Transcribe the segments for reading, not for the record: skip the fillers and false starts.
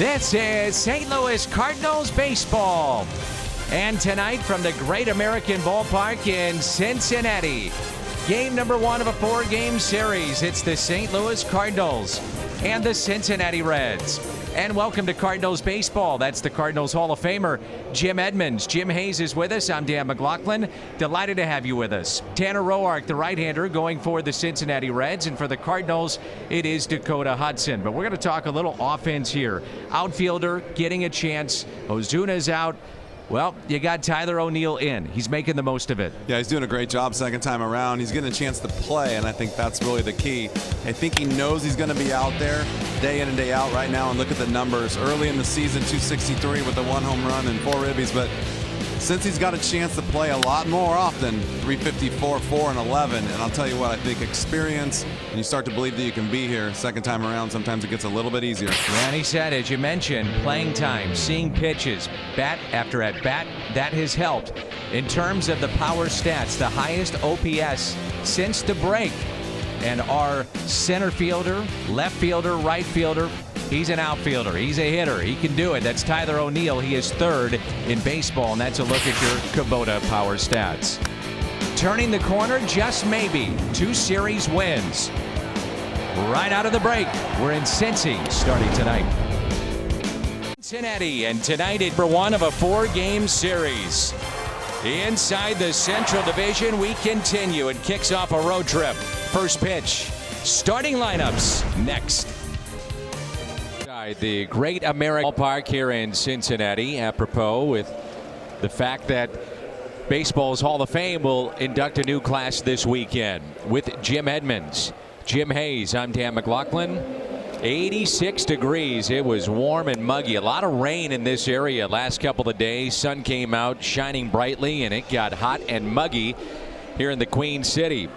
This is St. Louis Cardinals baseball. And tonight from the Great American Ballpark in Cincinnati, game number 1 of a 4-game series. It's the St. Louis Cardinals and the Cincinnati Reds. And welcome to Cardinals baseball. That's the Cardinals Hall of Famer, Jim Edmonds. Jim Hayes is with us. I'm Dan McLaughlin. Delighted to have you with us. Tanner Roark, the right-hander, going for the Cincinnati Reds. And for the Cardinals, it is Dakota Hudson. But we're going to talk a little offense here. Outfielder getting a chance. Ozuna's out. Well, you got Tyler O'Neill in. He's making the most of it. Yeah, he's doing a great job second time around. He's getting a chance to play, and I think that's really the key. I think he knows he's going to be out there day in and day out right now, and look at the numbers. Early in the season, 263 with a 1 home run and 4 ribbies, but since he's got a chance to play a lot more often, 354, 4, and 11, and I'll tell you what, I think experience, and you start to believe that you can be here second time around, sometimes it gets a little bit easier. Yeah, and he said, as you mentioned, playing time, seeing pitches, bat after at bat, that has helped. In terms of the power stats, the highest OPS since the break. And our center fielder, left fielder, right fielder, he's an outfielder. He's a hitter. He can do it. That's Tyler O'Neill. He is 3rd in baseball, and that's a look at your Kubota power stats. Turning the corner, just maybe. 2 series wins. Right out of the break, we're in Cincy starting tonight. Cincinnati, and tonight it's for 1 of a 4-game series. Inside the Central Division, we continue. It kicks off a road trip. First pitch. Starting lineups next. The Great American Ballpark here in Cincinnati, apropos with the fact that baseball's Hall of Fame will induct a new class this weekend with Jim Edmonds. Jim Hayes, I'm Dan McLaughlin. 86 degrees. It was warm and muggy. A lot of rain in this area last couple of days. Sun came out shining brightly, and it got hot and muggy here in the Queen City.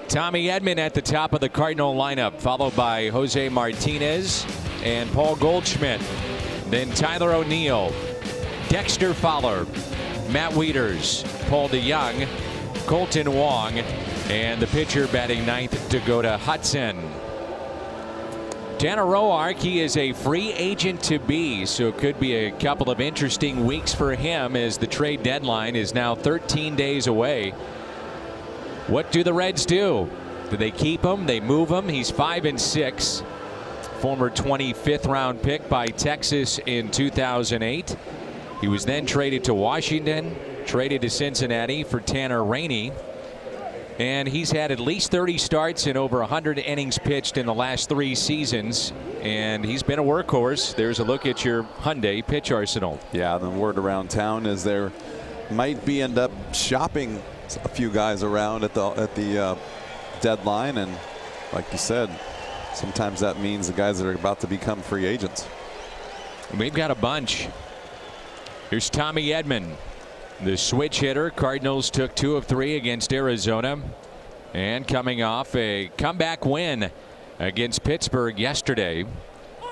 Tommy Edman at the top of the Cardinal lineup, followed by Jose Martinez and Paul Goldschmidt. Then Tyler O'Neill, Dexter Fowler, Matt Wieters, Paul DeYoung, Colton Wong, and the pitcher batting 9th, Dakota Hudson. Tanner Roark, he is a free agent to be, so it could be a couple of interesting weeks for him as the trade deadline is now 13 days away. What do the Reds do? Do they keep him? They move him? He's 5-6. Former 25th round pick by Texas in 2008. He was then traded to Washington, traded to Cincinnati for Tanner Rainey. And he's had at least 30 starts and over 100 innings pitched in the last 3 seasons. And he's been a workhorse. There's a look at your Hyundai pitch arsenal. Yeah, the word around town is there might be end up shopping a few guys around at the deadline, and like you said, sometimes that means the guys that are about to become free agents. We've got a bunch. Here's Tommy Edman, the switch hitter. Cardinals took 2 of 3 against Arizona, and coming off a comeback win against Pittsburgh yesterday,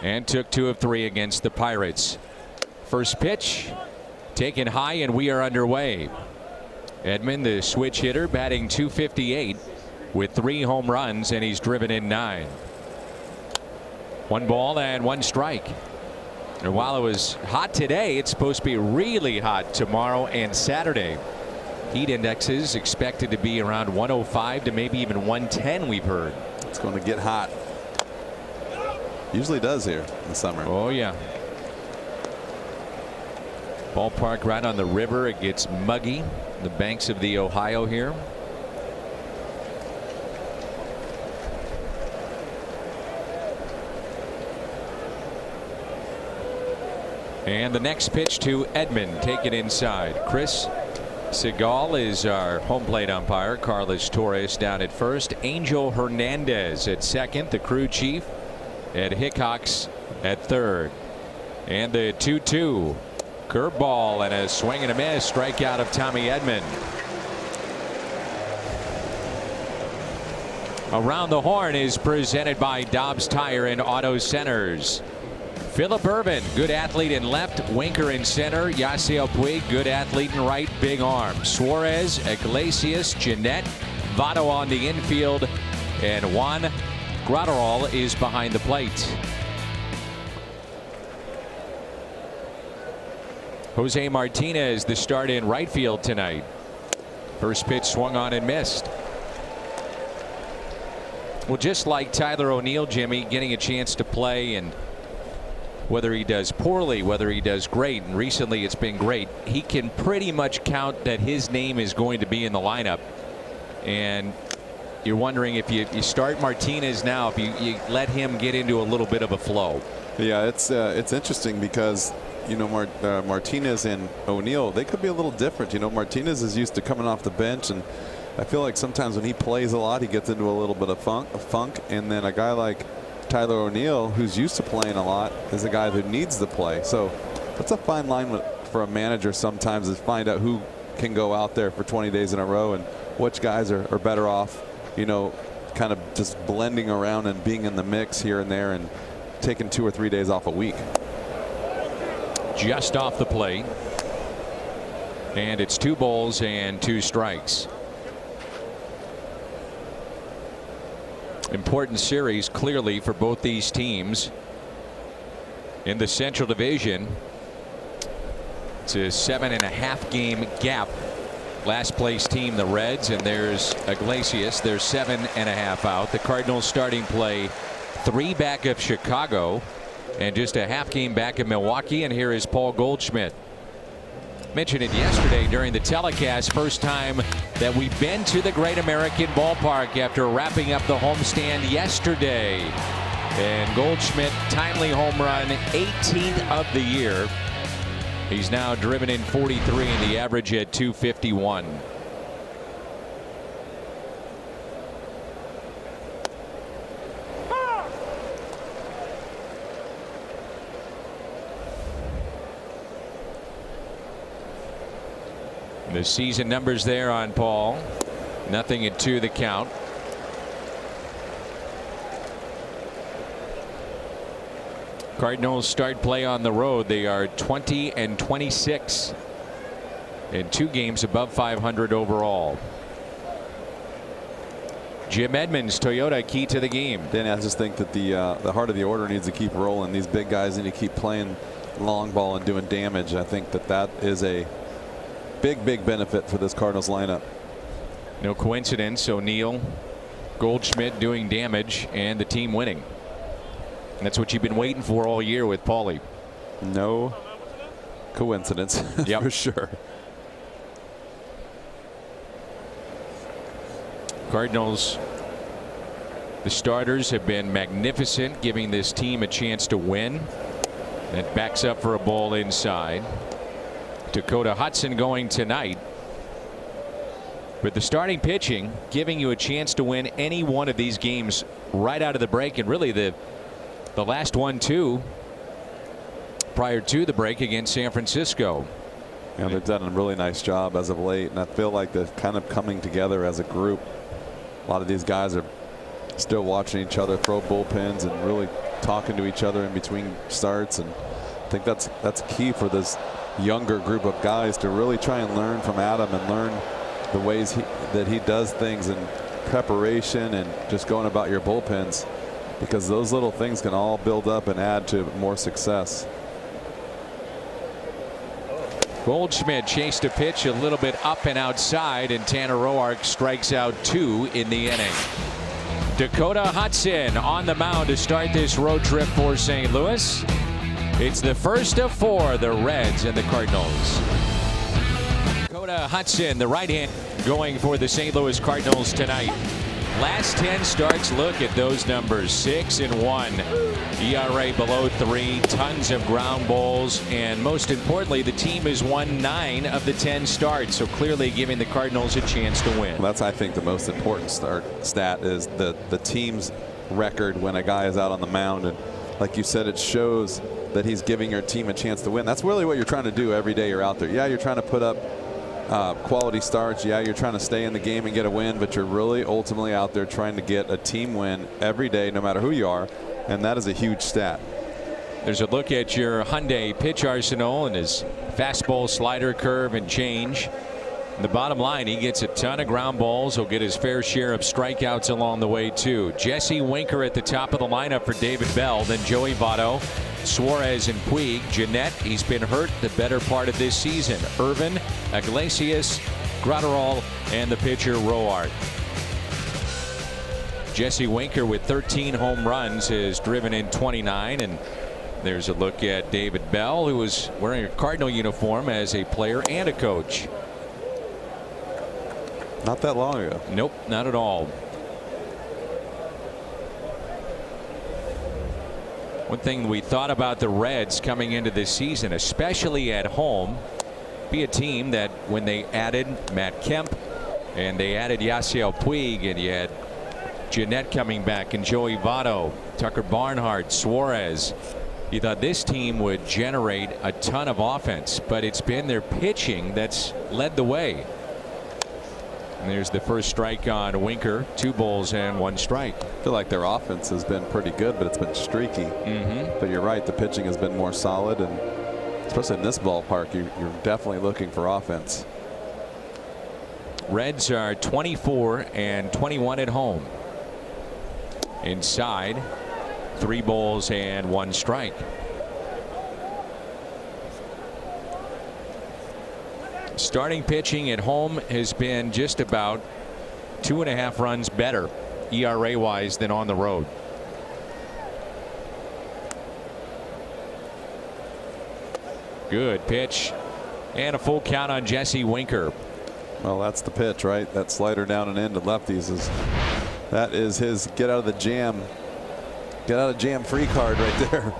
and took 2 of 3 against the Pirates. First pitch taken high, and we are underway. Edman, the switch hitter, batting .258 with 3 home runs, and he's driven in 9. 1 ball and 1 strike. And while it was hot today, it's supposed to be really hot tomorrow and Saturday. Heat indexes expected to be around 105 to maybe even 110, we've heard. It's going to get hot. Usually does here in the summer. Oh, yeah. Ballpark right on the river. It gets muggy. The banks of the Ohio here. And the next pitch to Edman, taken inside. Chris Segal is our home plate umpire. Carlos Torres down at first. Angel Hernandez at second. The crew chief Ed Hickox at third. And the 2-2. Curveball and a swing and a miss. Strikeout of Tommy Edman. Around the Horn is presented by Dobbs Tire and Auto Centers. Phillip Ervin, good athlete in left. Winker in center. Yasiel Puig, good athlete in right. Big arm. Suarez, Iglesias, Jeanette, Votto on the infield. And Juan Graterol is behind the plate. Jose Martinez, the start in right field tonight. First pitch swung on and missed. Well, just like Tyler O'Neill, Jimmy, getting a chance to play, and whether he does poorly, whether he does great, and recently it's been great, he can pretty much count that his name is going to be in the lineup. And you're wondering if you start Martinez now, if you let him get into a little bit of a flow. Yeah, it's interesting because, you know, Martinez and O'Neill, they could be a little different. You know, Martinez is used to coming off the bench, and I feel like sometimes when he plays a lot, he gets into a little bit of funk. And then a guy like Tyler O'Neill, who's used to playing a lot, is a guy who needs to play. So that's a fine line for a manager sometimes, is find out who can go out there for 20 days in a row and which guys are better off, you know, kind of just blending around and being in the mix here and there and taking 2 or 3 days off a week. Just off the plate. And it's 2 balls and 2 strikes. Important series clearly for both these teams in the Central Division. It's a 7.5 game gap. Last place team, the Reds, and there's Iglesias. They're 7.5 out. The Cardinals starting play 3 back of Chicago and just a half game back of Milwaukee. And here is Paul Goldschmidt. Mentioned it yesterday during the telecast. First time that we've been to the Great American Ballpark after wrapping up the homestand yesterday. And Goldschmidt, timely home run, 18th of the year. He's now driven in 43 and the average at 251. The season numbers there on Paul. Nothing at 2 the count. Cardinals start play on the road. They are 20-26 in 2 games above 500 overall. Jim Edmonds, Toyota, key to the game. Danny, I just think that the heart of the order needs to keep rolling. These big guys need to keep playing long ball and doing damage. I think that is a big benefit for this Cardinals lineup. No coincidence, O'Neill, Goldschmidt doing damage, and the team winning. And that's what you've been waiting for all year with Paulie. No coincidence. Yep. For sure. Cardinals, the starters have been magnificent, giving this team a chance to win. That backs up for a ball inside. Dakota Hudson going tonight. But the starting pitching giving you a chance to win any one of these games right out of the break, and really the last one too prior to the break against San Francisco. Yeah, they've done a really nice job as of late, and I feel like they're kind of coming together as a group. A lot of these guys are still watching each other throw bullpens and really talking to each other in between starts, and I think that's key for this younger group of guys to really try and learn from Adam and learn the ways that he does things in preparation and just going about your bullpens, because those little things can all build up and add to more success. Goldschmidt chased a pitch a little bit up and outside, and Tanner Roark strikes out 2 in the inning. Dakota Hudson on the mound to start this road trip for St. Louis. It's the first of 4, the Reds and the Cardinals. Dakota Hudson, the right hand, going for the St. Louis Cardinals tonight. Last 10 starts, look at those numbers. 6-1. ERA below 3. Tons of ground balls. And most importantly, the team has won 9 of the 10 starts. So clearly giving the Cardinals a chance to win. Well, that's, I think, the most important stat is the team's record when a guy is out on the mound. And like you said, it shows that he's giving your team a chance to win. That's really what you're trying to do every day you're out there. Yeah, you're trying to put up quality starts. Yeah, you're trying to stay in the game and get a win, but you're really ultimately out there trying to get a team win every day, no matter who you are, and that is a huge stat. There's a look at your Hyundai pitch arsenal and his fastball, slider, curve, and change. The bottom line, he gets a ton of ground balls. He'll get his fair share of strikeouts along the way too. Jesse Winker at the top of the lineup for David Bell, then Joey Votto, Suarez and Puig. Jeanette, he's been hurt the better part of this season. Irvin, Iglesias, Gratterall, and the pitcher Roark. Jesse Winker with 13 home runs has driven in 29. And there's a look at David Bell, who was wearing a Cardinal uniform as a player and a coach. Not that long ago. Nope, not at all. One thing we thought about the Reds coming into this season, especially at home, be a team that when they added Matt Kemp and they added Yasiel Puig, and you had Jeanette coming back and Joey Votto, Tucker Barnhart, Suarez, you thought this team would generate a ton of offense, but it's been their pitching that's led the way. And there's the first strike on Winker. 2 balls and 1 strike. I feel like their offense has been pretty good, but it's been streaky. But you're right, the pitching has been more solid, and especially in this ballpark, you're definitely looking for offense. Reds are 24 and 21 at home. Inside, 3 balls and 1 strike. Starting pitching at home has been just about 2.5 runs better ERA wise than on the road. Good pitch and a full count on Jesse Winker. Well, that's the pitch, right? That slider down and in to lefties that is his get out of the jam. Get out of jam free card right there.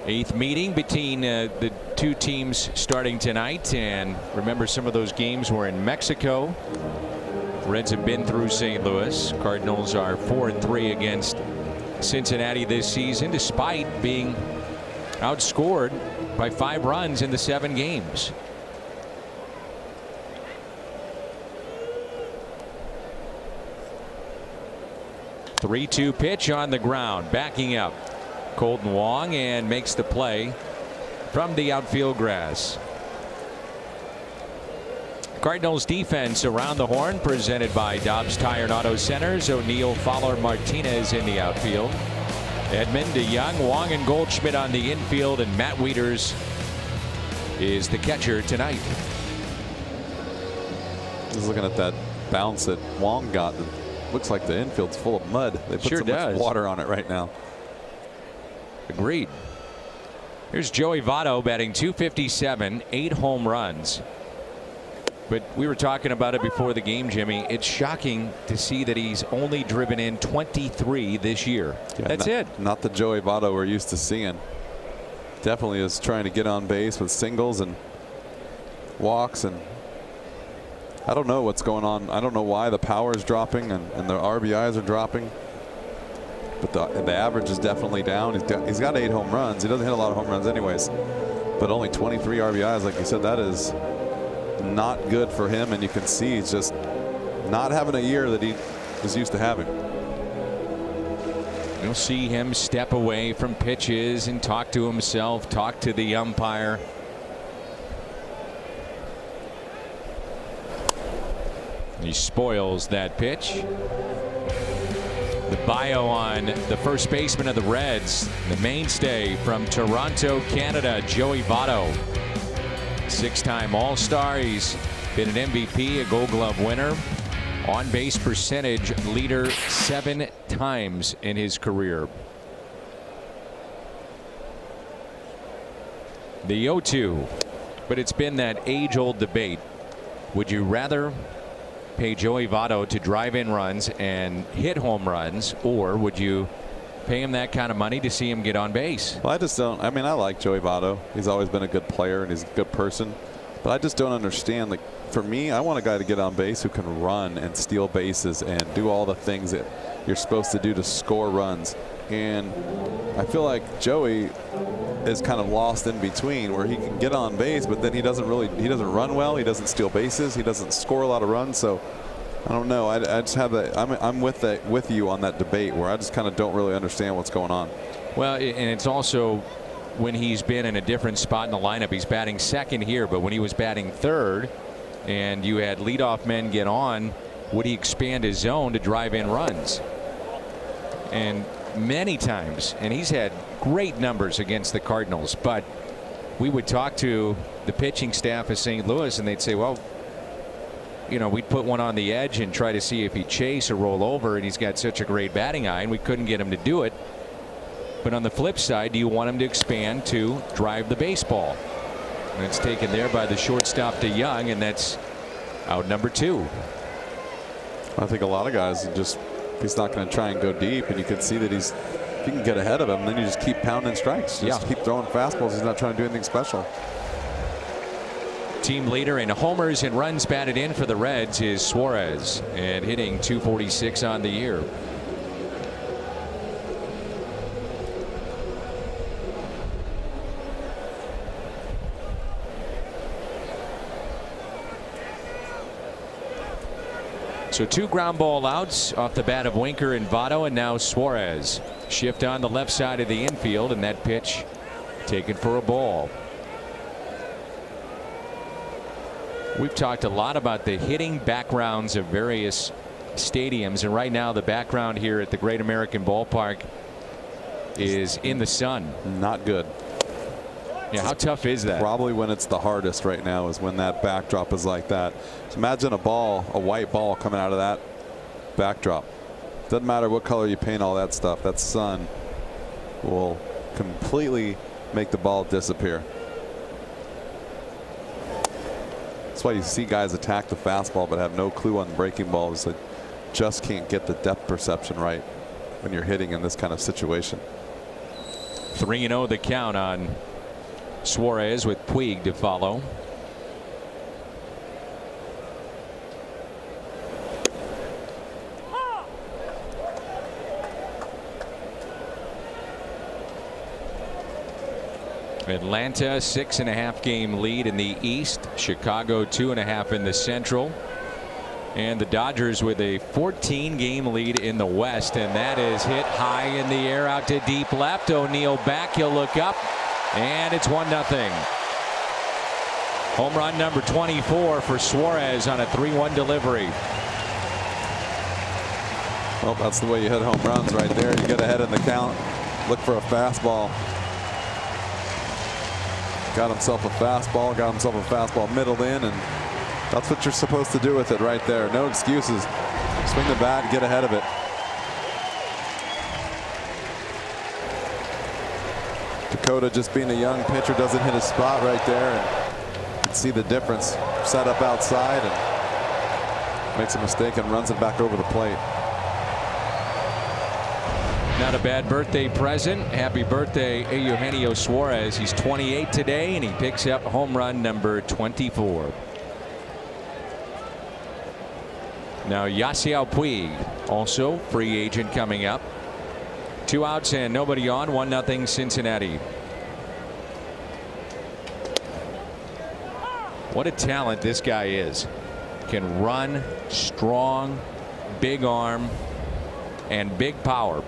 8th meeting between the 2 teams starting tonight, and remember, some of those games were in Mexico. Reds have been through St. Louis. Cardinals are 4-3 against Cincinnati this season, despite being outscored by 5 runs in the 7 games. The 3-2 pitch on the ground, backing up. Colton Wong, and makes the play from the outfield grass. Cardinals defense around the horn, presented by Dobbs Tire and Auto Centers. O'Neill, Fowler, Martinez in the outfield. Edmund, DeYoung, Wong, and Goldschmidt on the infield, and Matt Wieters is the catcher tonight. Just looking at that bounce that Wong got, it looks like the infield's full of mud. They put so much water on it right now. Agreed. Here's Joey Votto batting .257, 8 home runs. But we were talking about it before the game, Jimmy. It's shocking to see that he's only driven in 23 this year. Yeah, that's it. Not the Joey Votto we're used to seeing. Definitely is trying to get on base with singles and walks, and I don't know what's going on. I don't know why the power is dropping and the RBIs are dropping. But the average is definitely down. He's got 8 home runs. He doesn't hit a lot of home runs anyways. But only 23 RBIs, like you said, that is not good for him. And you can see he's just not having a year that he is used to having. You'll see him step away from pitches and talk to himself, talk to the umpire. He spoils that pitch. The bio on the first baseman of the Reds, the mainstay from Toronto, Canada, Joey Votto. 6-time All-Star. He's been an MVP, a Gold Glove winner, on-base percentage leader 7 times in his career. The 0-2, but it's been that age-old debate. Would you rather pay Joey Votto to drive in runs and hit home runs, or would you pay him that kind of money to see him get on base? Well, I just don't. I mean, I like Joey Votto. He's always been a good player and he's a good person, but I just don't understand. Like, for me, I want a guy to get on base who can run and steal bases and do all the things that you're supposed to do to score runs. And I feel like Joey is kind of lost in between, where he can get on base, but then he doesn't run well. He doesn't steal bases. He doesn't score a lot of runs. So I don't know. I just have that. I'm with you on that debate, where I just kind of don't really understand what's going on. Well, and it's also when he's been in a different spot in the lineup. He's batting second here, but when he was batting third and you had leadoff men get on, would he expand his zone to drive in runs? And many times, and he's had great numbers against the Cardinals. But we would talk to the pitching staff of St. Louis, and they'd say, well, you know, we'd put one on the edge and try to see if he'd chase or roll over, and he's got such a great batting eye, and we couldn't get him to do it. But on the flip side, do you want him to expand to drive the baseball? And it's taken there by the shortstop to Young, and that's out number 2. I think a lot of guys he's not going to try and go deep, and you can see that if you can get ahead of him, then you just keep pounding strikes. Just keep throwing fastballs. He's not trying to do anything special. Team leader in homers and runs batted in for the Reds is Suarez, and hitting .246 on the year. So 2 ground ball outs off the bat of Winker and Votto, and now Suarez. Shift on the left side of the infield, and that pitch taken for a ball. We've talked a lot about the hitting backgrounds of various stadiums, and right now the background here at the Great American Ballpark is in the sun. Not good. Yeah, how tough is that? Probably when it's the hardest right now is when that backdrop is like that. So imagine a white ball coming out of that backdrop. Doesn't matter what color you paint all that stuff. That sun will completely make the ball disappear. That's why you see guys attack the fastball but have no clue on breaking balls. They just can't get the depth perception right when you're hitting in this kind of situation. 3-0 the count on Suarez with Puig to follow. Atlanta 6.5 game lead in the East. Chicago 2.5 in the Central. And the Dodgers with a 14 game lead in the West, and that is hit high in the air out to deep left. O'Neill back, he'll look up, and it's 1-0. Home run number 24 for Suarez on a 3-1 delivery. Well, that's the way you hit home runs right there. You get ahead in the count, look for a fastball. Got himself a fastball, middled in, and that's what you're supposed to do with it right there. No excuses. Swing the bat and get ahead of it. Dakota, just being a young pitcher, doesn't hit a spot right there, and you can see the difference. Set up outside and makes a mistake and runs it back over the plate. Not a bad birthday present. Happy birthday, Eugenio Suarez. He's 28 today, and he picks up home run number 24. Now Yasiel Puig, also free agent coming up. 2 outs and nobody on. 1-0 Cincinnati. What a talent this guy is. Can run, strong, big arm, and big power.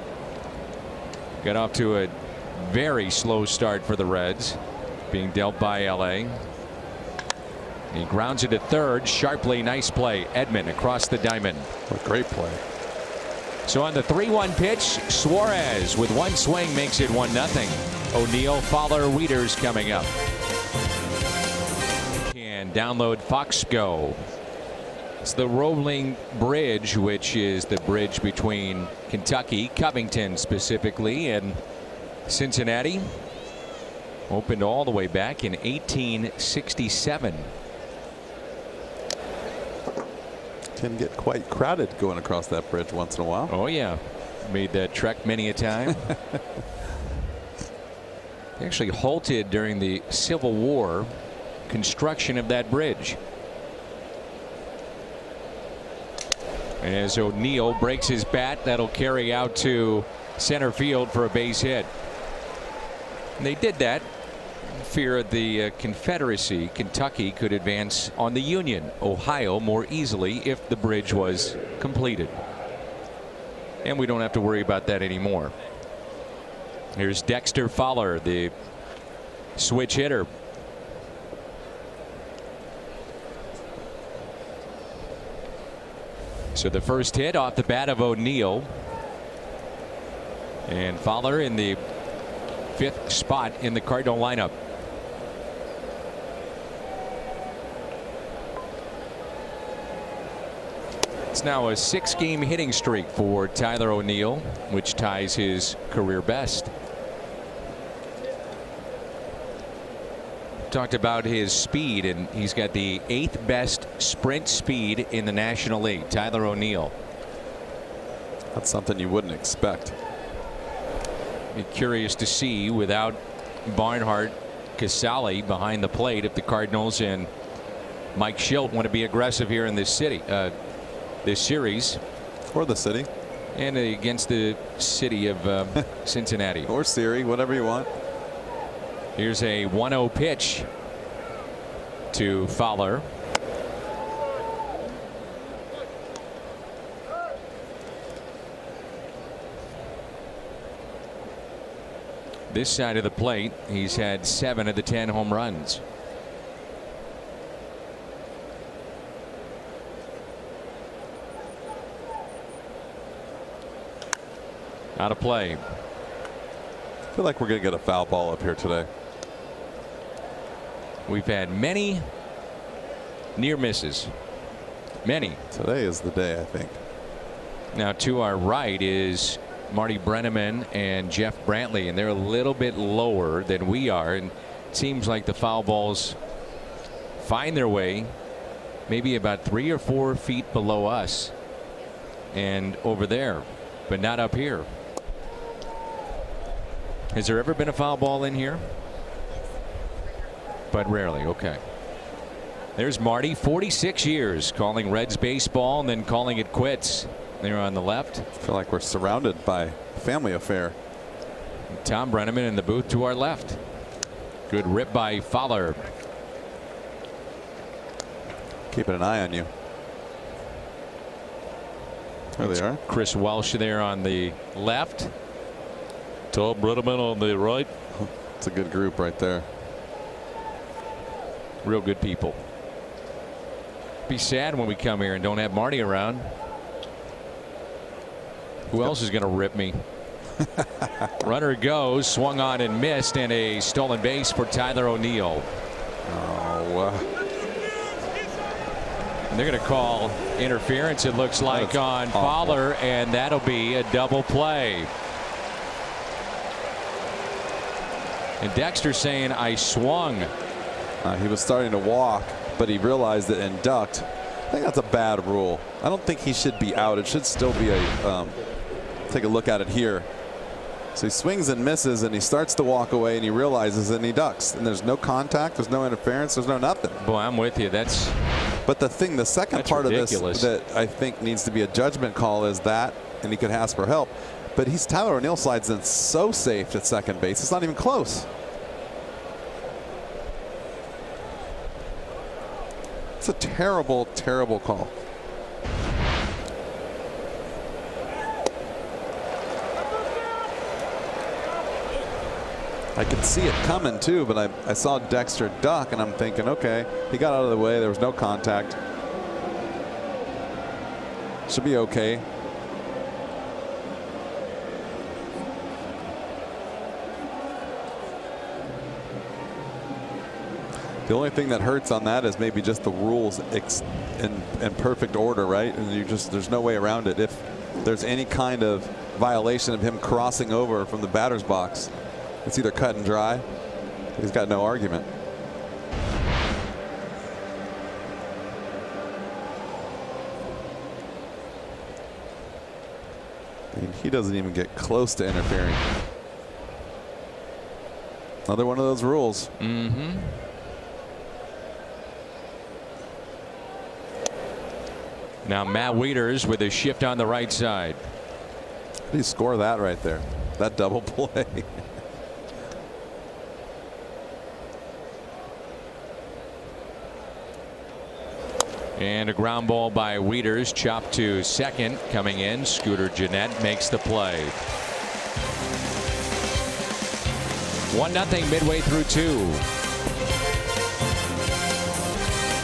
Got off to a very slow start for the Reds, being dealt by LA. He grounds it to third sharply. Nice play. Edman across the diamond. What a great play. So on the 3-1 pitch, Suarez with one swing makes it 1-0. O'Neill, Fowler, Wieters coming up. And download Fox Go. It's the rolling bridge, which is the bridge between Kentucky, Covington specifically, and Cincinnati. Opened all the way back in 1867. Can get quite crowded going across that bridge once in a while. Oh yeah, made that trek many a time. They actually halted during the Civil War construction of that bridge. And as O'Neill breaks his bat, that'll carry out to center field for a base hit. And they did that in fear of the Confederacy. Kentucky could advance on the Union, Ohio, more easily if the bridge was completed. And we don't have to worry about that anymore. Here's Dexter Fowler, the switch hitter. So the first hit off the bat of O'Neill. And Fowler in the 5th spot in the Cardinal lineup. It's now a 6-game hitting streak for Tyler O'Neill, which ties his career best. Talked about his speed, and he's got the 8th best sprint speed in the National League. Tyler O'Neill. That's something you wouldn't expect. Be curious to see, without Barnhart, Casale behind the plate, if the Cardinals and Mike Schilt want to be aggressive here in this series. Or the city. And against the city of Cincinnati. Or Siri, whatever you want. Here's a 1-0 pitch to Fowler. This side of the plate, he's had 7 of the 10 home runs. Out of play. I feel like we're going to get a foul ball up here today. We've had many near misses. Many. Today is the day, I think. Now to our right is Marty Brenneman and Jeff Brantley, and they're a little bit lower than we are, and it seems like the foul balls find their way maybe about 3 or 4 feet below us and over there, but not up here. Has there ever been a foul ball in here? But rarely. Okay. There's Marty, 46 years calling Reds baseball and then calling it quits. There on the left. I feel like we're surrounded by family affair. Tom Brenneman in the booth to our left. Good rip by Fowler. Keeping an eye on you. There they are. Chris Welsh there on the left. Tom Brenneman on the right. It's a good group right there. Real good people. Be sad when we come here and don't have Marty around. Who else is going to rip me? Runner goes, swung on and missed, and a stolen base for Tyler O'Neill. Oh, they're going to call interference, it looks like, on Fowler, and that'll be a double play. And Dexter saying, I swung. He was starting to walk, but he realized it and ducked. I think that's a bad rule. I don't think he should be out. It should still be a take a look at it here. So he swings and misses, and he starts to walk away, and he realizes it, and he ducks, and there's no contact, there's no interference, there's no nothing. Boy, I'm with you. The second part ridiculous. of this that I think needs to be a judgment call is that, and he could ask for help, but Tyler O'Neill slides in so safe at second base, it's not even close. It's a terrible, terrible call. I could see it coming too, but I saw Dexter duck, and I'm thinking, okay, he got out of the way. There was no contact. Should be okay. The only thing that hurts on that is maybe just the rules in perfect order, right? And there's no way around it. If there's any kind of violation of him crossing over from the batter's box, it's either cut and dry. He's got no argument. I mean, he doesn't even get close to interfering. Another one of those rules. Mm-hmm. Now Matt Wieters with a shift on the right side. How do you score that right there? That double play. And a ground ball by Wieters, chopped to second. Coming in, Scooter Gennett makes the play. 1-0 midway through 2.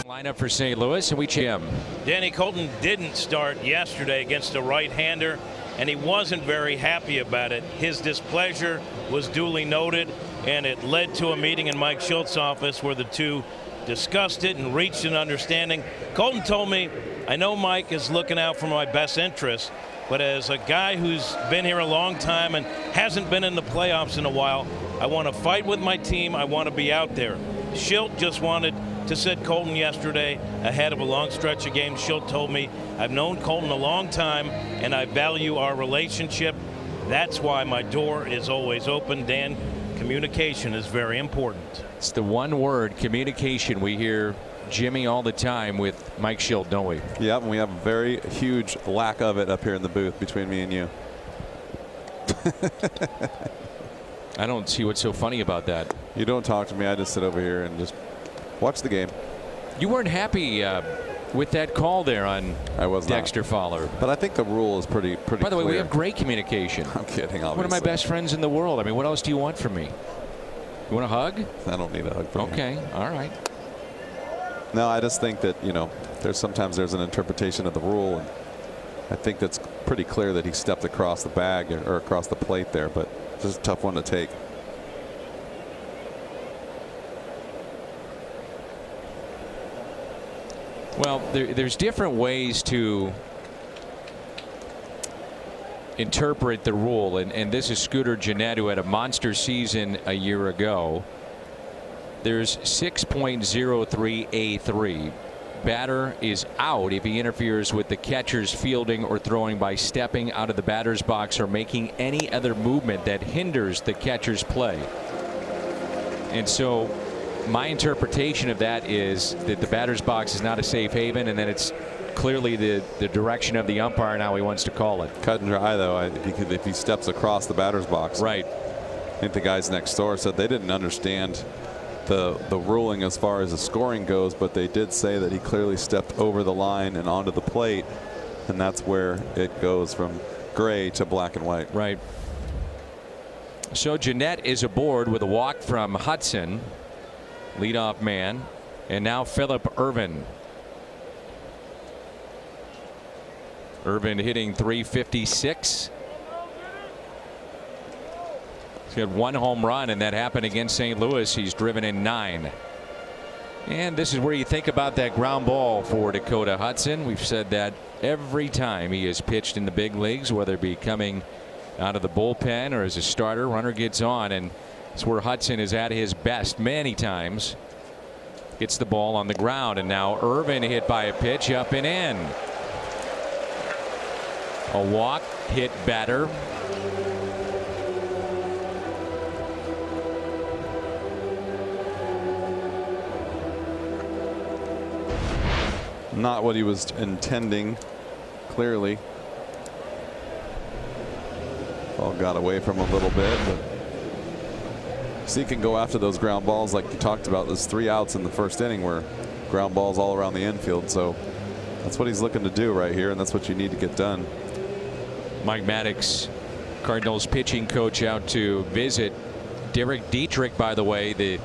Lineup for St. Louis, and we Jim. Danny Colton didn't start yesterday against a right-hander. and he wasn't very happy about it. His displeasure was duly noted, and it led to a meeting in Mike Schultz's office where the two discussed it and reached an understanding. Colton told me, I know Mike is looking out for my best interest, but as a guy who's been here a long time and hasn't been in the playoffs in a while, I want to fight with my team. I want to be out there. Schilt just wanted to sit Colton yesterday ahead of a long stretch of games. Schilt told me, I've known Colton a long time, and I value our relationship. That's why my door is always open. Dan, communication is very important. It's the one word, communication. We hear Jimmy all the time with Mike Schilt, don't we? Yeah, and we have a very huge lack of it up here in the booth between me and you. I don't see what's so funny about that. You don't talk to me. I just sit over here and just watch the game. You weren't happy with that call there on Dexter Fowler. But I think the rule is pretty By the way, clear. we have great communication. I'm kidding, obviously. One of my best friends in the world. I mean, what else do you want from me? You want a hug? I don't need a hug from you. Okay, all right. No, I just think that, you know, sometimes there's an interpretation of the rule, and I think that's pretty clear that he stepped across the bag or across the plate there, but it's just a tough one to take. Well, there's different ways to interpret the rule, and this is Scooter Gennett, who had a monster season a year ago. There's 6.03A3. Batter is out if he interferes with the catcher's fielding or throwing by stepping out of the batter's box or making any other movement that hinders the catcher's play. And so my interpretation of that is that the batter's box is not a safe haven, and then it's clearly the direction of the umpire and how he wants to call it. Cut and dry, though. If he steps across the batter's box. Right. I think the guys next door said they didn't understand the ruling as far as the scoring goes, but they did say that he clearly stepped over the line and onto the plate, and that's where it goes from gray to black and white. Right. So Gennett is aboard with a walk from Hudson, leadoff man, and now Phillip Ervin. Ervin hitting .356. He's got one home run, and that happened against St. Louis. He's driven in 9. And this is where you think about that ground ball for Dakota Hudson. We've said that every time he has pitched in the big leagues, whether it be coming out of the bullpen or as a starter. Runner gets on, and it's where Hudson is at his best many times. Gets the ball on the ground, and now Ervin hit by a pitch up and in. A walk, hit better. Not what he was intending, clearly. Ball got away from him a little bit, but see, he can go after those ground balls like you talked about. There's 3 outs in the first inning where ground balls all around the infield, so that's what he's looking to do right here, and that's what you need to get done. Mike Maddox, Cardinals pitching coach, out to visit Derek Dietrich, by the way, the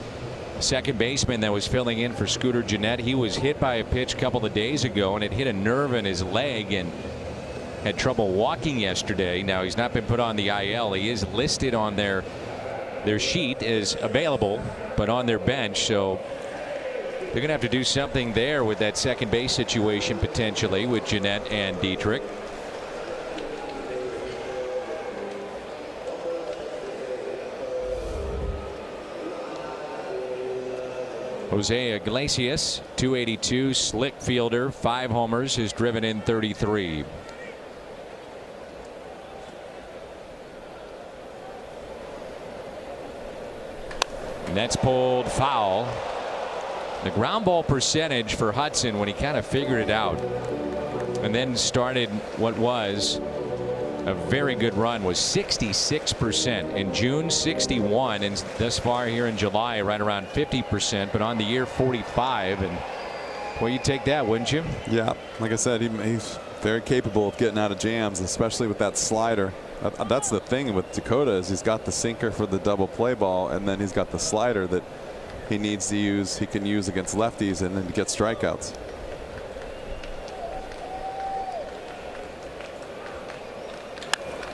second baseman that was filling in for Scooter Gennett. He was hit by a pitch a couple of days ago, and it hit a nerve in his leg and had trouble walking yesterday. Now he's not been put on the IL. He is listed on their sheet as available, but on their bench, so they're going to have to do something there with that second base situation potentially with Gennett and Dietrich. Jose Iglesias, 282, slick fielder, 5 homers, has driven in 33. And that's pulled foul. The ground ball percentage for Hudson, when he kind of figured it out and then started what was a very good run, was 66% in June, 61, and thus far here in July right around 50%, but on the year 45. And well, you take that, wouldn't you? Yeah, like I said, he's very capable of getting out of jams, especially with that slider. That's the thing with Dakota, is he's got the sinker for the double play ball, and then he's got the slider that he needs to use. He can use against lefties and then get strikeouts.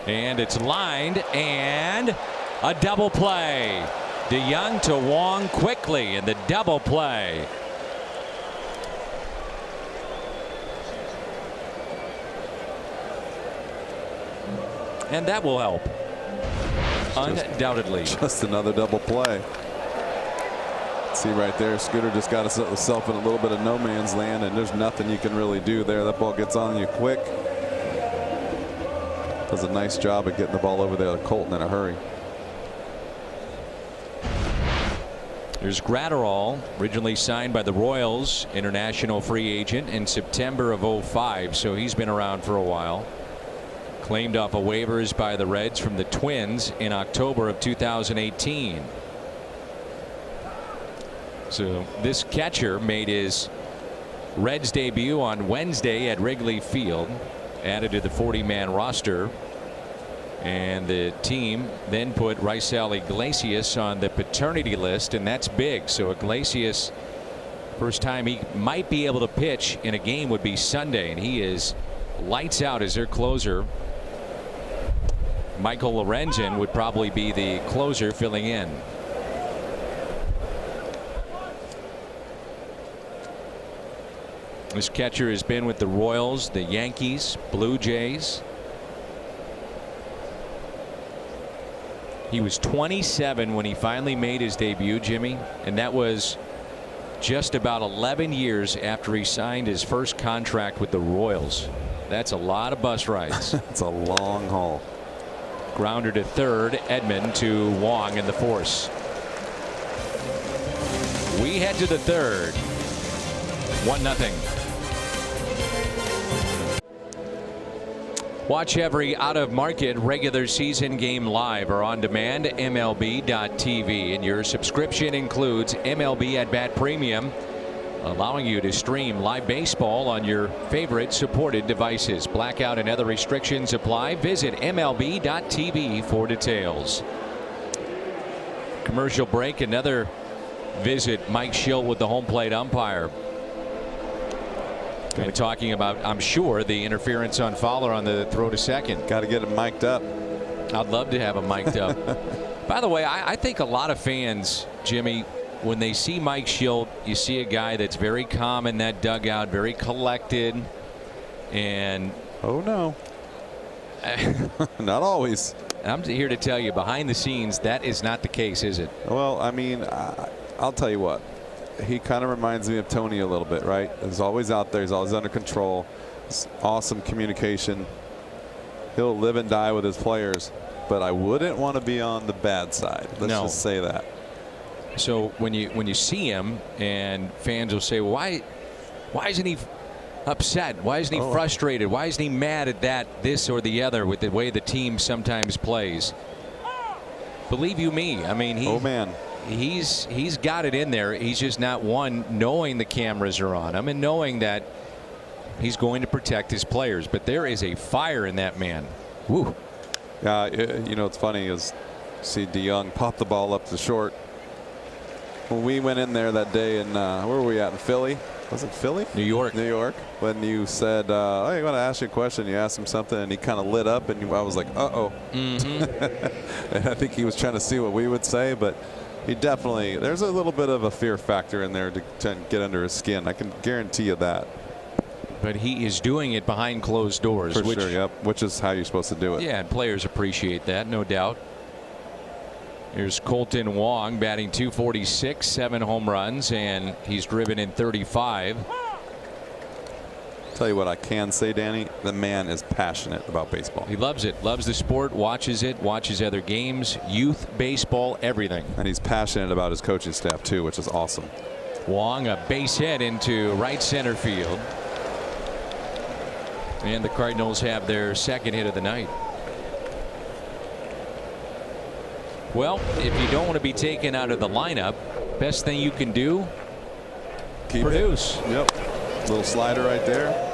And it's lined, and a double play. DeYoung to Wong quickly in the double play. And that will help. Undoubtedly. Just another double play. See right there, Scooter just got himself in a little bit of no man's land, and there's nothing you can really do there. That ball gets on you quick. Does a nice job of getting the ball over there to Colton in a hurry. There's Gratterall, originally signed by the Royals, international free agent in September of 05, so he's been around for a while. Claimed off of waivers by the Reds from the Twins in October of 2018. So this catcher made his Reds debut on Wednesday at Wrigley Field, added to the 40-man roster, and the team then put Raisel Iglesias on the paternity list, and that's big. So Iglesias, first time he might be able to pitch in a game would be Sunday, and he is lights out as their closer. Michael Lorenzen would probably be the closer filling in. This catcher has been with the Royals, the Yankees, Blue Jays. He was 27 when he finally made his debut, Jimmy, and that was just about 11 years after he signed his first contract with the Royals. That's a lot of bus rides. It's a long haul. Grounder to third, Edman to Wong in the force. We head to the third. 1-0. Watch every out-of-market regular season game live or on demand at MLB.tv, and your subscription includes MLB At Bat Premium, allowing you to stream live baseball on your favorite supported devices. Blackout and other restrictions apply. Visit MLB.tv for details. Commercial break. Another visit. Mike Schilt with the home plate umpire. And talking about, I'm sure, the interference on Fowler on the throw to second. Got to get him mic'd up. I'd love to have him mic'd up. By the way, I think a lot of fans, Jimmy, when they see Mike Schilt, you see a guy that's very calm in that dugout, very collected, and oh no, not always. I'm here to tell you, behind the scenes, that is not the case, is it? Well, I mean, I'll tell you what. He kind of reminds me of Tony a little bit, right? He's always out there. He's always under control. It's awesome communication. He'll live and die with his players, but I wouldn't want to be on the bad side. Let's just say that. So when you see him, and fans will say, why isn't he upset? Why isn't he frustrated? Why isn't he mad at that, this or the other with the way the team sometimes plays? Believe you me, I mean, he's got it in there. He's just not one knowing the cameras are on him and knowing that he's going to protect his players. But there is a fire in that man. Woo. You know, it's funny is see DeYoung pop the ball up to short. When we went in there that day in where were we at in Philly? Was it Philly? New York. New York. When you said, oh, I want to ask you a question. You asked him something and he kind of lit up, and I was like, uh-oh. Mm-hmm. And I think he was trying to see what we would say, but he definitely, there's a little bit of a fear factor in there to get under his skin. I can guarantee you that. But he is doing it behind closed doors. For sure, yep. Which is how you're supposed to do it. Yeah, and players appreciate that, no doubt. Here's Colton Wong batting .246, 7 home runs, and he's driven in 35. Tell you what I can say, Danny, the man is passionate about baseball. He loves it, loves the sport, watches it, watches other games, youth baseball, everything. And he's passionate about his coaching staff too, which is awesome. Wong, a base hit into right center field, and the Cardinals have their second hit of the night. Well, if you don't want to be taken out of the lineup, best thing you can do, produce. Yep. Little slider right there.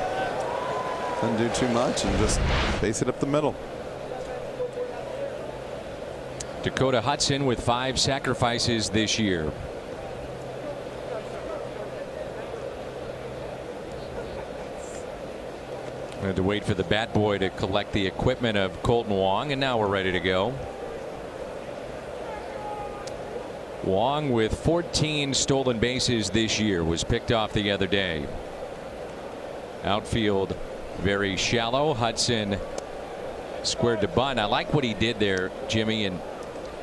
Doesn't do too much, and just base it up the middle. Dakota Hudson with 5 sacrifices this year. Had to wait for the bat boy to collect the equipment of Colton Wong, and now we're ready to go. Wong, with 14 stolen bases this year, was picked off the other day. Outfield very shallow. Hudson squared to bunt. I like what he did there, Jimmy, and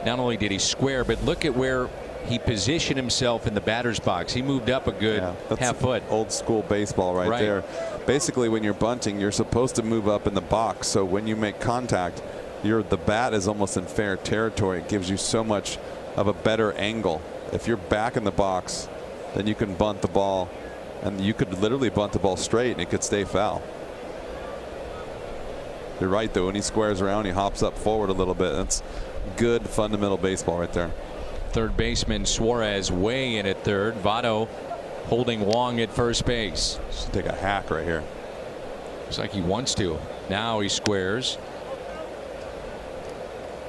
not only did he square, but look at where he positioned himself in the batter's box. He moved up a good half foot. Old school baseball right there. Basically, when you're bunting, you're supposed to move up in the box, so when you make contact, the bat is almost in fair territory. It gives you so much of a better angle. If you're back in the box, then you can bunt the ball, and you could literally bunt the ball straight and it could stay foul. You're right, though. When he squares around, he hops up forward a little bit. That's good fundamental baseball right there. Third baseman Suarez way in at third. Votto holding Wong at first base. Should take a hack right here. Looks like he wants to. Now he squares.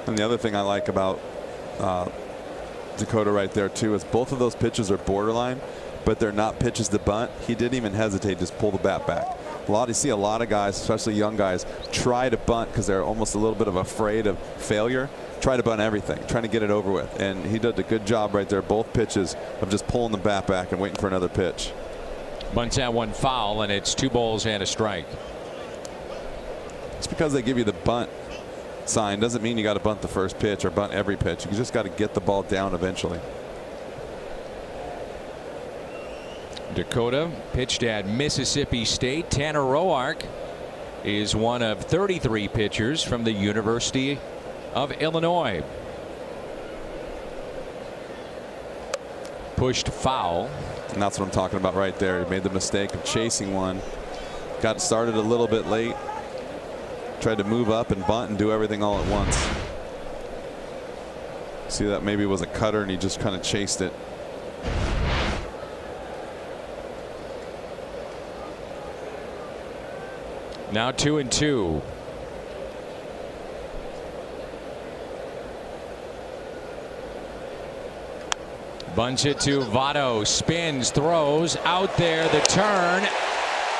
And the other thing I like about Dakota right there too is both of those pitches are borderline, but they're not pitches to bunt. He didn't even hesitate, just pull the bat back. You see a lot of guys, especially young guys, try to bunt because they're almost a little bit of afraid of failure. Try to bunt everything, trying to get it over with, and he did a good job right there. Both pitches of just pulling the bat back and waiting for another pitch. Bunts out one foul, and it's 2 balls and a strike. It's because they give you the bunt sign doesn't mean you got to bunt the first pitch or bunt every pitch. You just got to get the ball down eventually. Dakota pitched at Mississippi State. Tanner Roark is one of 33 pitchers from the University of Illinois. Pushed foul. And that's what I'm talking about right there. He made the mistake of chasing one. Got started a little bit late. Tried to move up and bunt and do everything all at once. See, that maybe was a cutter and he just kind of chased it. Now 2-2. Bunts it to Votto. Spins, throws, out there, the turn.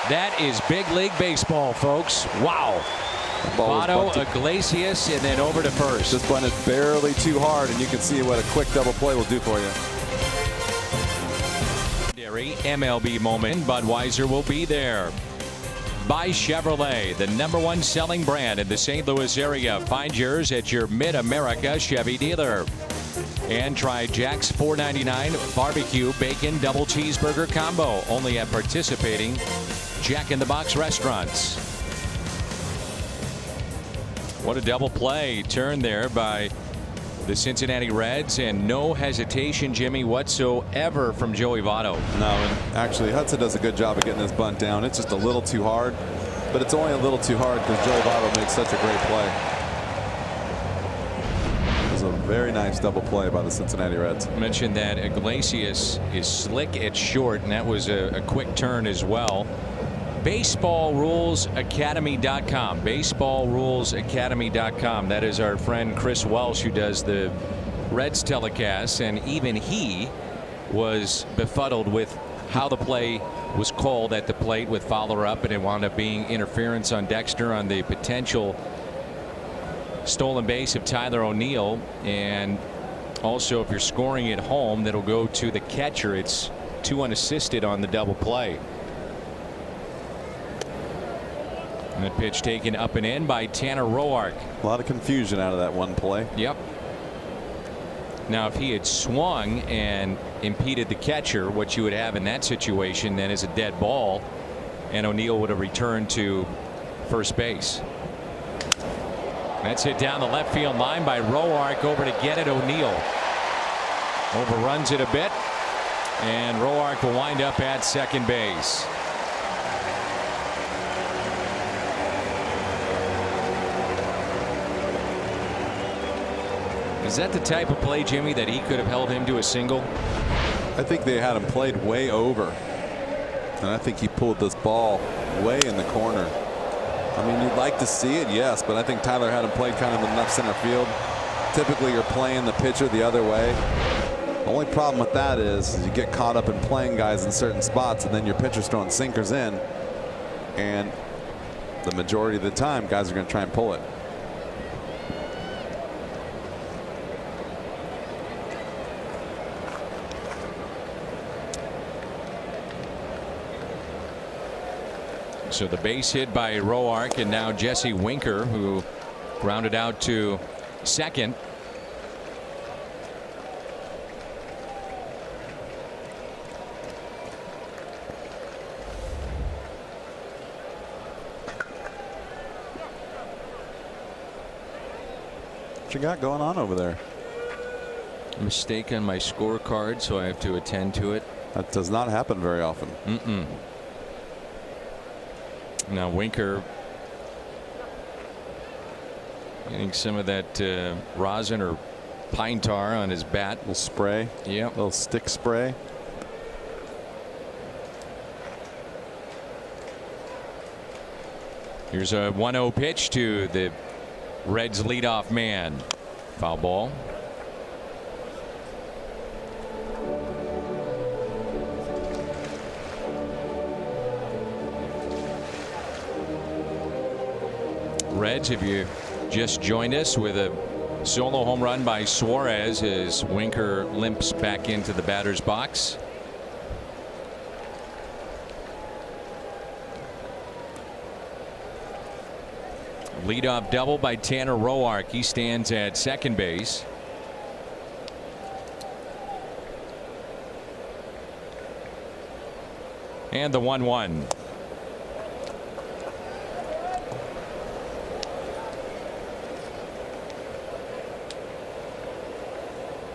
That is big league baseball, folks. Wow. Votto, Iglesias, and then over to first. Just bunted barely too hard, and you can see what a quick double play will do for you. MLB moment. Budweiser will be there. By Chevrolet, the #1 selling brand in the St. Louis area. Find yours at your Mid-America Chevy dealer. And try Jack's $4.99 barbecue bacon double cheeseburger combo only at participating Jack in the Box restaurants. What a double play turn there by the Cincinnati Reds, and no hesitation, Jimmy, whatsoever from Joey Votto. No, and actually Hudson does a good job of getting this bunt down. It's just a little too hard, but it's only a little too hard because Joey Votto makes such a great play. It was a very nice double play by the Cincinnati Reds. I mentioned that Iglesias is slick at short, and that was a quick turn as well. BaseballRulesAcademy.com. BaseballRulesAcademy.com. That is our friend Chris Welsh, who does the Reds telecast, and even he was befuddled with how the play was called at the plate with Fowler up, and it wound up being interference on Dexter on the potential stolen base of Tyler O'Neill. And also, if you're scoring at home, that'll go to the catcher. It's 2 unassisted on the double play. And the pitch taken up and in by Tanner Roark. A lot of confusion out of that one play. Yep. Now, if he had swung and impeded the catcher, what you would have in that situation then is a dead ball, and O'Neill would have returned to first base. That's hit down the left field line by Roark over to get it. O'Neill overruns it a bit, and Roark will wind up at second base. Is that the type of play, Jimmy, that he could have held him to a single? I think they had him played way over, and I think he pulled this ball way in the corner. I mean, you'd like to see it, yes, but I think Tyler had him played kind of in left center field. Typically, you're playing the pitcher the other way. The only problem with that is you get caught up in playing guys in certain spots, and then your pitcher's throwing sinkers in, and the majority of the time, guys are going to try and pull it. So the base hit by Roark, and now Jesse Winker, who grounded out to second. What you got going on over there? A mistake on my scorecard, so I have to attend to it. That does not happen very often. Now Winker getting some of that rosin or pine tar on his bat. Little spray. Yeah. Little stick spray. Here's a 1-0 pitch to the Reds leadoff man. Foul ball. Reds, if you just joined us, with a solo home run by Suarez as Winker limps back into the batter's box. Leadoff double by Tanner Roark. He stands at second base. And the 1-1.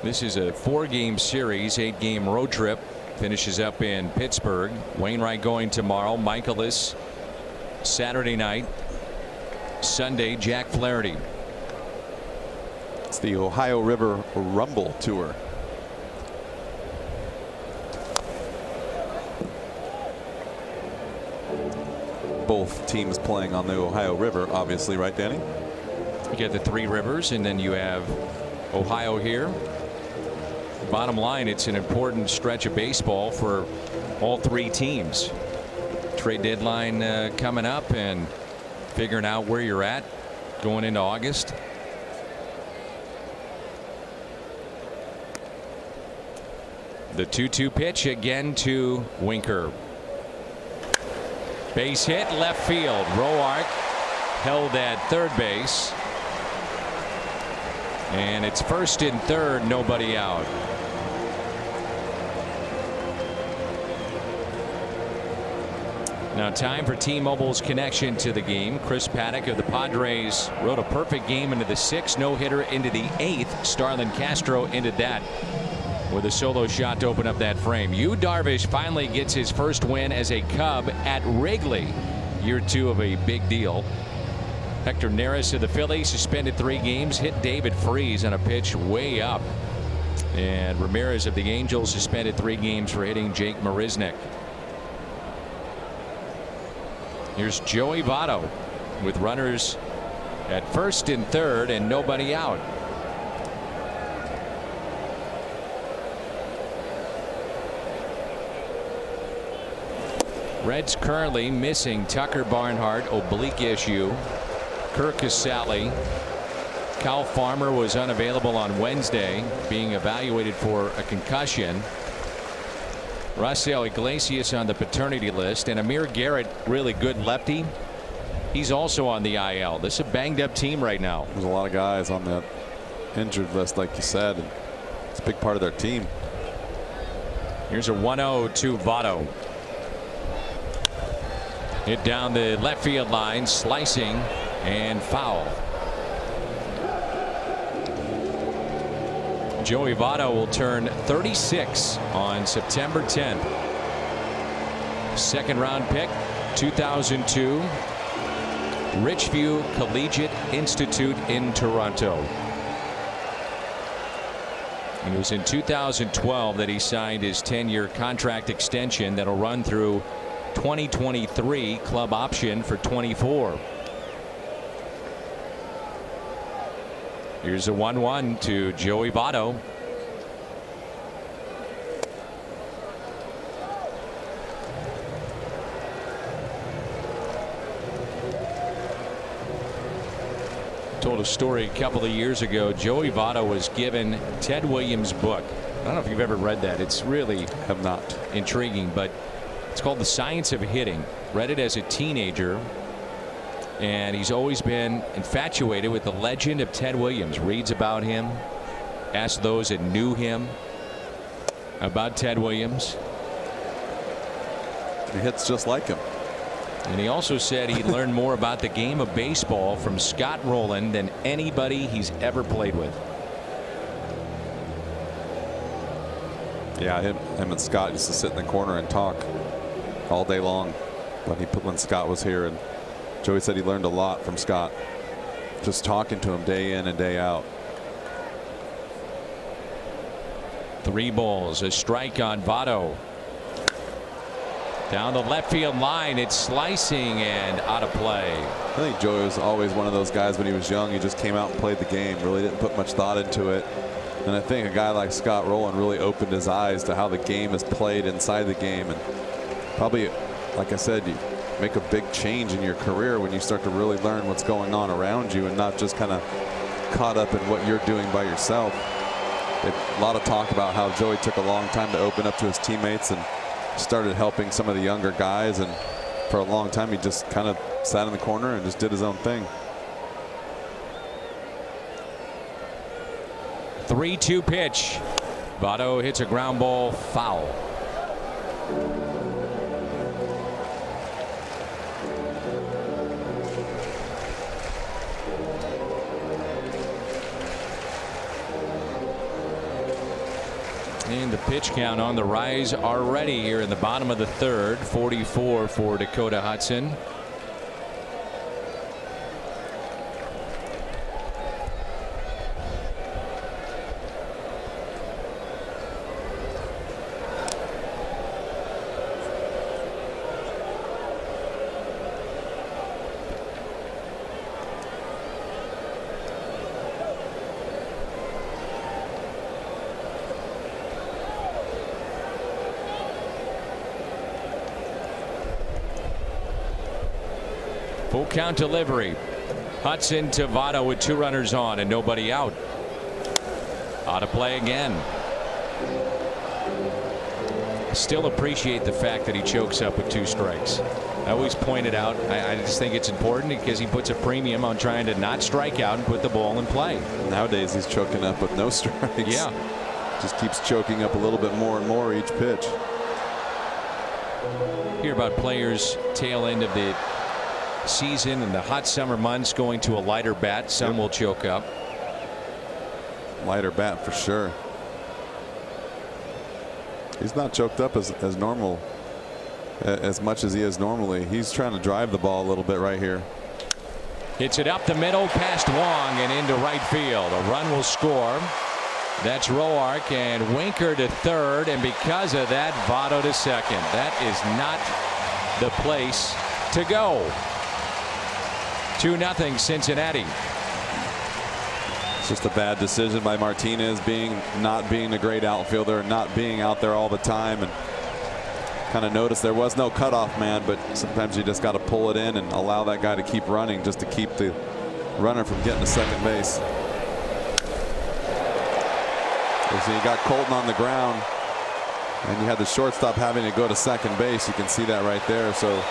This is a 4-game series, 8-game road trip. Finishes up in Pittsburgh. Wainwright going tomorrow. Michaelis Saturday night. Sunday, Jack Flaherty. It's the Ohio River Rumble Tour. Both teams playing on the Ohio River, obviously, right, Danny? You get the three rivers, and then you have Ohio here. Bottom line, it's an important stretch of baseball for all three teams. Trade deadline coming up, and figuring out where you're at going into August. The 2-2 pitch again to Winker. Base hit left field. Roark held at third base. And it's first and third, nobody out. Now time for T-Mobile's connection to the game. Chris Paddock of the Padres rode a perfect game into the 6th, no-hitter into the 8th. Starlin Castro ended that with a solo shot to open up that frame. Yu Darvish finally gets his first win as a Cub at Wrigley. Year 2 of a big deal. Hector Neris of the Phillies suspended 3 games, hit David Freese on a pitch way up. And Ramirez of the Angels suspended 3 games for hitting Jake Marisnick. Here's Joey Votto with runners at first and third and nobody out. Reds currently missing Tucker Barnhart, oblique issue. Kirk Casale. Kyle Farmer was unavailable on Wednesday, being evaluated for a concussion. Raisel Iglesias on the paternity list, and Amir Garrett, really good lefty. He's also on the IL. This is a banged up team right now. There's a lot of guys on that injured list, like you said, and it's a big part of their team. Here's a 1-0 to Votto. Hit down the left field line, slicing and foul. Joey Votto will turn 36 on September 10th. Second round pick, 2002. Richview Collegiate Institute in Toronto. It was in 2012 that he signed his 10-year contract extension that'll run through 2023, club option for 24. Here's a 1-1 to Joey Votto. told a story a couple of years ago. Joey Votto was given Ted Williams' book. I don't know if you've ever read that. It's really have not intriguing, but it's called The Science of Hitting. Read it as a teenager, and he's always been infatuated with the legend of Ted Williams. Reads about him, asks those that knew him about Ted Williams. He hits just like him. And he also said he learned more about the game of baseball from Scott Rowland than anybody he's ever played with. Yeah, him and Scott used to sit in the corner and talk all day long when Scott was here. And Joey said he learned a lot from Scott, just talking to him day in and day out. 3 balls, a strike on Votto. Down the left field line, it's slicing and out of play. I think Joey was always one of those guys when he was young. He just came out and played the game, really didn't put much thought into it. And I think a guy like Scott Rowland really opened his eyes to how the game is played inside the game. And probably, like I said, you make a big change in your career when you start to really learn what's going on around you and not just kind of caught up in what you're doing by yourself. A lot of talk about how Joey took a long time to open up to his teammates and started helping some of the younger guys, and for a long time he just kind of sat in the corner and just did his own thing. 3-2 pitch. Votto hits a ground ball foul. And the pitch count on the rise already here in the bottom of the 3rd. 44 for Dakota Hudson. Full count delivery. Hudson to Votto with 2 runners on and nobody out. Out of play again. Still appreciate the fact that he chokes up with 2 strikes. I always point it out. I just think it's important because he puts a premium on trying to not strike out and put the ball in play. Nowadays he's choking up with no strikes. Yeah. Just keeps choking up a little bit more and more each pitch. Hear about players tail end of the season and the hot summer months going to a lighter bat. Some will choke up. Lighter bat for sure. He's not choked up as normal, as much as he is normally. He's trying to drive the ball a little bit right here. Hits it up the middle past Wong and into right field. A run will score. That's Roark and Winker to 3rd, and because of that, Votto to 2nd. That is not the place to go. 2-0 Cincinnati. It's just a bad decision by Martinez, not being a great outfielder, not being out there all the time, and kind of noticed there was no cutoff man, but sometimes you just got to pull it in and allow that guy to keep running just to keep the runner from getting to second base. So you got Colton on the ground, and you had the shortstop having to go to second base. You can see that right there. So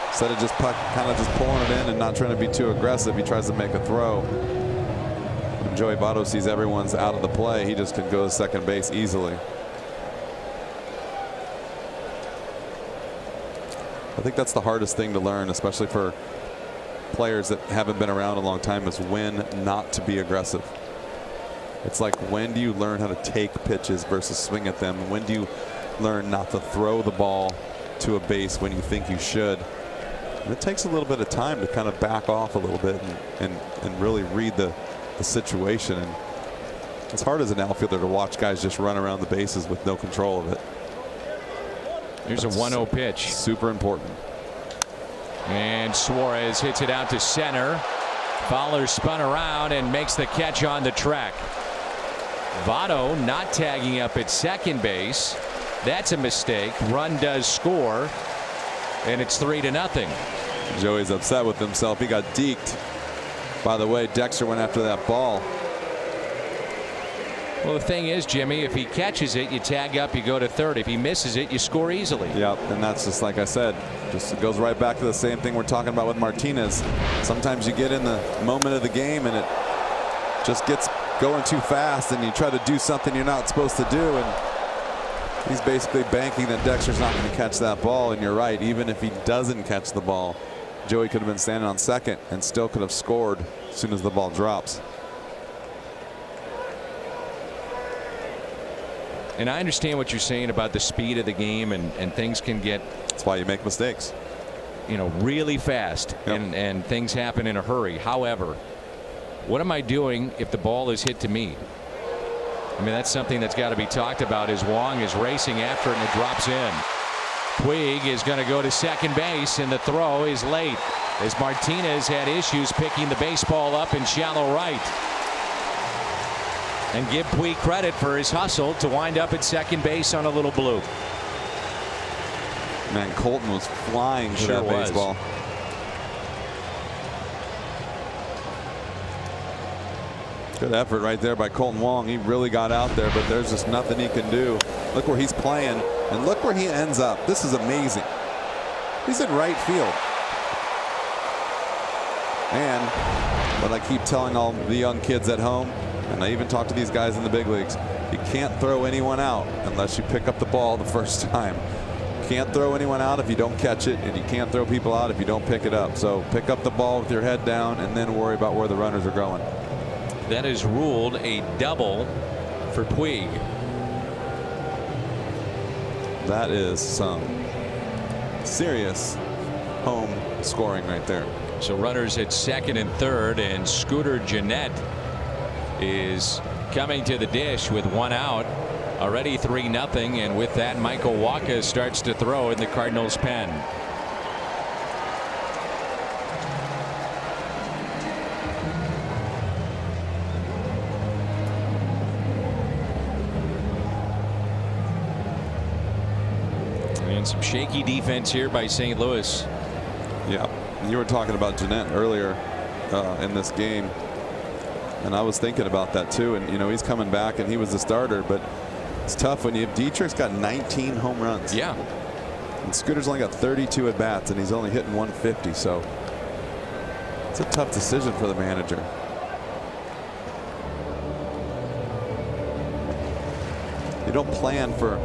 instead of just kind of just pulling it in and not trying to be too aggressive, he tries to make a throw. When Joey Votto sees everyone's out of the play, he just can go to second base easily. I think that's the hardest thing to learn, especially for players that haven't been around a long time, is when not to be aggressive. It's like, when do you learn how to take pitches versus swing at them? When do you learn not to throw the ball to a base when you think you should? And it takes a little bit of time to kind of back off a little bit and really read the situation. And it's hard as an outfielder to watch guys just run around the bases with no control of it. Here's a 1-0 pitch. Super important. And Suarez hits it out to center. Fowler spun around and makes the catch on the track. Votto not tagging up at second base. That's a mistake. Run does score, and it's 3-0. Joey's upset with himself. He got deked. By the way, Dexter went after that ball. Well, the thing is, Jimmy, if he catches it, you tag up, you go to third. If he misses it, you score easily. Yep, and that's just like I said, just it goes right back to the same thing we're talking about with Martinez. Sometimes you get in the moment of the game and it just gets going too fast and you try to do something you're not supposed to do, and he's basically banking that Dexter's not going to catch that ball. And you're right, even if he doesn't catch the ball, Joey could have been standing on second and still could have scored as soon as the ball drops. And I understand what you're saying about the speed of the game, and things can get, that's why you make mistakes, you know, really fast. Yep. And things happen in a hurry. However, what am I doing if the ball is hit to me? I mean, that's something that's got to be talked about as Wong is racing after it and it drops in. Puig is going to go to second base and the throw is late as Martinez had issues picking the baseball up in shallow right. And give Puig credit for his hustle to wind up at second base on a little blue. Man, Colton was flying to that baseball. Good effort right there by Colton Wong. He really got out there, but there's just nothing he can do. Look where he's playing, and look where he ends up. This is amazing. He's in right field. And what I keep telling all the young kids at home, and I even talk to these guys in the big leagues, you can't throw anyone out unless you pick up the ball the first time. You can't throw anyone out if you don't catch it, and you can't throw people out if you don't pick it up. So pick up the ball with your head down and then worry about where the runners are going. That is ruled a double for Puig. That is some serious home scoring right there. So runners at second and third, and Scooter Gennett is coming to the dish with one out. Already 3-0, and with that, Michael Wacha starts to throw in the Cardinals' pen. And some shaky defense here by St. Louis. Yeah, you were talking about Gennett earlier in this game, and I was thinking about that too. And you know, he's coming back and he was the starter, but it's tough when you have Dietrich's got 19 home runs. Yeah. And Scooter's only got 32 at bats and he's only hitting 150. So it's a tough decision for the manager. You don't plan for,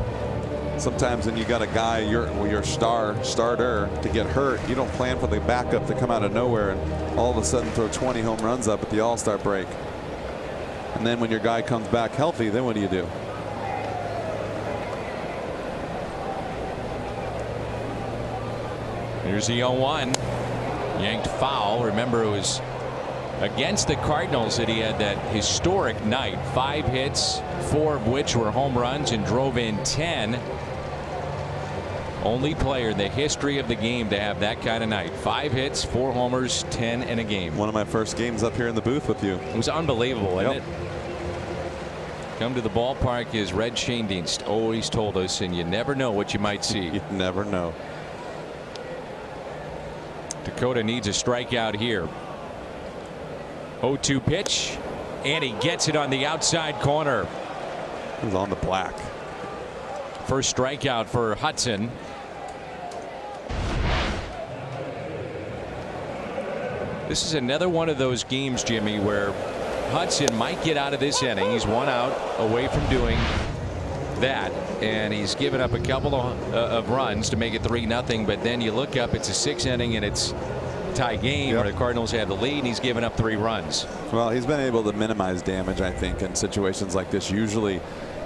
sometimes when you got a guy, your starter to get hurt, you don't plan for the backup to come out of nowhere and all of a sudden throw 20 home runs up at the All-Star break. And then when your guy comes back healthy, then what do you do? Here's the 0-1. Yanked foul. Remember, it was against the Cardinals that he had that historic night. 5 hits, 4 of which were home runs, and drove in 10. Only player in the history of the game to have that kind of night. 5 hits, 4 homers, 10 in a game. One of my first games up here in the booth with you. It was unbelievable, wasn't it? Come to the ballpark, as Red Schoendienst always told us, and you never know what you might see. You never know. Dakota needs a strikeout here. 0-2 pitch, and he gets it on the outside corner. He's on the black. First strikeout for Hudson. This is another one of those games, Jimmy, where Hudson might get out of this inning. He's 1 out away from doing that, and he's given up a couple of runs to make it 3-0. But then you look up, it's a 6th inning, and it's a tie game where the Cardinals have the lead, and he's given up 3 runs. Well, he's been able to minimize damage, I think, in situations like this usually.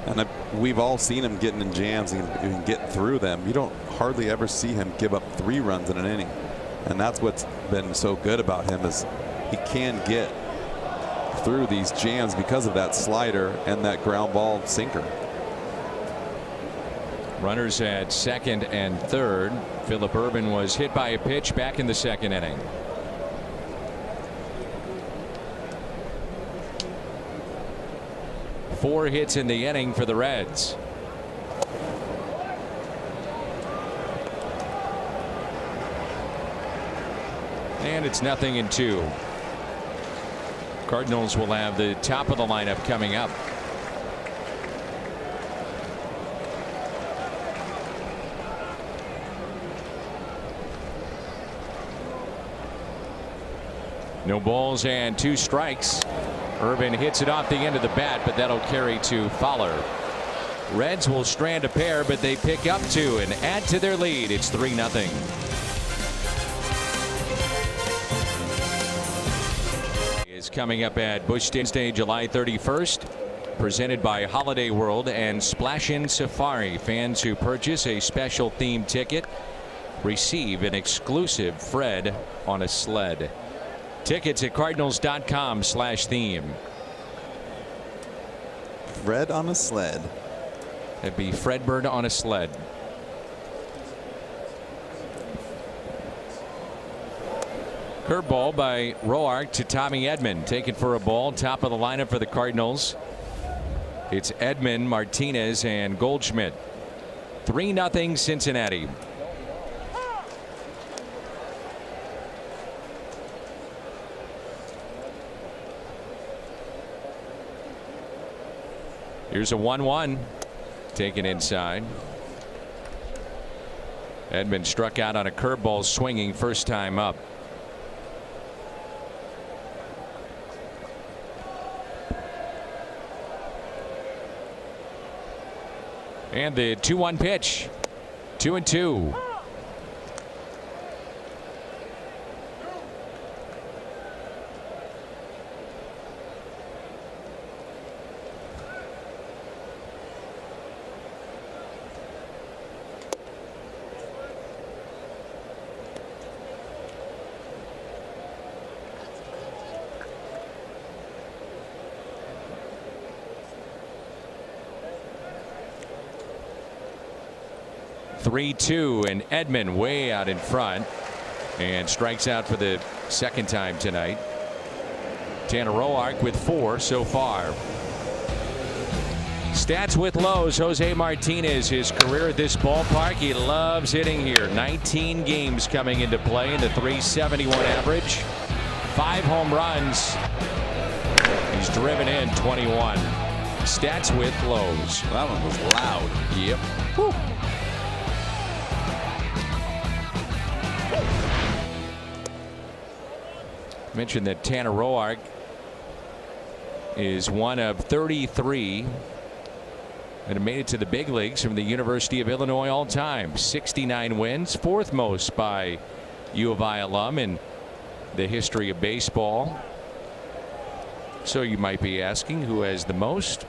And we've all seen him getting in jams and get through them. You don't hardly ever see him give up 3 runs in an inning. And that's what's been so good about him, is he can get through these jams because of that slider and that ground ball sinker. Runners at second and third. Phillip Urban was hit by a pitch back in the 2nd inning. Four hits in the inning for the Reds. And it's 0-2. Cardinals will have the top of the lineup coming up. No balls and 2 strikes. Irvin hits it off the end of the bat, but that'll carry to Fowler. Reds will strand a pair, but they pick up 2 and add to their lead. It's 3-0. Is coming up at Busch Stadium July 31st. Presented by Holiday World and Splash In Safari. Fans who purchase a special themed ticket receive an exclusive Fred on a sled. Tickets at cardinals.com/theme. Fred on a sled. That'd be Fredbird on a sled. Curveball by Roark to Tommy Edman. Taken for a ball. Top of the lineup for the Cardinals. It's Edman, Martinez, and Goldschmidt. 3-0 Cincinnati. Here's a 1-1 taken inside. Edman struck out on a curveball swinging first time up. And the 2-1 pitch. 2-2. Three-two, and Edman way out in front and strikes out for the second time tonight. Tanner Roark with 4 so far. Stats with Lowe's. Jose Martinez, his career at this ballpark. He loves hitting here. 19 games coming into play in the .371 average. 5 home runs. He's driven in 21. Stats with Lowe's. That one was loud. Yep. Woo. Mentioned that Tanner Roark is one of 33 that have made it to the big leagues from the University of Illinois all time. 69 wins, 4th most by U of I alum in the history of baseball. So you might be asking, who has the most?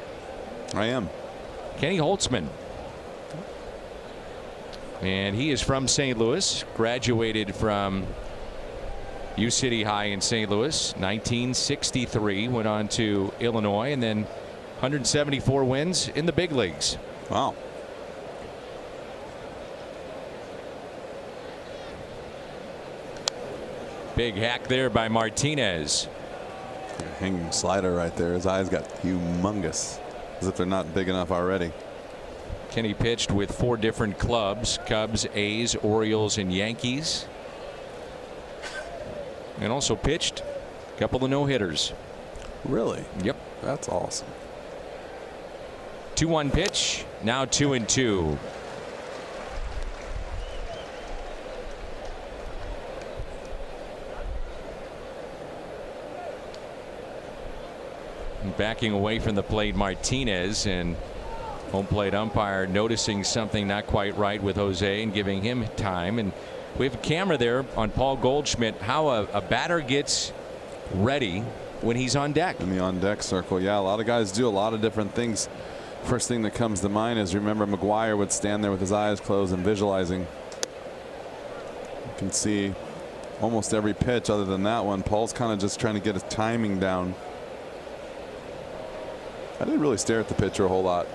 I am. Kenny Holtzman. And he is from St. Louis, graduated from U City High in St. Louis, 1963, went on to Illinois, and then 174 wins in the big leagues. Wow. Big hack there by Martinez. Hanging slider right there. His eyes got humongous, as if they're not big enough already. Kenny pitched with 4 different clubs: Cubs, A's, Orioles, and Yankees. And also pitched a couple of no-hitters. Really? Yep. That's awesome. 2-1 pitch. Now 2-2. Backing away from the plate, Martinez, and home plate umpire noticing something not quite right with Jose and giving him time. And we have a camera there on Paul Goldschmidt, how a batter gets ready when he's on deck. In the on deck circle. Yeah, a lot of guys do a lot of different things. First thing that comes to mind is, remember, McGuire would stand there with his eyes closed and visualizing. You can see almost every pitch other than that one. Paul's kind of just trying to get his timing down. I didn't really stare at the pitcher a whole lot.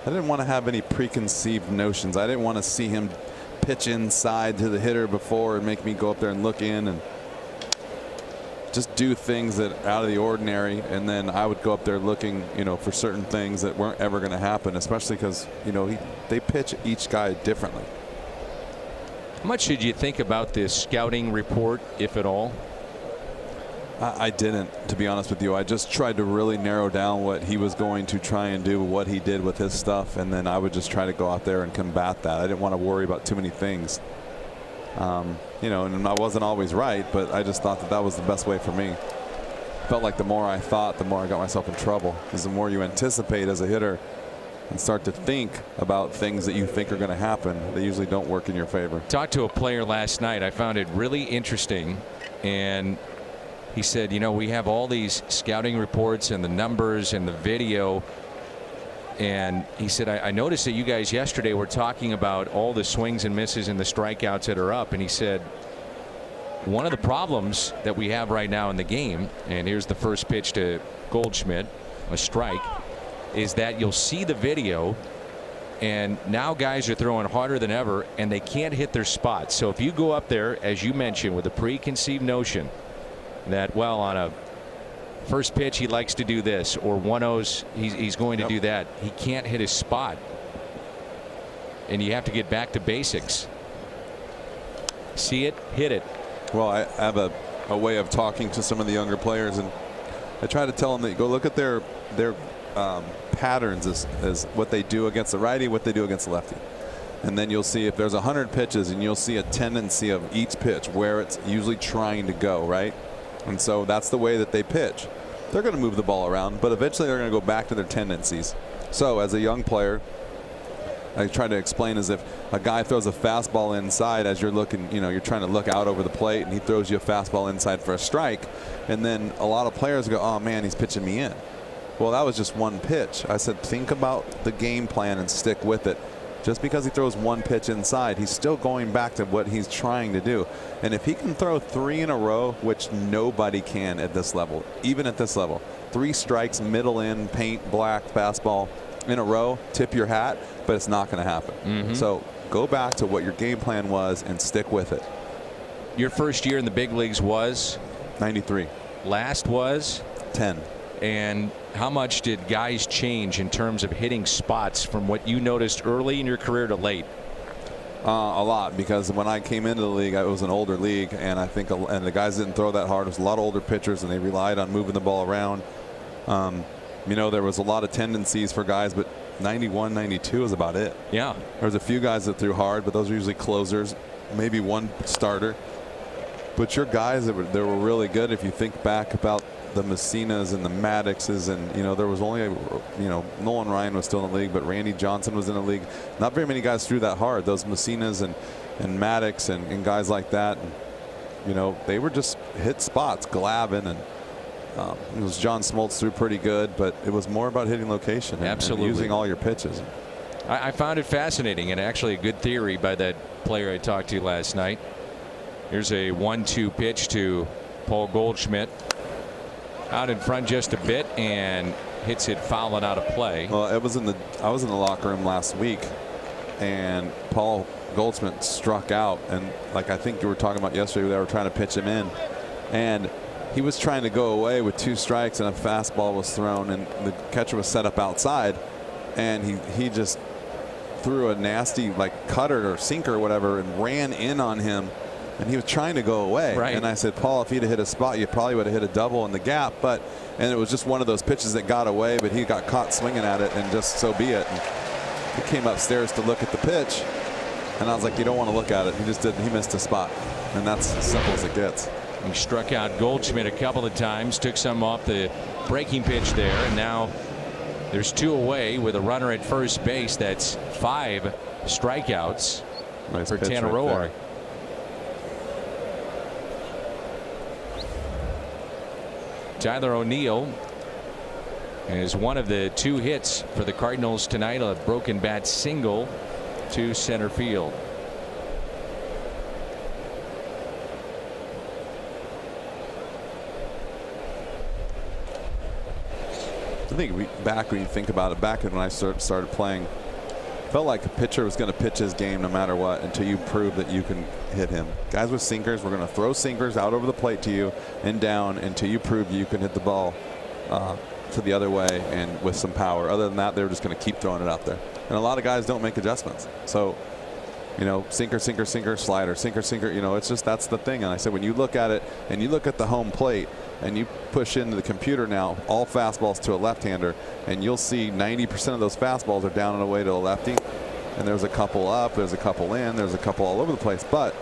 I didn't want to have any preconceived notions. I didn't want to see him pitch inside to the hitter before and make me go up there and look in and just do things that are out of the ordinary. And then I would go up there looking, for certain things that weren't ever going to happen, especially because, they pitch each guy differently. How much did you think about this scouting report, if at all? I didn't, to be honest with you. I just tried to really narrow down what he was going to try and do, what he did with his stuff, and then I would just try to go out there and combat that. I didn't want to worry about too many things. You know, and I wasn't always right, but I just thought that that was the best way for me. Felt like the more I thought, the more I got myself in trouble, because the more you anticipate as a hitter and start to think about things that you think are going to happen, they usually don't work in your favor. Talked to a player last night. I found it really interesting, and he said, you know, we have all these scouting reports and the numbers and the video, and he said, I noticed that you guys yesterday were talking about all the swings and misses and the strikeouts that are up, and he said one of the problems that we have right now in the game, and here's the first pitch to Goldschmidt, a strike, is that you'll see the video, and now guys are throwing harder than ever and they can't hit their spots. So if you go up there, as you mentioned, with a preconceived notion that, well, on a first pitch he likes to do this, or 1-0s he's going to do that, he can't hit his spot, and you have to get back to basics. See it, hit it. Well, I have a way of talking to some of the younger players, and I try to tell them that go look at their patterns as what they do against the righty, what they do against the lefty. And then you'll see if there's 100 pitches, and you'll see a tendency of each pitch where it's usually trying to go, right? And so that's the way that they pitch. They're going to move the ball around, but eventually they're going to go back to their tendencies. So as a young player, I try to explain as if a guy throws a fastball inside as you're looking, you know, you're trying to look out over the plate, and he throws you a fastball inside for a strike. And then a lot of players go, oh man, he's pitching me in. Well, that was just one pitch. I said, think about the game plan and stick with it. Just because he throws one pitch inside, he's still going back to what he's trying to do. And if he can throw 3 in a row, which nobody can at this level, even at this level, 3 strikes, middle in, paint, black, fastball in a row, tip your hat, but it's not going to happen. So go back to what your game plan was and stick with it. Your first year in the big leagues was 93. Last was 10. And how much did guys change in terms of hitting spots from what you noticed early in your career to late? A lot, because when I came into the league, it was an older league, and I think and the guys didn't throw that hard. It was a lot of older pitchers, and they relied on moving the ball around. You know, there was a lot of tendencies for guys, but 91, 92 is about it. Yeah. There was a few guys that threw hard, but those are usually closers, maybe one starter. But your guys that were really good, if you think back about the Messinas and the Maddoxes, and you know, there was only Nolan Ryan was still in the league, but Randy Johnson was in the league. Not very many guys threw that hard. Those Messinas and Maddox and guys like that, and, you know, they were just hit spots. Glavin and it was John Smoltz threw pretty good, but it was more about hitting location and using all your pitches. I found it fascinating, and actually a good theory by that player I talked to last night. Here's a 1-2 pitch to Paul Goldschmidt. Out in front just a bit and hits it foul and out of play. Well, I was in the locker room last week, and Paul Goldschmidt struck out, and like I think you were talking about yesterday, they were trying to pitch him in, and he was trying to go away with 2 strikes, and a fastball was thrown, and the catcher was set up outside, and he just threw a nasty like cutter or sinker or whatever and ran in on him. And he was trying to go away. Right. And I said, Paul, if he'd have hit a spot, you probably would have hit a double in the gap. And it was just one of those pitches that got away, but he got caught swinging at it, and just so be it. And he came upstairs to look at the pitch, and I was like, you don't want to look at it. He just didn't. He missed a spot, and that's as simple as it gets. He struck out Goldschmidt a couple of times, took some off the breaking pitch there, and now there's 2 away with a runner at first base. That's 5 strikeouts for Tanner Roark. Tyler O'Neill is one of the 2 hits for the Cardinals tonight, a broken bat single to center field. I think back when you think about it, back when I started playing, felt like a pitcher was going to pitch his game no matter what until you prove that you can hit him. Guys with sinkers, we're going to throw sinkers out over the plate to you and down until you prove you can hit the ball to the other way and with some power. Other than that, they're just going to keep throwing it out there. And a lot of guys don't make adjustments. So You know, sinker, sinker, sinker, slider, sinker, sinker. You know, it's just that's the thing. And I said, when you look at it and you look at the home plate and you push into the computer now, all fastballs to a left-hander, and you'll see 90% of those fastballs are down and away to a lefty. And there's a couple up, there's a couple in, there's a couple all over the place. But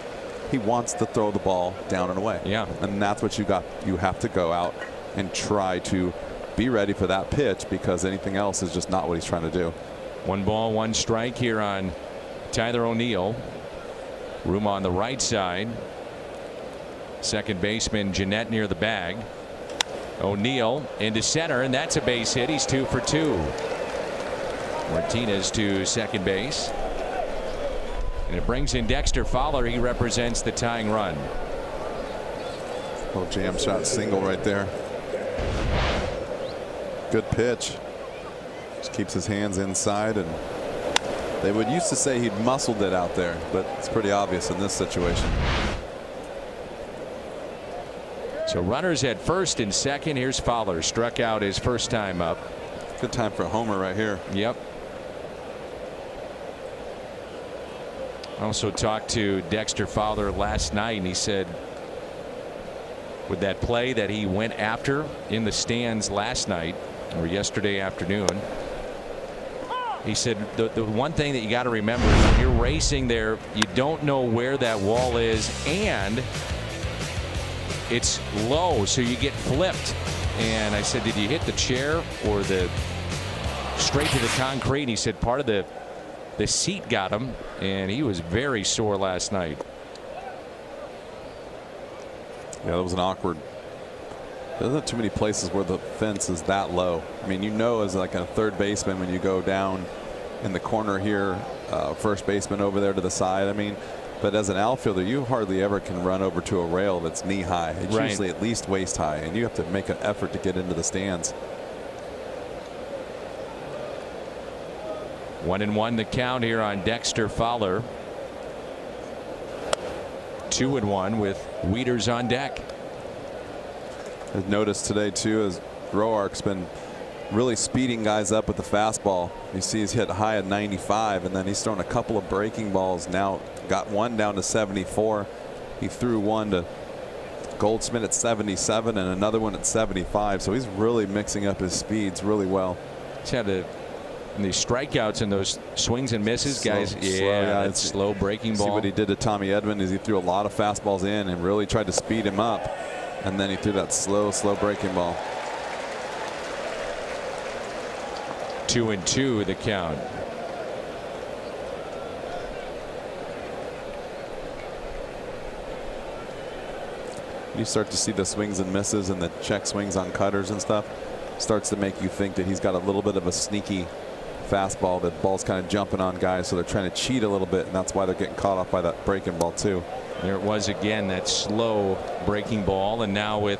he wants to throw the ball down and away. Yeah. And that's what you got. You have to go out and try to be ready for that pitch, because anything else is just not what he's trying to do. 1 ball, 1 strike here on Tyler O'Neill. Room on the right side. Second baseman Jeanette near the bag. O'Neill into center, and that's a base hit. He's 2 for 2. Martinez to second base. And it brings in Dexter Fowler. He represents the tying run. Oh, jam shot single right there. Good pitch. Just keeps his hands inside, and they would used to say he'd muscled it out there, but it's pretty obvious in this situation. So runners at first and second. Here's Fowler. Struck out his first time up. Good time for a homer right here. Yep. I also talked to Dexter Fowler last night, and he said with that play that he went after in the stands last night or yesterday afternoon, he said the one thing that you got to remember is when you're racing there, you don't know where that wall is, and it's low, so you get flipped. And I said, did you hit the chair or the straight to the concrete? And he said part of the seat got him, and he was very sore last night. Yeah, that was an awkward. There's not too many places where the fence is that low. I mean, you know, as like a third baseman, when you go down in the corner here, first baseman over there to the side. I mean, but as an outfielder, you hardly ever can run over to a rail that's knee high. It's right. Usually at least waist high, and you have to make an effort to get into the stands. 1-1 the count here on Dexter Fowler. 2-1 with Wieters on deck. I've noticed today too, as Roark's been really speeding guys up with the fastball. You see he's hit high at 95, and then he's thrown a couple of breaking balls. Now got one down to 74. He threw one to Goldschmidt at 77 and another one at 75. So he's really mixing up his speeds really well. He's had these strikeouts and those swings and misses, guys. Yeah, it's slow breaking ball. See what he did to Tommy Edman is he threw a lot of fastballs in and really tried to speed him up, and then he threw that slow breaking ball. 2-2 the count. You start to see the swings and misses and the check swings on cutters and stuff. Starts to make you think that he's got a little bit of a sneaky fastball. The ball's kind of jumping on guys, so they're trying to cheat a little bit, and that's why they're getting caught off by that breaking ball too. There it was again, that slow breaking ball, and now with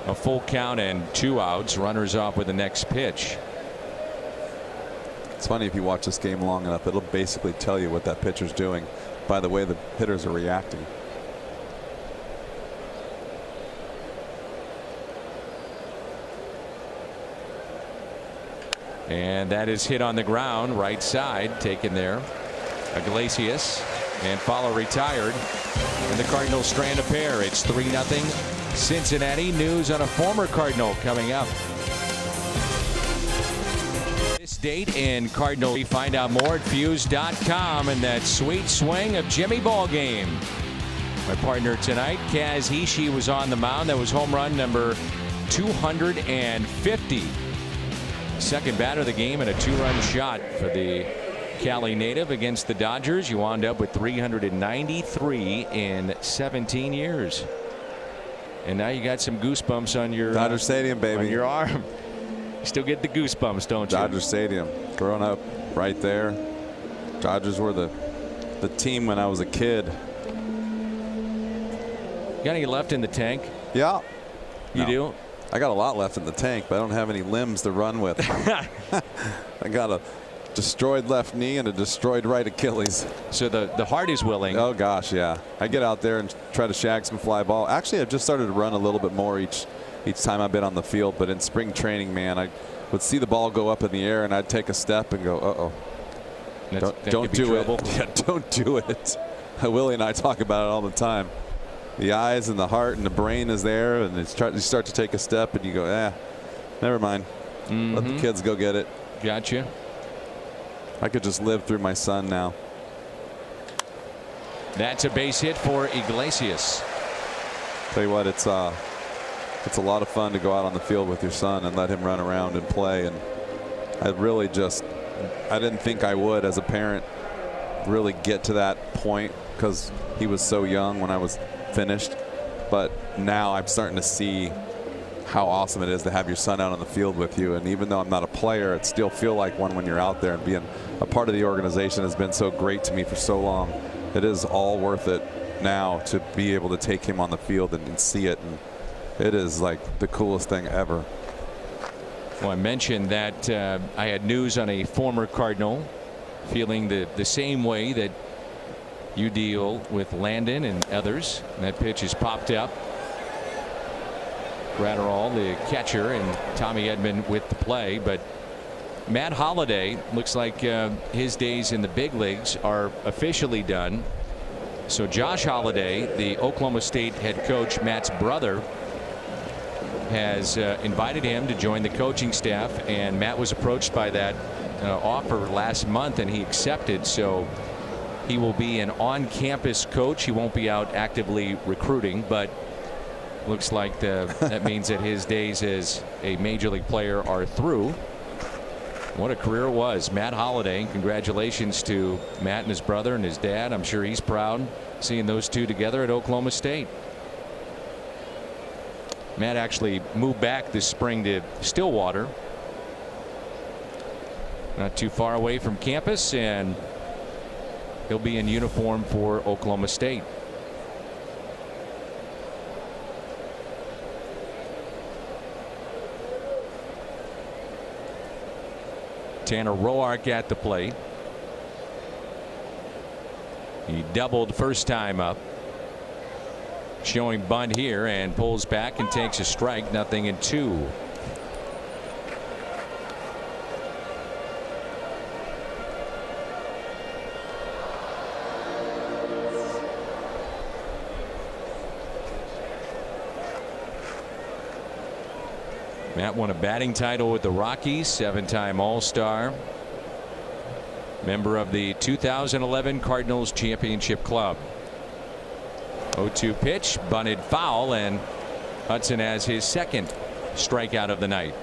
a full count and 2 outs, runners off with the next pitch. It's funny, if you watch this game long enough, it'll basically tell you what that pitcher's doing by the way the hitters are reacting. And that is hit on the ground, right side, taken there. Iglesias, and Fowler retired, and the Cardinals strand a pair. It's 3-0 Cincinnati. News on a former Cardinal coming up. This date in Cardinal. We find out more at Fuse.com, and that sweet swing of Jimmy Ballgame. My partner tonight, Kaz Ishii, was on the mound. That was home run number 250. Second batter of the game, and a 2-run shot for the Cali native against the Dodgers. You wound up with 393 in 17 years. And now you got some goosebumps on your Dodger Stadium, baby. On your arm. You still get the goosebumps, don't you? Dodger Stadium. Growing up right there. Dodgers were the team when I was a kid. Got any left in the tank? Yeah. You do? I got a lot left in the tank, but I don't have any limbs to run with. I got a destroyed left knee and a destroyed right Achilles. So the heart is willing. Oh gosh, yeah. I get out there and try to shag some fly ball. Actually, I've just started to run a little bit more each time I've been on the field. But in spring training, man, I would see the ball go up in the air and I'd take a step and go, uh-oh. Don't do it. Yeah, don't do it. Willie and I talk about it all the time. The eyes and the heart and the brain is there, and you start to take a step, and you go, never mind. Let the kids go get it. Gotcha. I could just live through my son now. That's a base hit for Iglesias. Tell you what, it's a lot of fun to go out on the field with your son and let him run around and play. And I didn't think I would, as a parent, really get to that point because he was so young when I was finished. But now I'm starting to see how awesome it is to have your son out on the field with you. And even though I'm not a player, it still feel like one when you're out there, and being a part of the organization has been so great to me for so long. It is all worth it now to be able to take him on the field and see it. And it is like the coolest thing ever. Well, I mentioned that I had news on a former Cardinal feeling the same way that you deal with Landon and others. And that pitch is popped up. Gratterall, the catcher, and Tommy Edman with the play. But Matt Holliday looks like his days in the big leagues are officially done. So Josh Holliday, the Oklahoma State head coach, Matt's brother, has invited him to join the coaching staff, and Matt was approached by that offer last month, and he accepted. So he will be an on-campus coach. He won't be out actively recruiting, but looks like that means that his days as a major league player are through. What a career it was. Matt Holliday, congratulations to Matt and his brother and his dad. I'm sure he's proud seeing those two together at Oklahoma State. Matt actually moved back this spring to Stillwater, not too far away from campus, and he'll be in uniform for Oklahoma State. Tanner Roark at the plate. He doubled first time up. Showing bunt here, and pulls back and takes a strike. 0-2. Matt won a batting title with the Rockies, 7-time All-Star. Member of the 2011 Cardinals Championship Club. 0-2 pitch, bunted foul, and Hudson has his second strikeout of the night.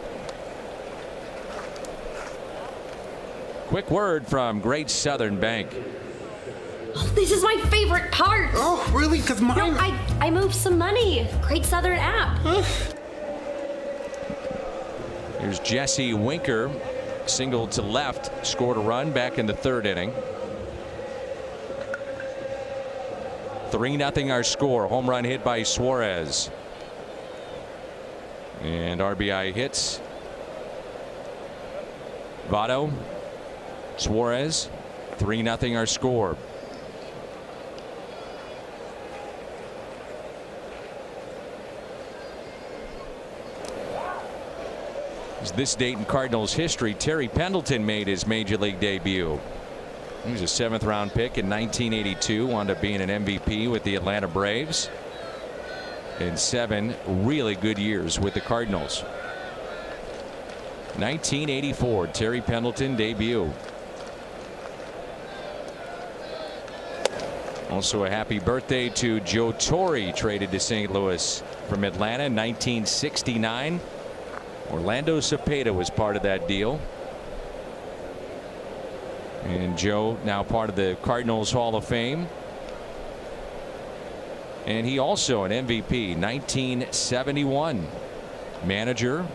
Quick word from Great Southern Bank. Oh, this is my favorite part. Oh, really? Because mine. No, I moved some money. Great Southern app. Here's Jesse Winker, singled to left, scored a run back in the third inning. 3-0 our score. Home run hit by Suarez. And RBI hits. Votto, Suarez. 3-0 our score. This date in Cardinals history, Terry Pendleton made his major league debut. He was a 7th round pick in 1982, wound up being an MVP with the Atlanta Braves, and 7 really good years with the Cardinals. 1984, Terry Pendleton debut. Also a happy birthday to Joe Torre, traded to St. Louis from Atlanta in 1969. Orlando Cepeda was part of that deal. And Joe now part of the Cardinals Hall of Fame. And he also an MVP 1971. Manager,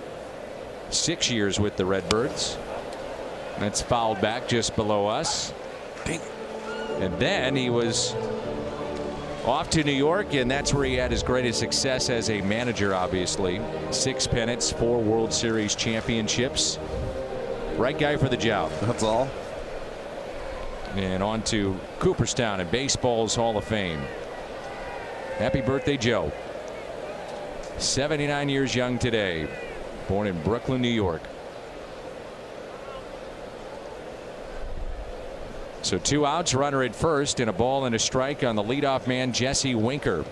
6 years with the Redbirds. That's fouled back just below us. And then he was off to New York, and that's where he had his greatest success as a manager, obviously. 6 pennants, 4 World Series championships. Right guy for the job. That's all. And on to Cooperstown and baseball's Hall of Fame. Happy birthday, Joe. 79 years young today. Born in Brooklyn, New York. So 2 outs, runner at first, and a ball and a strike on the leadoff man, Jesse Winker.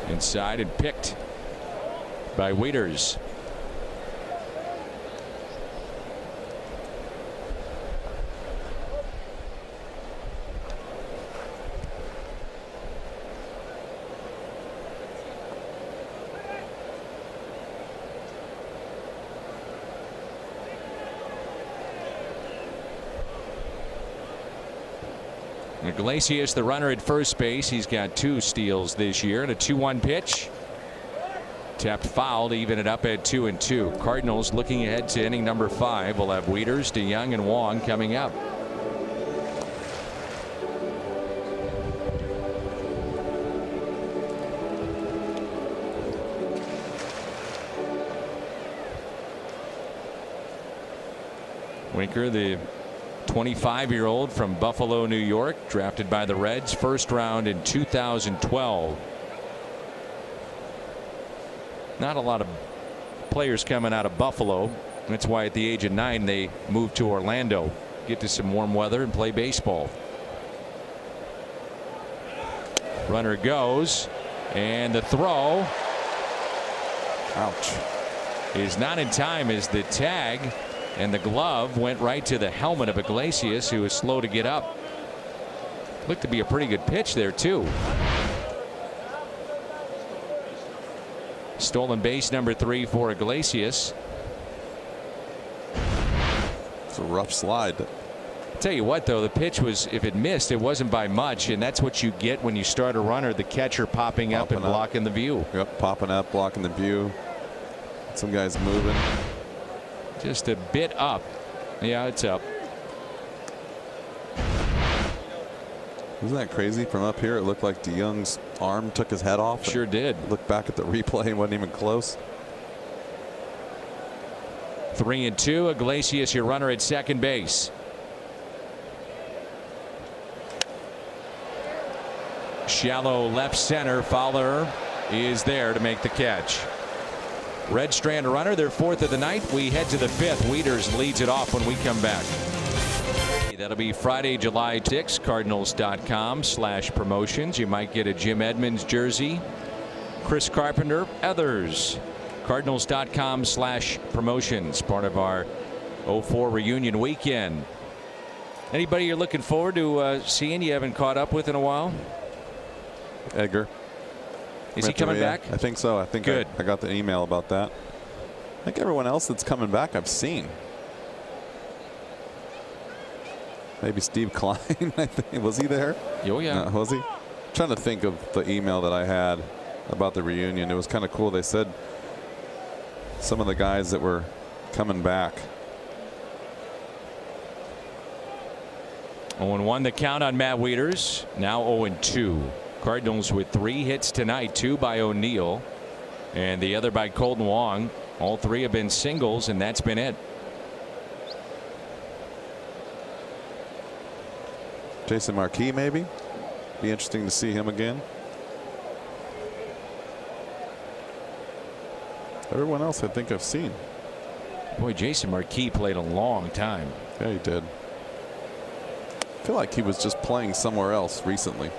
Inside and picked by Wieters. Iglesias, the runner at first base. He's got 2 steals this year, and a 2-1 pitch. Tapped foul to even it up at 2-2. Cardinals looking ahead to inning number 5. We'll have Wieters, DeYoung, and Wong coming up. Winker, the 25-year-old from Buffalo, New York, drafted by the Reds, first round in 2012. Not a lot of players coming out of Buffalo. That's why at the age of 9 they moved to Orlando, get to some warm weather and play baseball. Runner goes, and the throw, ouch, is not in time as the tag and the glove went right to the helmet of Iglesias, who was slow to get up. Looked to be a pretty good pitch there too. Stolen base number 3 for Iglesias. It's a rough slide. Tell you what, though, the pitch was, if it missed, it wasn't by much, and that's what you get when you start a runner, the catcher popping up and blocking the view. Yep, popping up, blocking the view. Some guys moving. Just a bit up. Yeah, it's up. Isn't that crazy? From up here, it looked like DeYoung's arm took his head off. Sure did. Look back at the replay, and wasn't even close. 3-2. Iglesias, your runner at second base. Shallow left center. Fowler is there to make the catch. Red strand runner, their 4th of the night. We head to the 5th. Wieters leads it off when we come back. That'll be Friday, July 6th. Cardinals.com/promotions. You might get a Jim Edmonds jersey, Chris Carpenter, others. Cardinals.com/promotions. Part of our 04 reunion weekend. Anybody you're looking forward to seeing you haven't caught up with in a while? Edgar. Is he coming back? I think so. I think good. I got the email about that. I think everyone else that's coming back I've seen. Maybe Steve Klein. I think, was he there? Oh yeah. No, was he? I'm trying to think of the email that I had about the reunion. It was kind of cool. They said some of the guys that were coming back. 0-1 the count on Matt Wieters. Now 0-2. Cardinals with 3 hits tonight, 2 by O'Neill and the other by Colton Wong. All 3 have been singles, and that's been it. Jason Marquis, maybe. Be interesting to see him again. Everyone else I think I've seen. Boy, Jason Marquis played a long time. Yeah, he did. I feel like he was just playing somewhere else recently,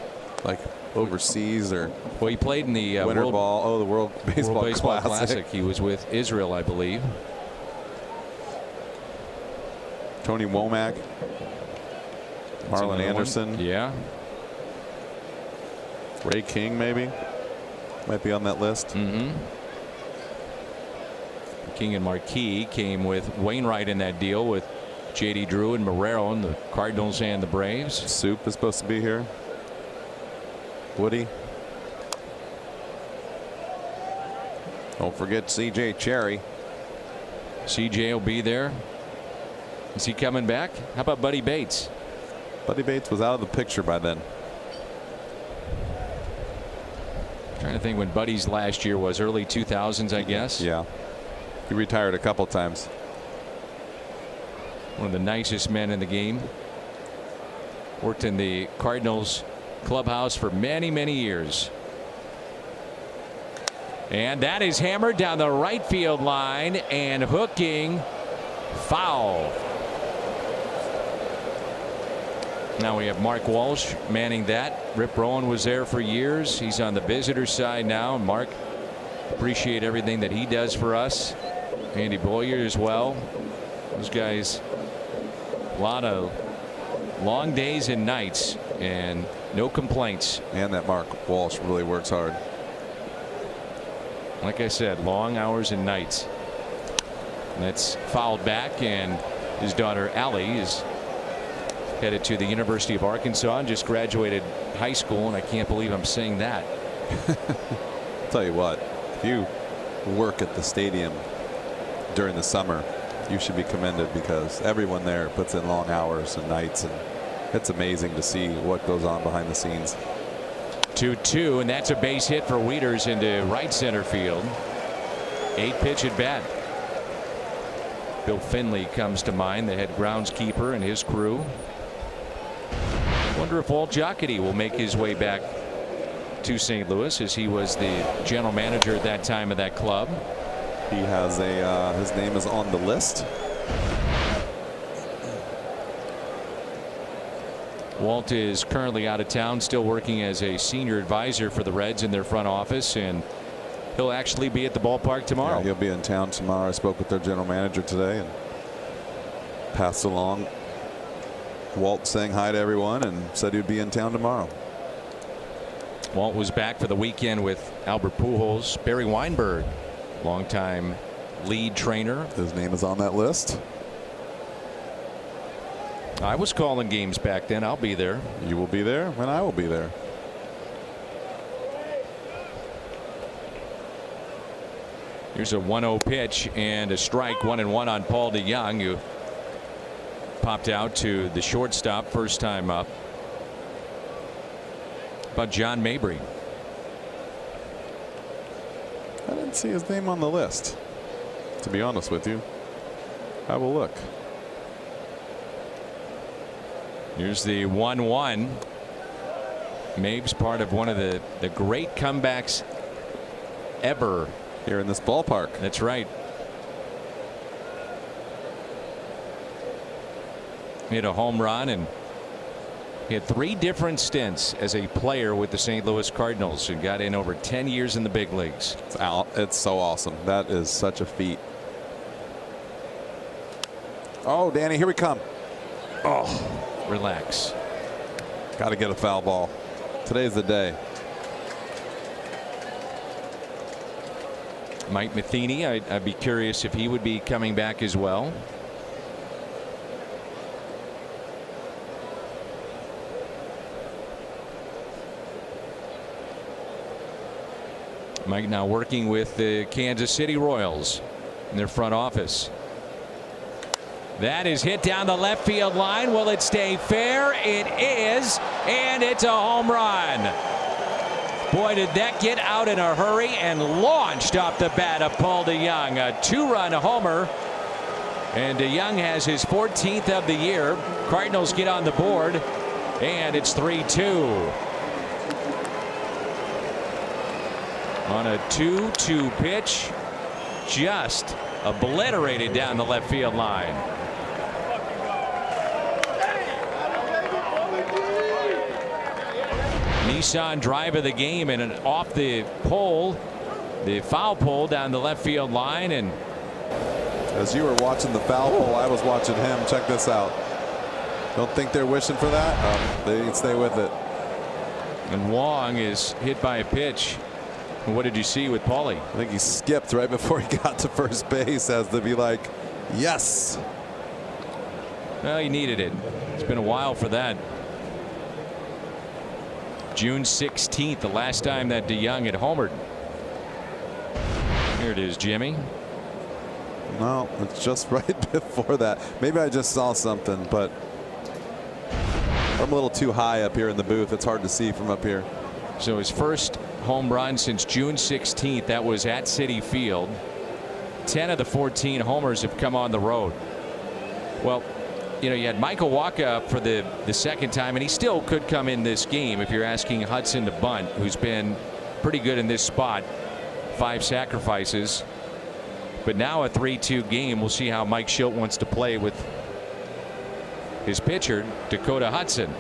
like overseas or. Well, he played in the Winter Ball. Oh, the World Baseball Classic. He was with Israel, I believe. Tony Womack. Marlon Anderson. Yeah. Ray King, maybe. Might be on that list. King and Marquis came with Wainwright in that deal with J.D. Drew and Marrero and the Cardinals and the Braves. Soup is supposed to be here. Woody. Don't forget C.J. Cherry. C.J. will be there. Is he coming back? How about Buddy Bates? Buddy Bates was out of the picture by then. I'm trying to think when Buddy's last year was. Early 2000s, I guess. Yeah. He retired a couple times. One of the nicest men in the game. Worked in the Cardinals clubhouse for many, many years. And that is hammered down the right field line and hooking foul. Now we have Mark Walsh manning that. Rip Rowan was there for years. He's on the visitor side now. Mark, appreciate everything that he does for us. Andy Boyer as well. Those guys, a lot of long days and nights and no complaints. And that Mark Walsh really works hard. Like I said, long hours and nights. And that's fouled back, and his daughter Allie is headed to the University of Arkansas and just graduated high school, and I can't believe I'm saying that. I'll tell you what, if you work at the stadium during the summer, you should be commended, because everyone there puts in long hours and nights, and it's amazing to see what goes on behind the scenes. 2-2, and that's a base hit for Wieters into right center field. 8-pitch at bat. Bill Finley comes to mind, the head groundskeeper, and his crew. Wonder if Walt Jocketty will make his way back to St. Louis, as he was the general manager at that time of that club. He has his name is on the list. Walt is currently out of town, still working as a senior advisor for the Reds in their front office, and he'll actually be at the ballpark tomorrow. Yeah, he'll be in town tomorrow. I spoke with their general manager today and passed along Walt saying hi to everyone and said he'd be in town tomorrow. Walt was back for the weekend with Albert Pujols. Barry Weinberg, longtime lead trainer. His name is on that list. I was calling games back then. I'll be there. You will be there, and I will be there. Here's a 1-0 pitch and a strike. 1-1 on Paul DeJong, who popped out to the shortstop first time up. About John Mabry. I didn't see his name on the list, to be honest with you. I will look. Here's the 1-1. Mabe's part of one of the great comebacks ever here in this ballpark. That's right. He hit a home run, and he had 3 different stints as a player with the St. Louis Cardinals, and got in over 10 years in the big leagues. It's so awesome. That is such a feat. Oh, Danny, here we come. Oh. Relax. Got to get a foul ball. Today's the day. Mike Matheny, I'd be curious if he would be coming back as well. Mike now working with the Kansas City Royals in their front office. That is hit down the left field line. Will it stay fair? It is, and it's a home run. Boy, did that get out in a hurry and launched off the bat of Paul DeJong. A 2-run homer, and DeJong has his 14th of the year. Cardinals get on the board, and it's 3-2. On a 2-2 pitch, just obliterated down the left field line. Nissan drive of the game, and off the pole, the foul pole down the left field line. And as you were watching the foul pole, I was watching him. Check this out. Don't think they're wishing for that. They stay with it. And Wong is hit by a pitch. What did you see with Paulie? I think he skipped right before he got to first base, as to be like, yes. Well, he needed it. It's been a while for that. June 16th, the last time that DeJong had homered. Here it is, Jimmy. No, it's just right before that. Maybe I just saw something, but I'm a little too high up here in the booth. It's hard to see from up here. So his first home run since June 16th, that was at Citi Field. 10 of the 14 homers have come on the road. Well, you know, you had Michael Wacha up for the second time, and he still could come in this game if you're asking Hudson to bunt, who's been pretty good in this spot. 5 sacrifices. But now a 3-2 game. We'll see how Mike Shildt wants to play with his pitcher, Dakota Hudson.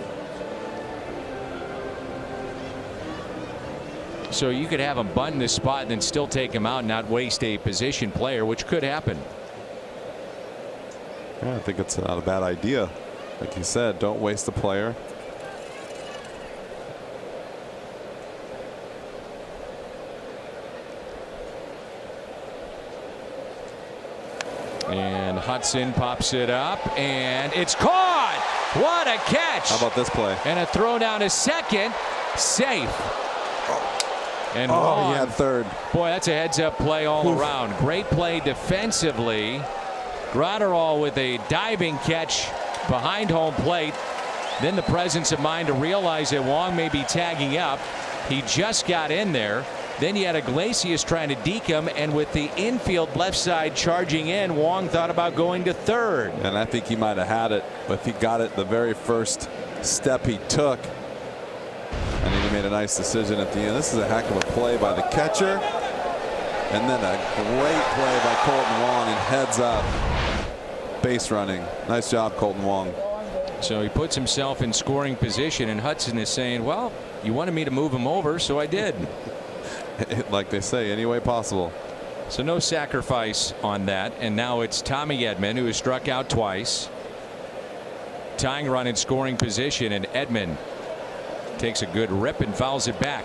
So you could have him bunt in this spot and then still take him out and not waste a position player, which could happen. Yeah, I think it's not a bad idea. Like you said, don't waste a player. And Hudson pops it up, and it's caught. What a catch. How about this play? And a throw down to second. Safe. And he had third. Boy, that's a heads-up play all around. Great play defensively. Graterol with a diving catch behind home plate. Then the presence of mind to realize that Wong may be tagging up. He just got in there. Then you had Iglesias trying to deke him, and with the infield left side charging in, Wong thought about going to third. And I think he might have had it if he got it the very first step he took. And he made a nice decision at the end. This is a heck of a play by the catcher. And then a great play by Colton Wong, and heads up. Base running. Nice job, Colton Wong. So he puts himself in scoring position, and Hudson is saying, well, you wanted me to move him over, so I did. Like they say, any way possible. So no sacrifice on that. And now it's Tommy Edman, who has struck out twice. Tying run in scoring position, and Edman takes a good rip and fouls it back.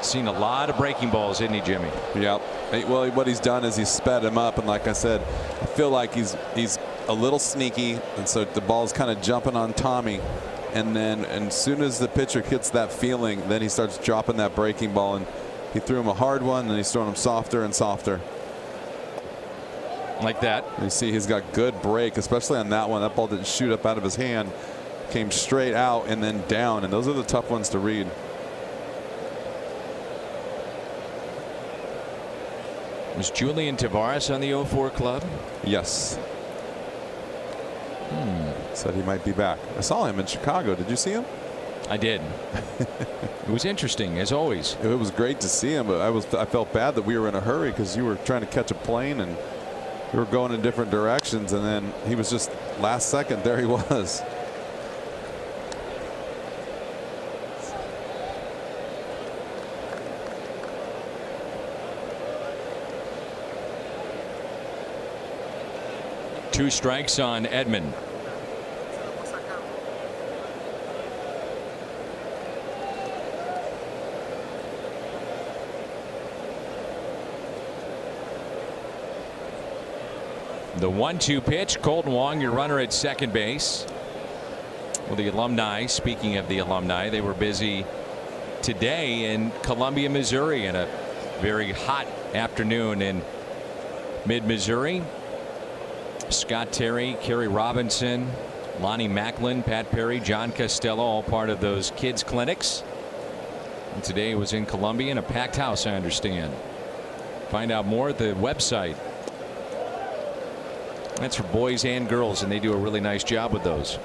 Seen a lot of breaking balls, isn't he, Jimmy? Yep. Well, what he's done is he's sped him up, and like I said, I feel like he's a little sneaky, and so the ball's kind of jumping on Tommy. And then as soon as the pitcher gets that feeling, then he starts dropping that breaking ball, and he threw him a hard one, and he's throwing him softer and softer. Like that. And you see he's got good break, especially on that one. That ball didn't shoot up out of his hand. Came straight out and then down, and those are the tough ones to read. Was Julian Tavares on the 0-4 club? Yes. Said he might be back. I saw him in Chicago. Did you see him? I did. It was interesting, as always. It was great to see him, but I felt bad that we were in a hurry because you were trying to catch a plane and we were going in different directions, and then he was just last second there he was. Two strikes on Edman. The 1-2 pitch. Colton Wong, your runner at second base. Well, the alumni, speaking of the alumni, they were busy today in Columbia, Missouri, in a very hot afternoon in mid-Missouri. Scott Terry, Kerry Robinson, Lonnie Macklin, Pat Perry, John Costello, all part of those kids clinics. And today was in Columbia in a packed house, I understand. Find out more at the website. That's for boys and girls, and they do a really nice job with those.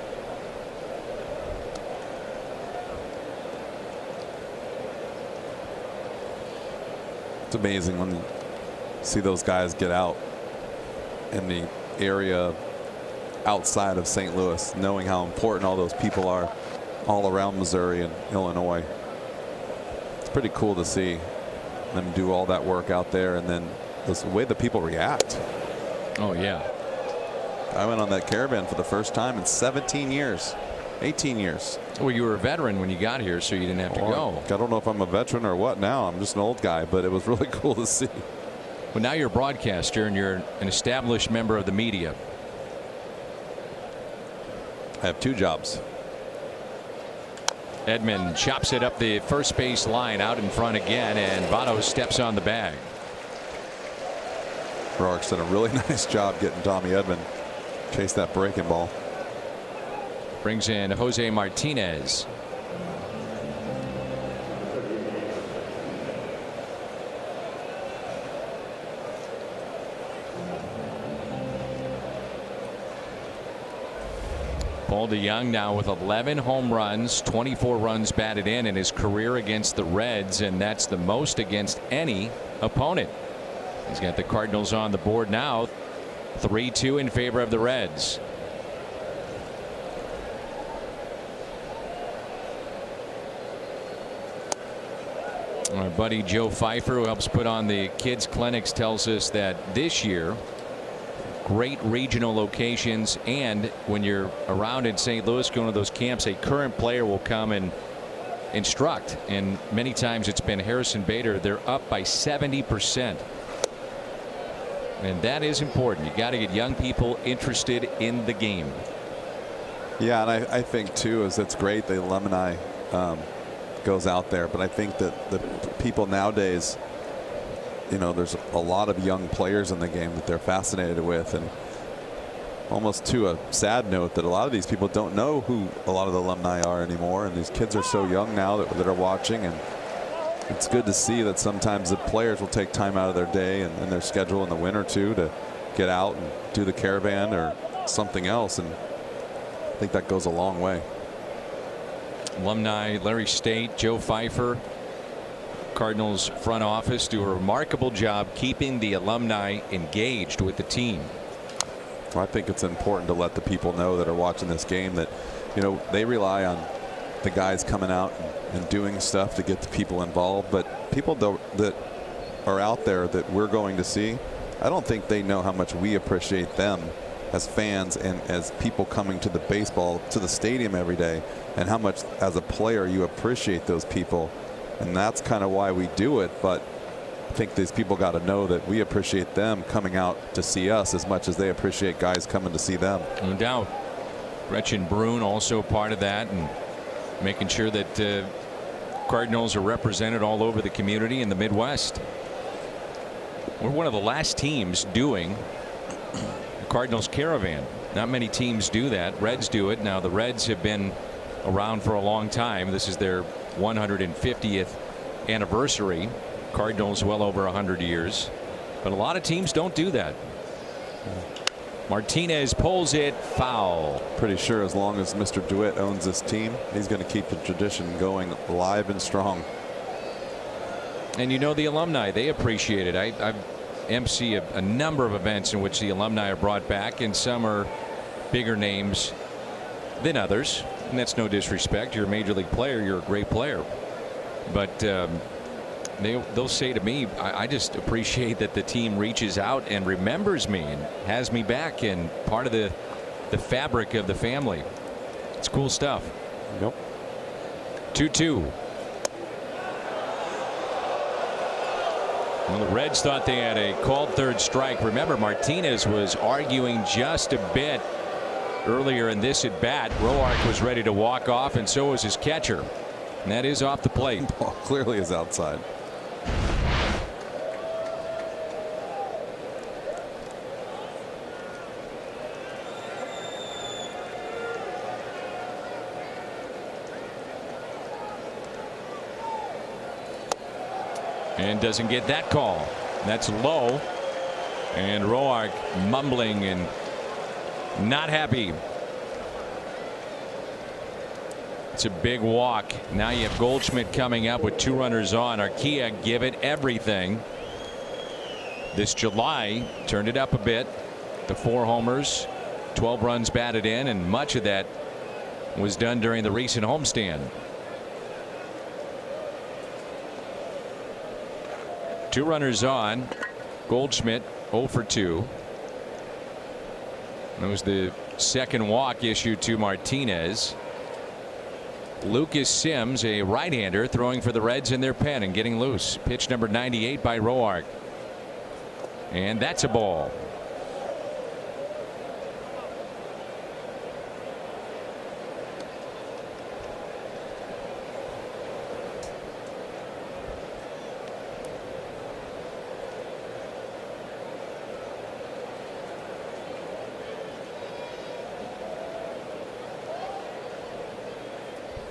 It's amazing when you see those guys get out in the area outside of St. Louis, knowing how important all those people are all around Missouri and Illinois. It's pretty cool to see them do all that work out there, and then the way the people react. Oh, yeah. I went on that caravan for the first time in 17 years, 18 years. Well, you were a veteran when you got here, so you didn't have to go. I don't know if I'm a veteran or what now. I'm just an old guy, but it was really cool to see. Well, now you're a broadcaster and you're an established member of the media. I have 2 jobs. Edman chops it up the first base line, out in front again, and Votto steps on the bag. Rourke's done a really nice job getting Tommy Edman chase that breaking ball. Brings in Jose Martinez. Paul DeYoung now with 11 home runs, 24 runs batted in his career against the Reds, and that's the most against any opponent. He's got the Cardinals on the board now, 3-2 in favor of the Reds. Our buddy Joe Pfeiffer, who helps put on the kids clinics, tells us that this year, great regional locations, and when you're around in St. Louis going to those camps, a current player will come and instruct, and many times it's been Harrison Bader. They're up by 70%, and that is important. You got to get young people interested in the game. Yeah, and I think too is it's great the alumni goes out there, but I think that the people nowadays, you know, there's a lot of young players in the game that they're fascinated with, and almost to a sad note that a lot of these people don't know who a lot of the alumni are anymore, and these kids are so young now that are watching, and it's good to see that sometimes the players will take time out of their day and their schedule in the winter too to get out and do the caravan or something else, and I think that goes a long way. Alumni Larry State, Joe Pfeiffer, Cardinals front office do a remarkable job keeping the alumni engaged with the team. Well, I think it's important to let the people know that are watching this game that, you know, they rely on the guys coming out and doing stuff to get the people involved, but people that are out there that we're going to see, I don't think they know how much we appreciate them as fans and as people coming to the stadium every day, and how much as a player you appreciate those people. And that's kind of why we do it. But I think these people got to know that we appreciate them coming out to see us as much as they appreciate guys coming to see them. No doubt. Gretchen Brun also part of that, and making sure that Cardinals are represented all over the community in the Midwest. We're one of the last teams doing the Cardinals Caravan. Not many teams do that. Reds do it. Now the Reds have been around for a long time. This is their 150th anniversary. Cardinals well over 100 years, but a lot of teams don't do that. Martinez pulls it foul. Pretty sure as long as Mr. DeWitt owns this team, he's going to keep the tradition going live and strong. And you know, the alumni, they appreciate it. I've MC a number of events in which the alumni are brought back, and some are bigger names than others, and that's no disrespect. You're a major league player, you're a great player, but they'll say to me, I just appreciate that the team reaches out and remembers me and has me back and part of the fabric of the family. It's cool stuff. Yep. 2-2. Well, the Reds thought they had a called third strike. Remember, Martinez was arguing just a bit earlier in this at bat. Roark was ready to walk off, and so was his catcher. And that is off the plate. Ball clearly is outside. And doesn't get that call. That's low. And Roark mumbling and not happy. It's a big walk. Now you have Goldschmidt coming up with 2 runners on. Arcia give it everything. This July turned it up a bit. The 4 homers, 12 runs batted in, and much of that was done during the recent homestand. 2 runners on. Goldschmidt 0 for 2. That was the second walk issued to Martinez. Lucas Sims, a right-hander, throwing for the Reds in their pen and getting loose. Pitch number 98 by Roark. And that's a ball.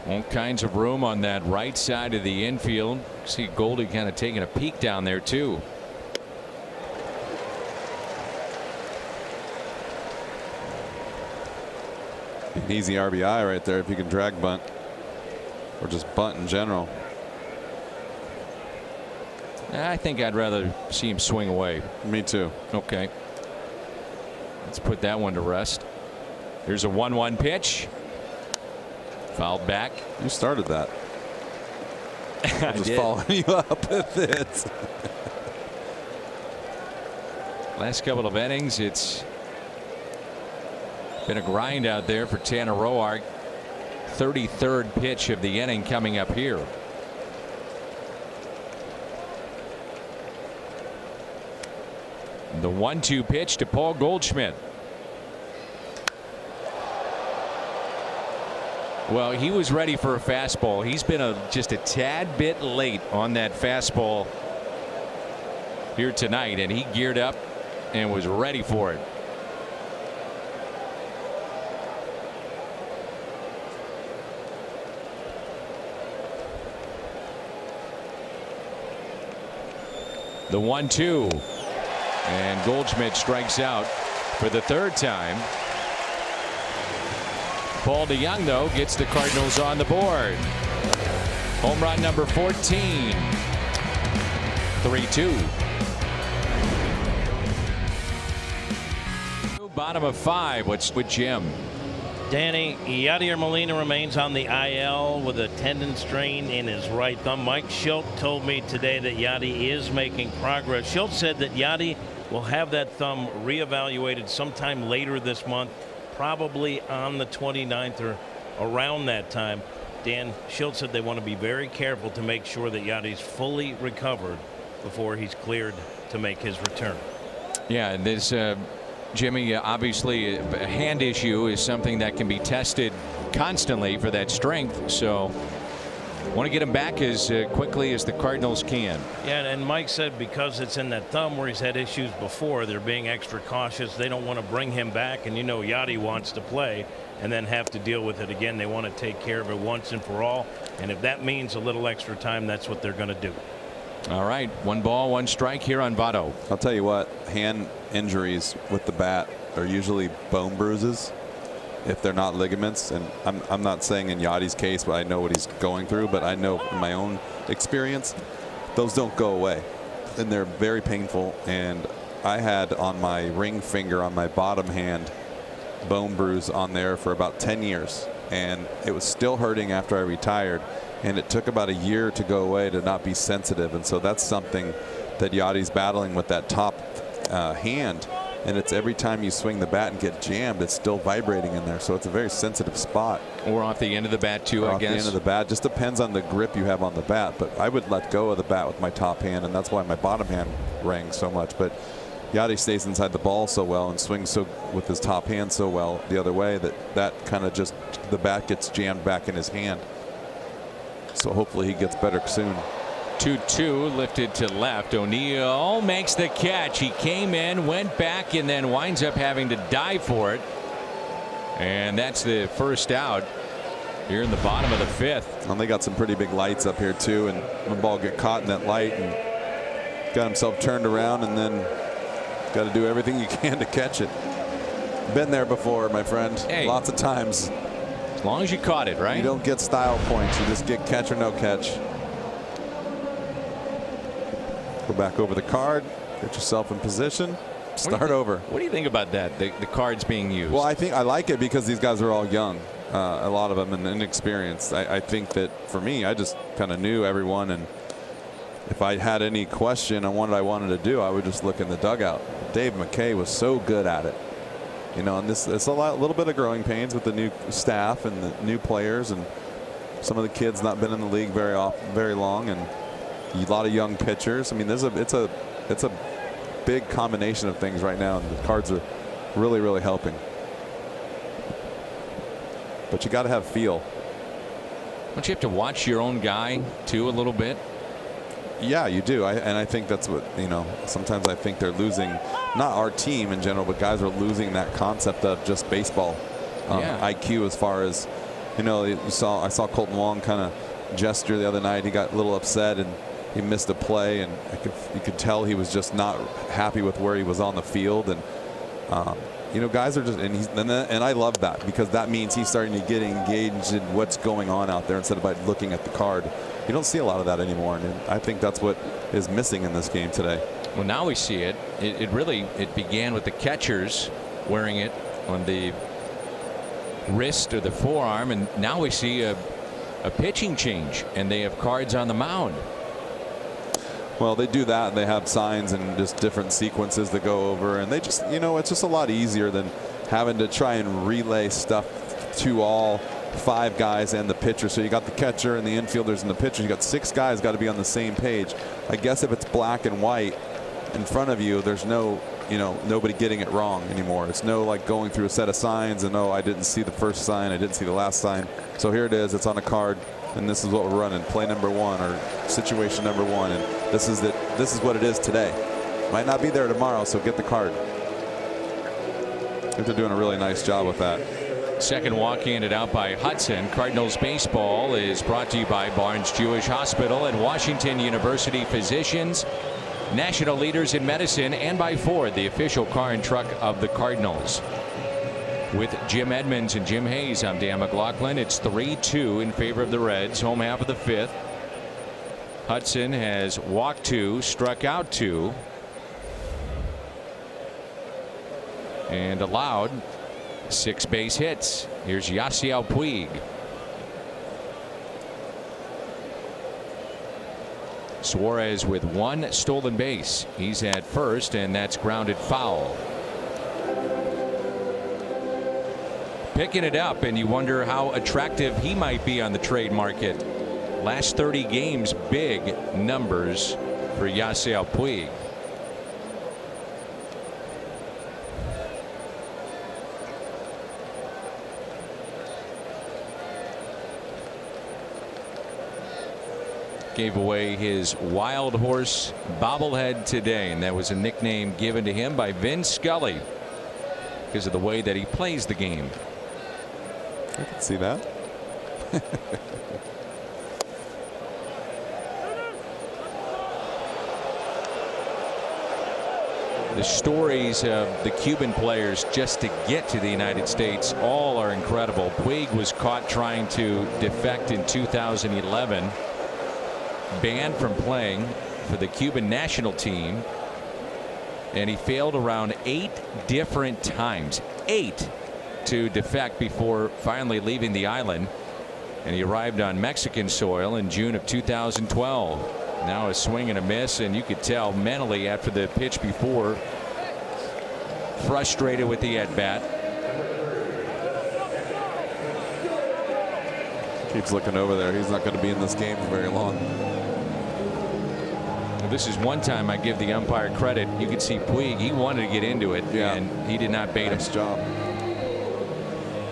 All kinds of room on that right side of the infield. See Goldie kind of taking a peek down there too. An easy RBI right there if you can drag bunt or just bunt in general. I think I'd rather see him swing away. Me too. Okay. Let's put that one to rest. Here's a 1-1 pitch. Fouled back. You started that. I'm just following you up with it. Last couple of innings, it's been a grind out there for Tanner Roark. 33rd pitch of the inning coming up here. The 1-2 pitch to Paul Goldschmidt. Well, he was ready for a fastball. He's been just a tad bit late on that fastball here tonight, and he geared up and was ready for it. The 1-2. And Goldschmidt strikes out for the third time. Paul DeYoung, though, gets the Cardinals on the board. Home run number 14. 3-2. Bottom of 5. What's with Jim? Danny, Yadier Molina remains on the IL with a tendon strain in his right thumb. Mike Schilt told me today that Yadi is making progress. Schilt said that Yadi will have that thumb reevaluated sometime later this month, probably on the 29th or around that time. Dan, Schilt said they want to be very careful to make sure that Yadi's fully recovered before he's cleared to make his return. Yeah, and this Jimmy, obviously a hand issue is something that can be tested constantly for that strength, so want to get him back as quickly as the Cardinals can. Yeah, and Mike said because it's in that thumb where he's had issues before, they're being extra cautious. They don't want to bring him back, and Yadi wants to play and then have to deal with it again. They want to take care of it once and for all, and if that means a little extra time, that's what they're going to do. All right, 1 ball, 1 strike here on Votto. I'll tell you what, hand injuries with the bat are usually bone bruises if they're not ligaments, and I'm not saying in Yadi's case, but I know what he's going through, but I know in my own experience those don't go away and they're very painful. And I had on my ring finger on my bottom hand bone bruise on there for about 10 years, and it was still hurting after I retired, and it took about a year to go away to not be sensitive. And so that's something that Yadi's battling with that top hand, and it's every time you swing the bat and get jammed, it's still vibrating in there, so it's a very sensitive spot. Or off the end of the bat too, I guess. Off the end of the bat, just depends on the grip you have on the bat, but I would let go of the bat with my top hand, and that's why my bottom hand rang so much. But Yadi stays inside the ball so well and swings so with his top hand so well the other way that kind of just the bat gets jammed back in his hand. So hopefully he gets better soon. 2-2 lifted to left. O'Neill makes the catch. He came in, went back, and then winds up having to dive for it. And that's the first out here in the bottom of the 5th. And they got some pretty big lights up here too, and the ball get caught in that light and got himself turned around, and then got to do everything you can to catch it. Been there before, my friend. Hey, lots of times. As long as you caught it, right? You don't get style points. You just get catch or no catch. Go back over the card, get yourself in position, start over. What do you think about that, the cards being used? Well, I like it because these guys are all young, a lot of them, and inexperienced. I think that for me, I just kind of knew everyone, and if I had any question on what I wanted to do, I would just look in the dugout. Dave McKay was so good at it. And it's a little bit of growing pains with the new staff and the new players, and some of the kids not been in the league very long, and a lot of young pitchers. I mean, it's a big combination of things right now, and the cards are really helping. But you got to have feel. Don't you have to watch your own guy too a little bit? Yeah, you do. And I think that's what, sometimes I think they're losing, not our team in general, but guys are losing that concept of just baseball IQ, as far as, I saw Colton Wong kind of gesture the other night. He got a little upset and he missed a play, and you could tell he was just not happy with where he was on the field. And You know, guys are just, and I love that, because that means he's starting to get engaged in what's going on out there instead of by looking at the card. You don't see a lot of that anymore, and I think that's what is missing in this game today. Well, now we see it. It began with the catchers wearing it on the wrist or the forearm, and now we see a pitching change, and they have cards on the mound. Well, they do that, and they have signs and just different sequences that go over, and they just, you know, it's just a lot easier than having to try and relay stuff to all 5 guys and the pitcher. So you got the catcher and the infielders and the pitcher. You got 6 guys got to be on the same page. I guess if it's black and white in front of you, there's no, you know, nobody getting it wrong anymore. It's no like going through a set of signs and, oh, I didn't see the first sign, I didn't see the last sign. So here it is, it's on a card, and this is what we're running, play number 1 or situation number 1, and this is it. This is what it is today. Might not be there tomorrow, so get the card. I think they're doing a really nice job with that. Second walk handed out by Hudson. Cardinals baseball is brought to you by Barnes Jewish Hospital and Washington University Physicians, national leaders in medicine, and by Ford, the official car and truck of the Cardinals. With Jim Edmonds and Jim Hayes, I'm Dan McLaughlin. It's 3-2 in favor of the Reds, home half of the 5th. Hudson has walked 2, struck out 2, and allowed 6 base hits. Here's Yasiel Puig. Suarez with 1 stolen base. He's at first, and that's grounded foul. Picking it up, and you wonder how attractive he might be on the trade market. Last 30 games, big numbers for Yasiel Puig. Gave away his wild horse bobblehead today, and that was a nickname given to him by Vin Scully because of the way that he plays the game. I can see that. The stories of the Cuban players just to get to the United States all are incredible. Puig was caught trying to defect in 2011, banned from playing for the Cuban national team, and he failed around 8 different times. 8 to defect before finally leaving the island, and he arrived on Mexican soil in June of 2012. Now a swing and a miss, and you could tell mentally after the pitch before, frustrated with the at bat. Keeps looking over there. He's not going to be in this game for very long. This is one time I give the umpire credit. You could see Puig, he wanted to get into it, and he did not bait him. Nice job.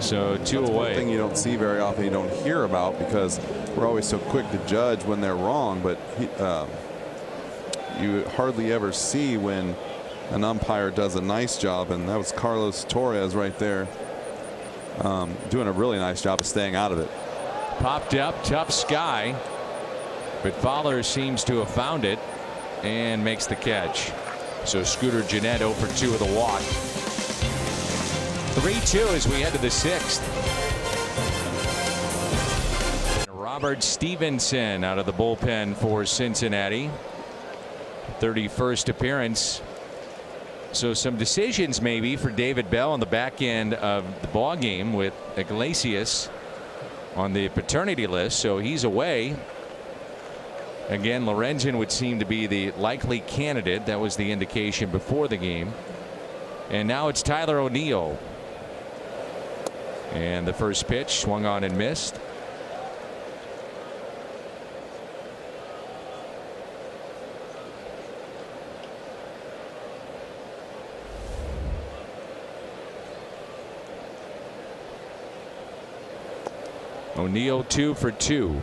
So 2 That's away. one thing you don't see very often, you don't hear about, because we're always so quick to judge when they're wrong, but you hardly ever see when an umpire does a nice job, and that was Carlos Torres right there, doing a really nice job of staying out of it. Popped up, tough sky, but Fowler seems to have found it and makes the catch. So Scooter Gennett 0 for 2 with a walk. 3-2 as we head to the 6th. Robert Stevenson out of the bullpen for Cincinnati. 31st appearance. So some decisions maybe for David Bell on the back end of the ball game with Iglesias on the paternity list, so he's away. Again, Lorenzen would seem to be the likely candidate. That was the indication before the game. And now it's Tyler O'Neill. And the first pitch swung on and missed. O'Neill 2 for 2.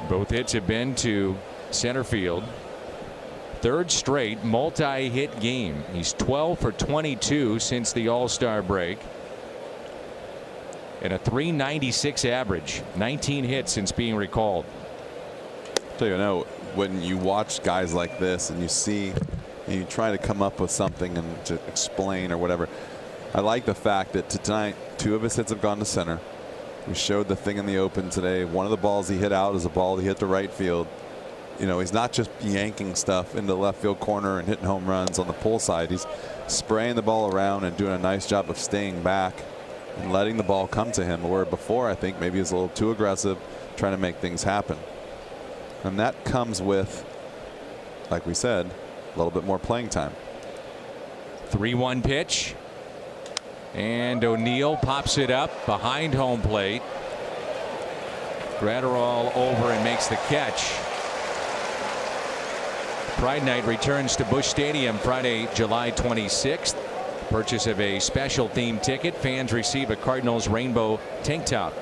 Both hits have been to center field. 3rd straight multi-hit game. He's 12 for 22 since the All-Star break. And a .396 average. 19 hits since being recalled. So you know, when you watch guys like this and you see, and you try to come up with something and to explain or whatever, I like the fact that tonight 2 of his hits have gone to center. We showed the thing in the open today. One of the balls he hit out is a ball he hit to right field. You know, he's not just yanking stuff into the left field corner and hitting home runs on the pull side. He's spraying the ball around and doing a nice job of staying back and letting the ball come to him, where before I think maybe he was a little too aggressive trying to make things happen. And that comes with, like we said, a little bit more playing time. 3-1 pitch. And O'Neill pops it up behind home plate. Gratterall over and makes the catch. Pride Night returns to Busch Stadium Friday, July 26th. Purchase of a special theme ticket. Fans receive a Cardinals rainbow tank top.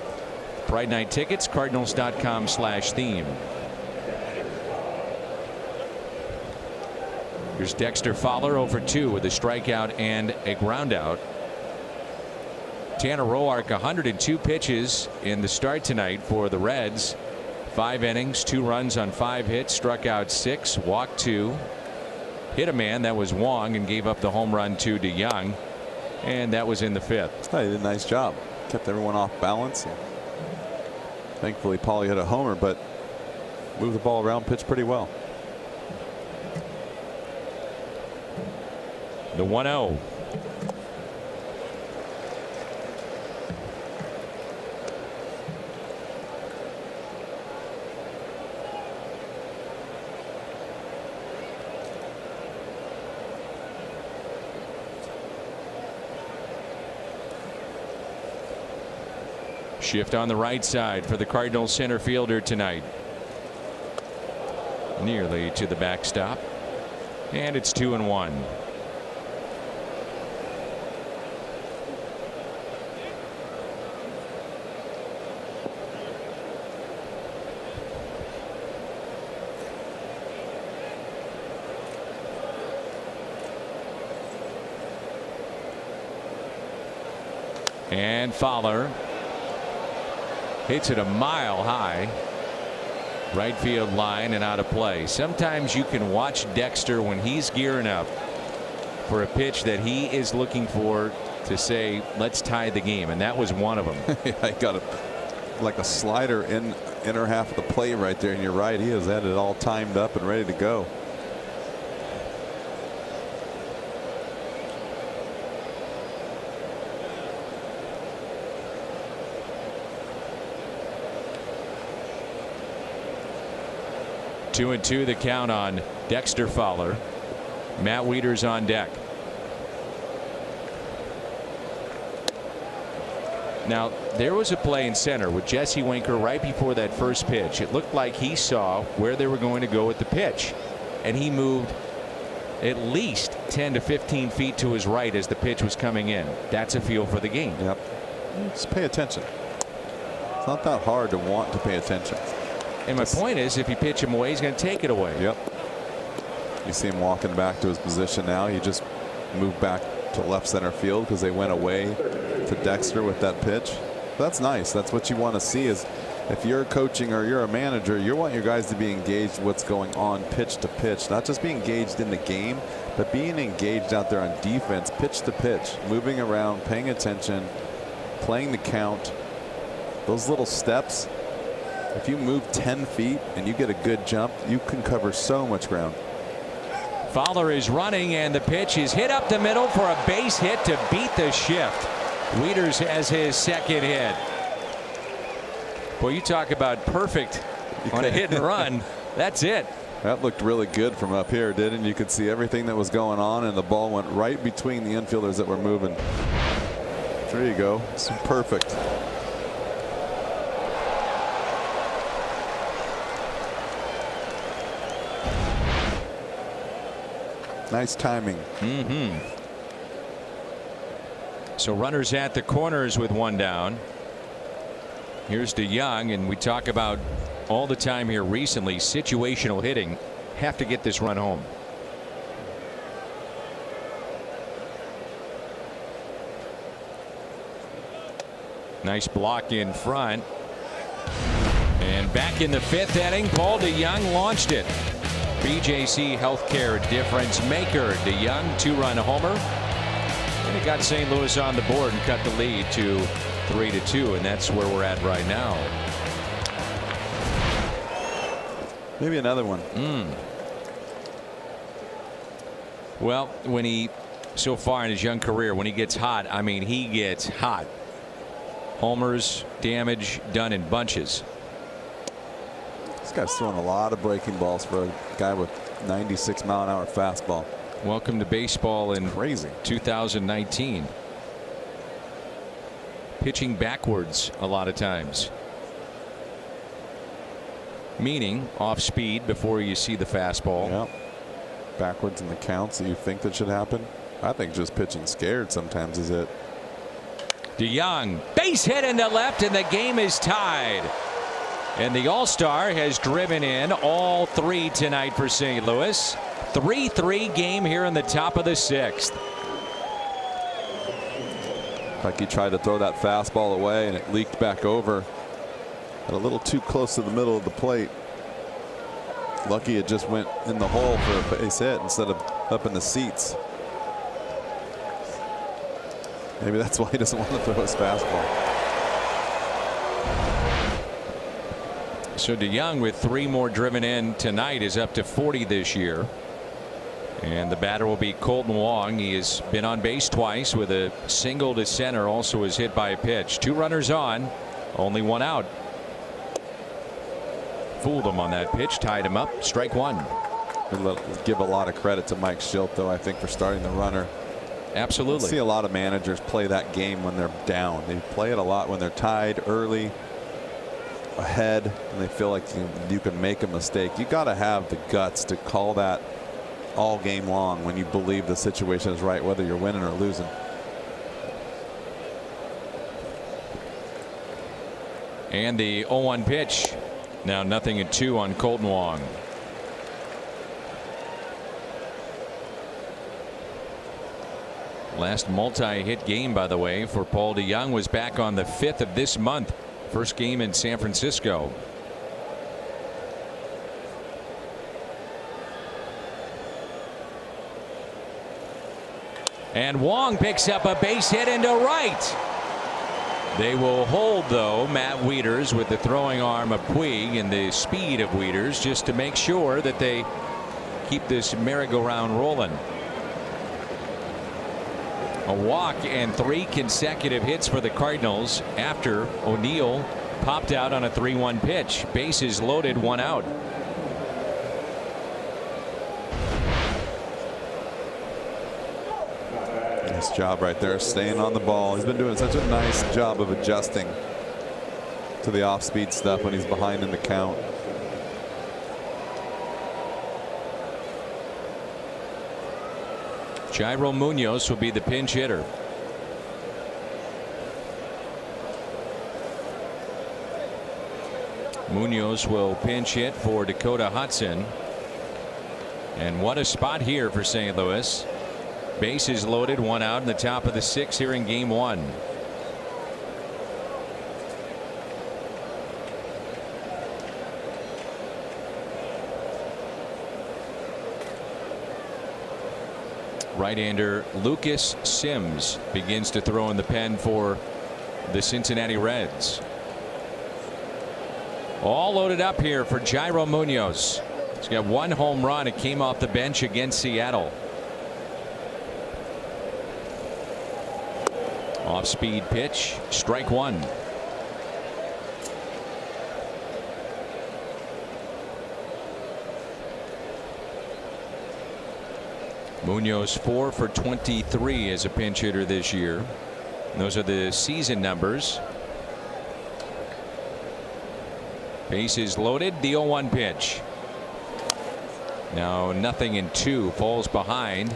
Pride Night tickets, cardinals.com/theme. Here's Dexter Fowler over 2 with a strikeout and a ground out. Tanner Roark 102 pitches in the start tonight for the Reds. 5 innings, 2 runs on 5 hits, struck out 6, walked 2, hit a man, that was Wong, and gave up the home run to DeYoung, and that was in the 5th. He did a nice job. Kept everyone off balance. Thankfully Paulie hit a homer, but moved the ball around, pitched pretty well. The 1-0. Shift on the right side for the Cardinals center fielder tonight. Nearly to the backstop. And it's 2-1. And Fowler hits it a mile high. Right field line and out of play. Sometimes you can watch Dexter when he's gearing up for a pitch that he is looking for to say, let's tie the game. And that was one of them. I got like a slider in inner half of the plate right there. And you're right. He has had it all timed up and ready to go. Two and 2 the count on Dexter Fowler. Matt Wieters on deck. Now there was a play in center with Jesse Winker right before that first pitch. It looked like he saw where they were going to go with the pitch, and he moved at least 10 to 15 feet to his right as the pitch was coming in. That's a feel for the game. Yep. Just pay attention. It's not that hard to want to pay attention. And my point is, if you pitch him away, he's going to take it away. Yep. You see him walking back to his position now. He just moved back to left center field because they went away to Dexter with that pitch. That's nice. That's what you want to see. Is if you're coaching or you're a manager, you want your guys to be engaged what's going on pitch to pitch, not just be engaged in the game, but being engaged out there on defense, pitch to pitch, moving around, paying attention, playing the count. Those little steps. If you move 10 feet and you get a good jump, you can cover so much ground. Fowler is running, and the pitch is hit up the middle for a base hit to beat the shift. Wieters has his second hit. Boy, you talk about perfect on a hit and run. That's it. That looked really good from up here, didn't you? You could see everything that was going on, and the ball went right between the infielders that were moving. There you go. It's perfect. Nice timing. So runners at the corners with one down. Here's DeYoung, and we talk about all the time here recently, situational hitting. Have to get this run home. Nice block in front. And back in the 5th inning, Paul DeYoung launched it. BJC Healthcare difference maker. DeYoung 2-run homer. And it got St. Louis on the board and cut the lead to 3-2, and that's where we're at right now. Maybe another one. Well, when he, so far in his young career, when he gets hot, I mean, he gets hot. Homers, damage done in bunches. This guy's throwing a lot of breaking balls for a guy with 96-mile-an-hour fastball. Welcome to baseball in Crazy. 2019. Pitching backwards a lot of times. Meaning off speed before you see the fastball. Yep. Backwards in the counts that you think that should happen. I think just pitching scared sometimes is it. DeYoung, base hit into left, and the game is tied. And the All-Star has driven in all three tonight for St. Louis. 3-3 game here in the top of the sixth. Like he tried to throw that fastball away and it leaked back over. A little too close to the middle of the plate. Lucky it just went in the hole for a base hit instead of up in the seats. Maybe that's why he doesn't want to throw his fastball. So DeYoung, with 3 more driven in tonight, is up to 40 this year. And the batter will be Colton Wong. He has been on base twice with a single to center. Also was hit by a pitch. 2 runners on, only 1 out. Fooled him on that pitch, tied him up. Strike 1. Give a lot of credit to Mike Schilt, though, I think, for starting the runner. Absolutely. I see a lot of managers play that game when they're down. They play it a lot when they're tied early, ahead, and they feel like you can make a mistake. You got to have the guts to call that all game long when you believe the situation is right, whether you're winning or losing. And the 0-1 pitch. Now 0-2 on Colton Wong. Last multi-hit game, by the way, for Paul DeYoung was back on the 5th of this month. First game in San Francisco. And Wong picks up a base hit into right. They will hold, though, Matt Wieters with the throwing arm of Puig and the speed of Wieters, just to make sure that they keep this merry-go-round rolling. A walk and 3 consecutive hits for the Cardinals after O'Neill popped out on a 3-1 pitch. Bases loaded, 1 out. Nice job right there, staying on the ball. He's been doing such a nice job of adjusting to the off-speed stuff when he's behind in the count. Jairo Munoz will be the pinch hitter. Munoz will pinch hit for Dakota Hudson. And what a spot here for St. Louis. Bases loaded, 1 out in the top of the 6th here in game 1. Right-hander Lucas Sims begins to throw in the pen for the Cincinnati Reds. All loaded up here for Jairo Munoz. He's got 1 home run. It came off the bench against Seattle. Off-speed pitch, strike 1. Munoz 4 for 23 as a pinch hitter this year. And those are the season numbers. Bases loaded, the 0-1 pitch. Now 0-2, falls behind.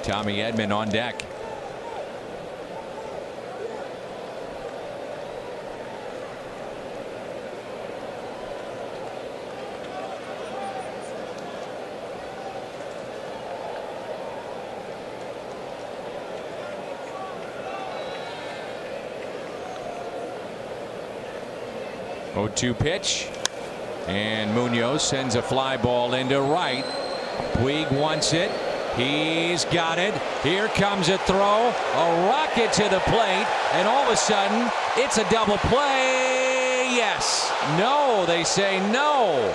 Tommy Edman on deck. Oh, 2 pitch, and Munoz sends a fly ball into right. Puig wants it. He's got it. Here comes a throw, a rocket to the plate, and all of a sudden, it's a double play. Yes. No, they say no.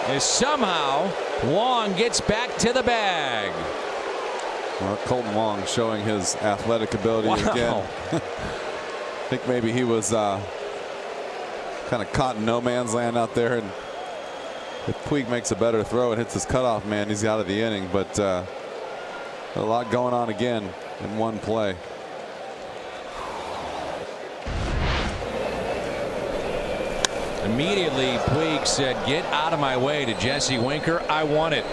As somehow, Wong gets back to the bag. Well, Colton Wong showing his athletic ability again. I think maybe he was kind of caught in no man's land out there, and if Puig makes a better throw and hits his cutoff man, he's out of the inning. But a lot going on again in one play. Immediately, Puig said, "Get out of my way," to Jesse Winker. I want it.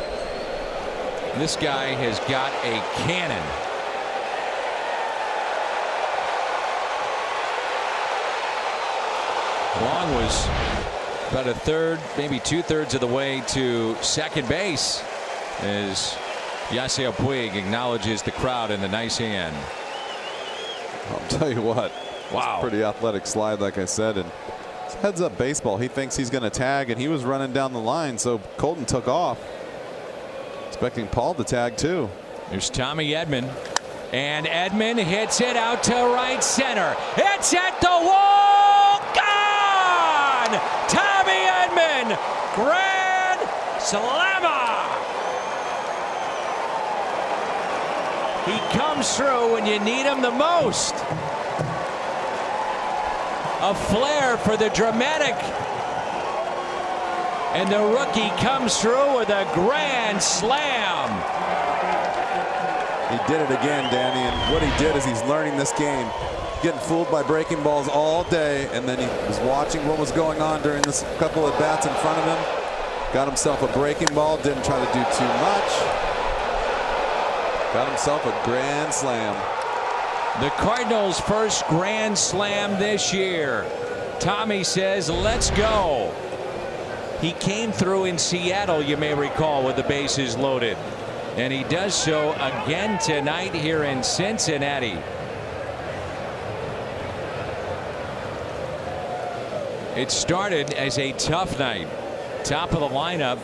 This guy has got a cannon. Long was about a third, maybe 2/3 of the way to second base as Yasiel Puig acknowledges the crowd in the nice hand. I'll tell you what. Wow. Pretty athletic slide, like I said, and it's heads up baseball. He thinks he's going to tag, and he was running down the line, so Colton took off, expecting Paul to tag too. There's Tommy Edman, and Edman hits it out to right center. It's at the wall. Gone! Tommy Edman, grand slammer. He comes through when you need him the most. A flair for the dramatic. And the rookie comes through with a grand slam. He did it again, Danny, and what he did is he's learning this game. Getting fooled by breaking balls all day, and then he was watching what was going on during this couple of bats in front of him. Got himself a breaking ball, didn't try to do too much. Got himself a grand slam. The Cardinals' first grand slam this year. Tommy says, "Let's go." He came through in Seattle, you may recall, with the bases loaded. And he does so again tonight here in Cincinnati. It started as a tough night. Top of the lineup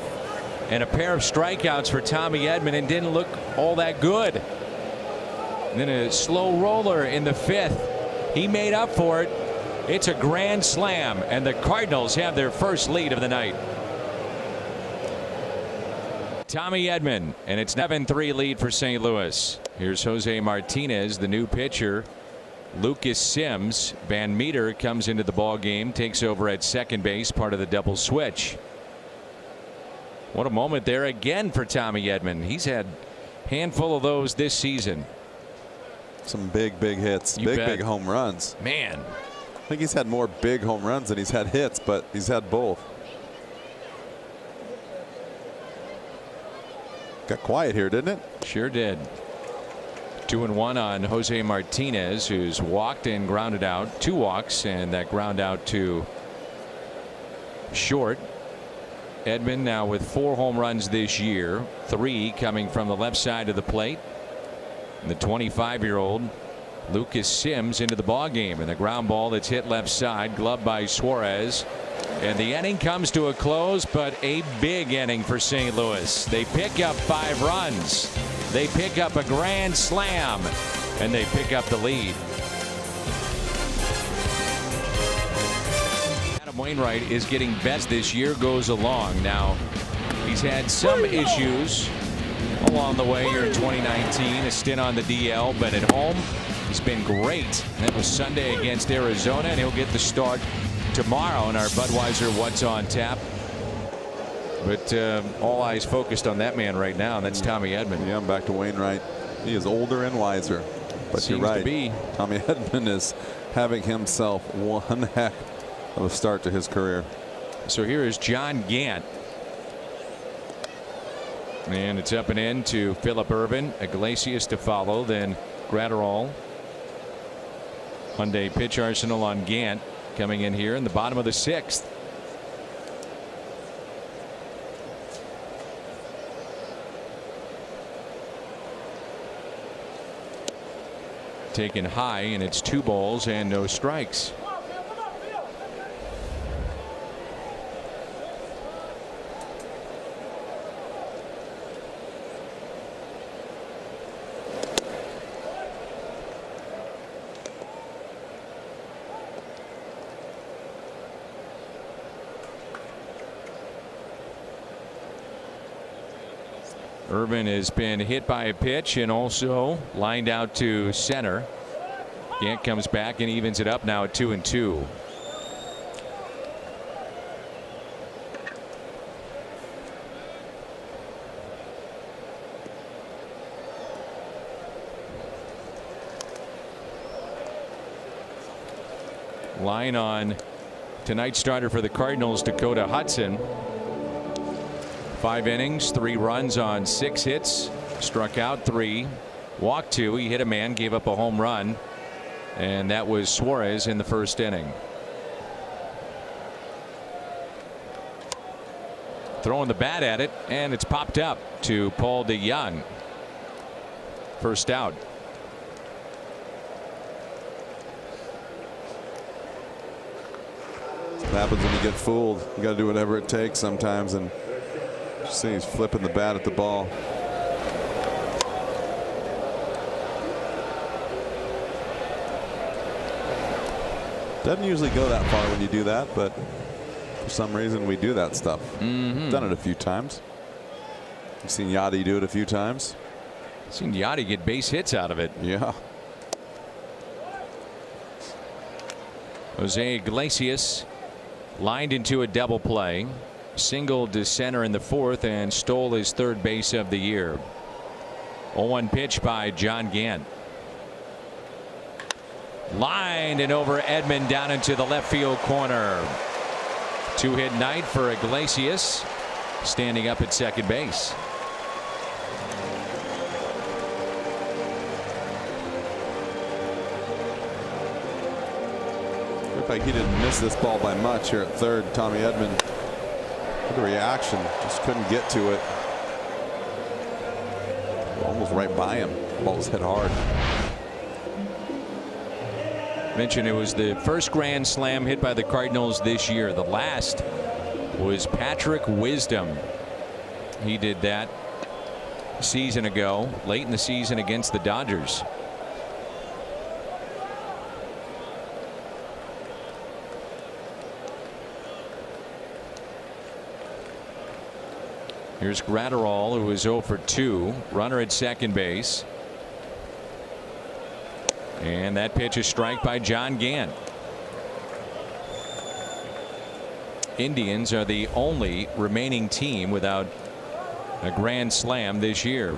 and a pair of strikeouts for Tommy Edman, and didn't look all that good. And then a slow roller in the fifth. He made up for it. It's a grand slam, and the Cardinals have their first lead of the night. Tommy Edman, and it's 7-3 lead for St. Louis. Here's Jose Martinez, the new pitcher. Lucas Sims, Van Meter comes into the ball game, takes over at second base, part of the double switch. What a moment there again for Tommy Edman. He's had a handful of those this season. Some big hits, big home runs. Man, I think he's had more big home runs than he's had hits, but he's had both. Got quiet here, didn't it? Sure did. 2-1 on Jose Martinez, who's walked and grounded out. 2 walks, and that ground out to short. Edman now with 4 home runs this year, 3 coming from the left side of the plate. And the 25-year-old Lucas Sims into the ball game, and the ground ball that's hit left side, gloved by Suarez. And the inning comes to a close, but a big inning for St. Louis. They pick up 5 runs. They pick up a grand slam, and they pick up the lead. Adam Wainwright is getting best this year goes along. Now, he's had some issues along the way here in 2019, a stint on the DL, but at home he's been great. That was Sunday against Arizona, and he'll get the start tomorrow in our Budweiser What's on Tap. But all eyes focused on that man right now, and that's Tommy Edman. Yeah, I'm back to Wainwright. He is older and wiser, but Seems you're right. to be. Tommy Edman is having himself one heck of a start to his career. So here is John Gant. And it's up and in to Phillip Ervin, Iglesias to follow, then Gratterall. Hyundai pitch arsenal on Gant coming in here in the bottom of the 6th. Taken high, and it's 2 balls and no strikes. Irvin has been hit by a pitch and also lined out to center. Gant comes back and evens it up now at 2-2. Line on tonight's starter for the Cardinals, Dakota Hudson. 5 innings, 3 runs on 6 hits, struck out 3, walked 2. He hit a man, gave up a home run, and that was Suarez in the first inning. Throwing the bat at it, and it's popped up to Paul DeJong. First out. What happens when you get fooled? You got to do whatever it takes sometimes, and you see he's flipping the bat at the ball. Doesn't usually go that far when you do that, but for some reason we do that stuff. Done it a few times. You've seen Yachty do it a few times. Seen Yachty get base hits out of it. Yeah. Jose Iglesias lined into a double play, singled to center in the 4th and stole his 3rd base of the year. 0-1 pitch by John Gant. Lined and over Edman down into the left field corner. 2-hit night for Iglesias, standing up at second base. Looked like he didn't miss this ball by much here at third. Tommy Edman, the reaction, just couldn't get to it. Almost right by him. Ball was hit hard. Mentioned it was the first grand slam hit by the Cardinals this year. The last was Patrick Wisdom. He did that a season ago, late in the season against the Dodgers. Here's Gratterall, who is 0 for 2. Runner at second base. And that pitch is strike by John Gant. Indians are the only remaining team without a grand slam this year.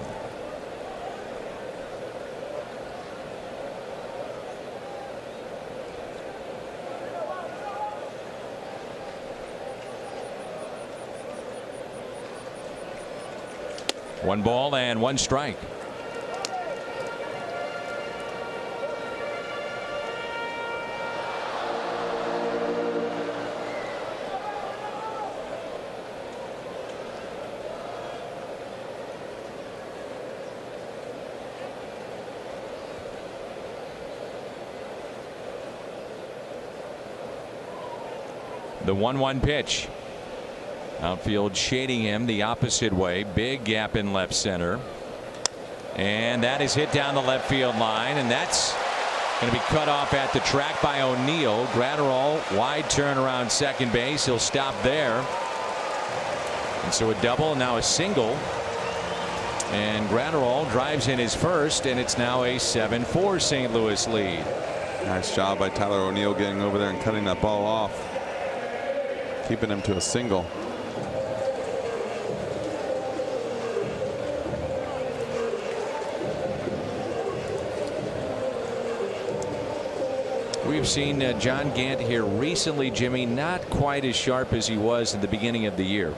One ball and one strike. The 1-1 pitch. Outfield shading him the opposite way. Big gap in left center. And that is hit down the left field line. And that's going to be cut off at the track by O'Neill. Gratterall wide turn around second base. He'll stop there. And so a double, now a single. And Gratterall drives in his first, and it's now a 7-4 St. Louis lead. Nice job by Tyler O'Neill getting over there and cutting that ball off. Keeping him to a single. We've seen John Gant here recently, Jimmy, not quite as sharp as he was at the beginning of the year.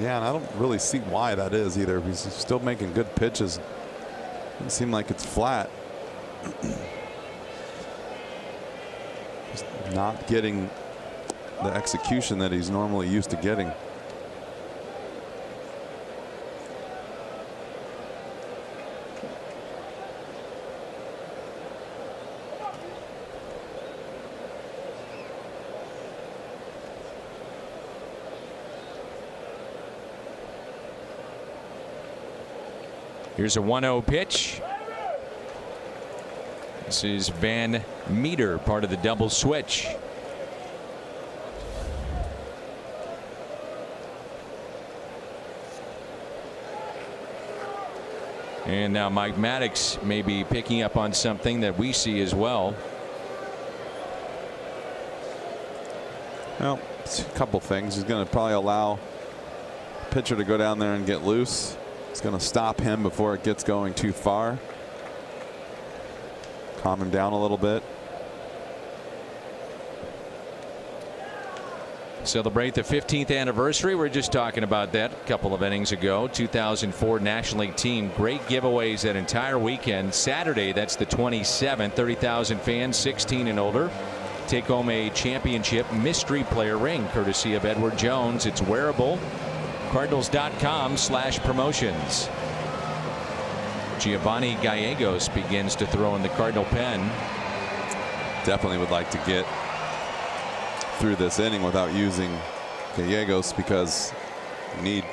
Yeah, and I don't really see why that is either. He's still making good pitches. Doesn't seem like it's flat. Just not getting the execution that he's normally used to getting. Here's a 1-0 pitch. This is Van Meter, part of the double switch. And now Mike Maddox may be picking up on something that we see as well. Well, it's a couple things. He's going to probably allow the pitcher to go down there and get loose. It's going to stop him before it gets going too far. Calm him down a little bit. Celebrate the 15th anniversary. We're just talking about that a couple of innings ago. 2004 National League team. Great giveaways that entire weekend. Saturday, that's the 27th. 30,000 fans 16 and older take home a championship mystery player ring courtesy of Edward Jones. It's wearable. Cardinals.com/promotions. Giovanni Gallegos begins to throw in the Cardinal pen. Definitely would like to get through this inning without using Gallegos, because you need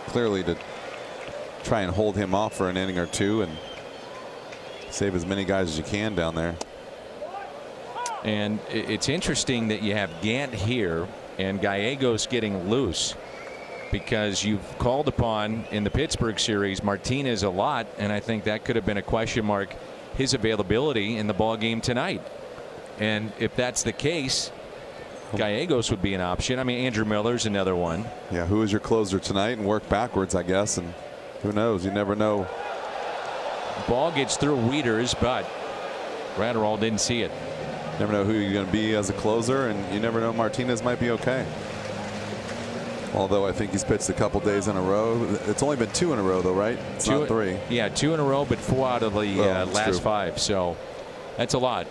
clearly to try and hold him off for an inning or two and save as many guys as you can down there. And it's interesting that you have Gant here and Gallegos getting loose, because you've called upon in the Pittsburgh series Martinez a lot, and I think that could have been a question mark, his availability in the ball game tonight. And if that's the case, Gallegos would be an option. I mean, Andrew Miller's another one. Yeah, who is your closer tonight, and work backwards, I guess, and who knows? You never know. Ball gets through Wieters, but Gratterall didn't see it. Never know who you're going to be as a closer, and you never know, Martinez might be okay. Although I think he's pitched a couple days in a row. It's only been 2 in a row, though, right? It's not 3. Yeah, 2 in a row, but 4 out of the last 5. So that's a lot.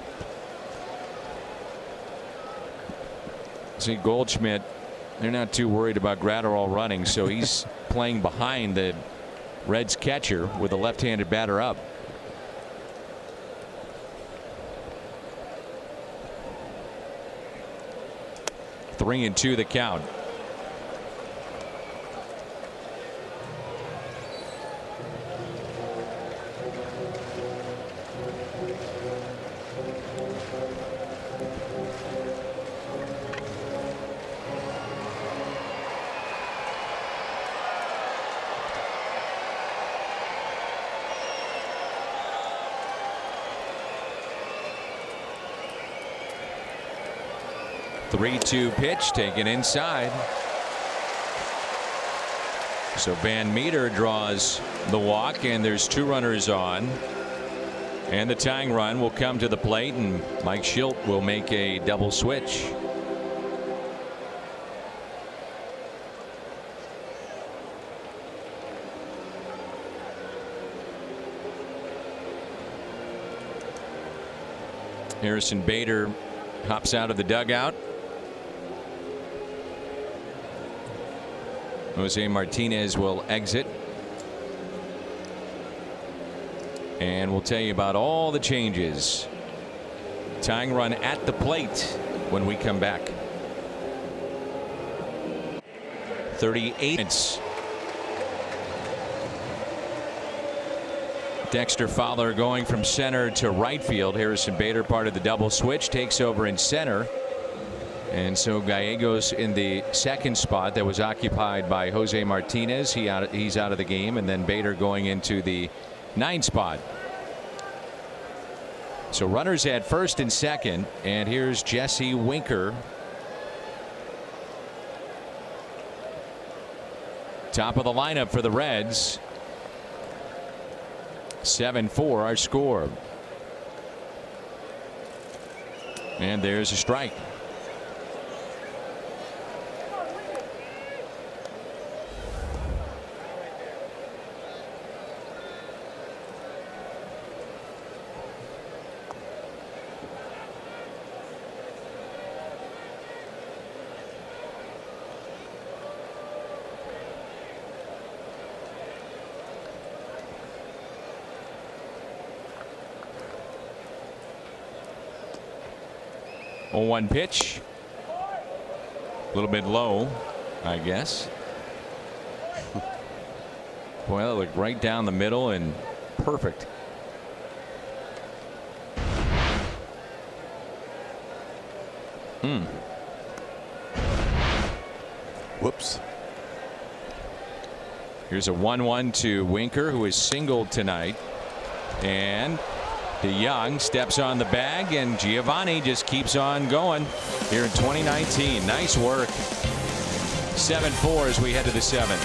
See, Goldschmidt, they're not too worried about Gratterall running, so he's playing behind the Reds catcher with a left-handed batter up. Three and 2 the count. The 3-2 pitch taken inside. So Van Meter draws the walk, and there's 2 runners on. And the tying run will come to the plate, and Mike Schilt will make a double switch. Harrison Bader hops out of the dugout. Jose Martinez will exit. And we'll tell you about all the changes. Tying run at the plate when we come back. 38 minutes. Dexter Fowler going from center to right field. Harrison Bader, part of the double switch, takes over in center. And so Gallegos in the second spot that was occupied by Jose Martinez. He's out of the game, and then Bader going into the 9 spot. So runners at first and second, and here's Jesse Winker. Top of the lineup for the Reds. 7-4 our score. And there's a strike. On 1 pitch. A little bit low, I guess. Boy, that looked right down the middle and perfect. Whoops. Here's a 1-1 to Winker, who is singled tonight. And DeYoung steps on the bag, and Giovanni just keeps on going here in 2019. Nice work. 7-4 as we head to the 7th.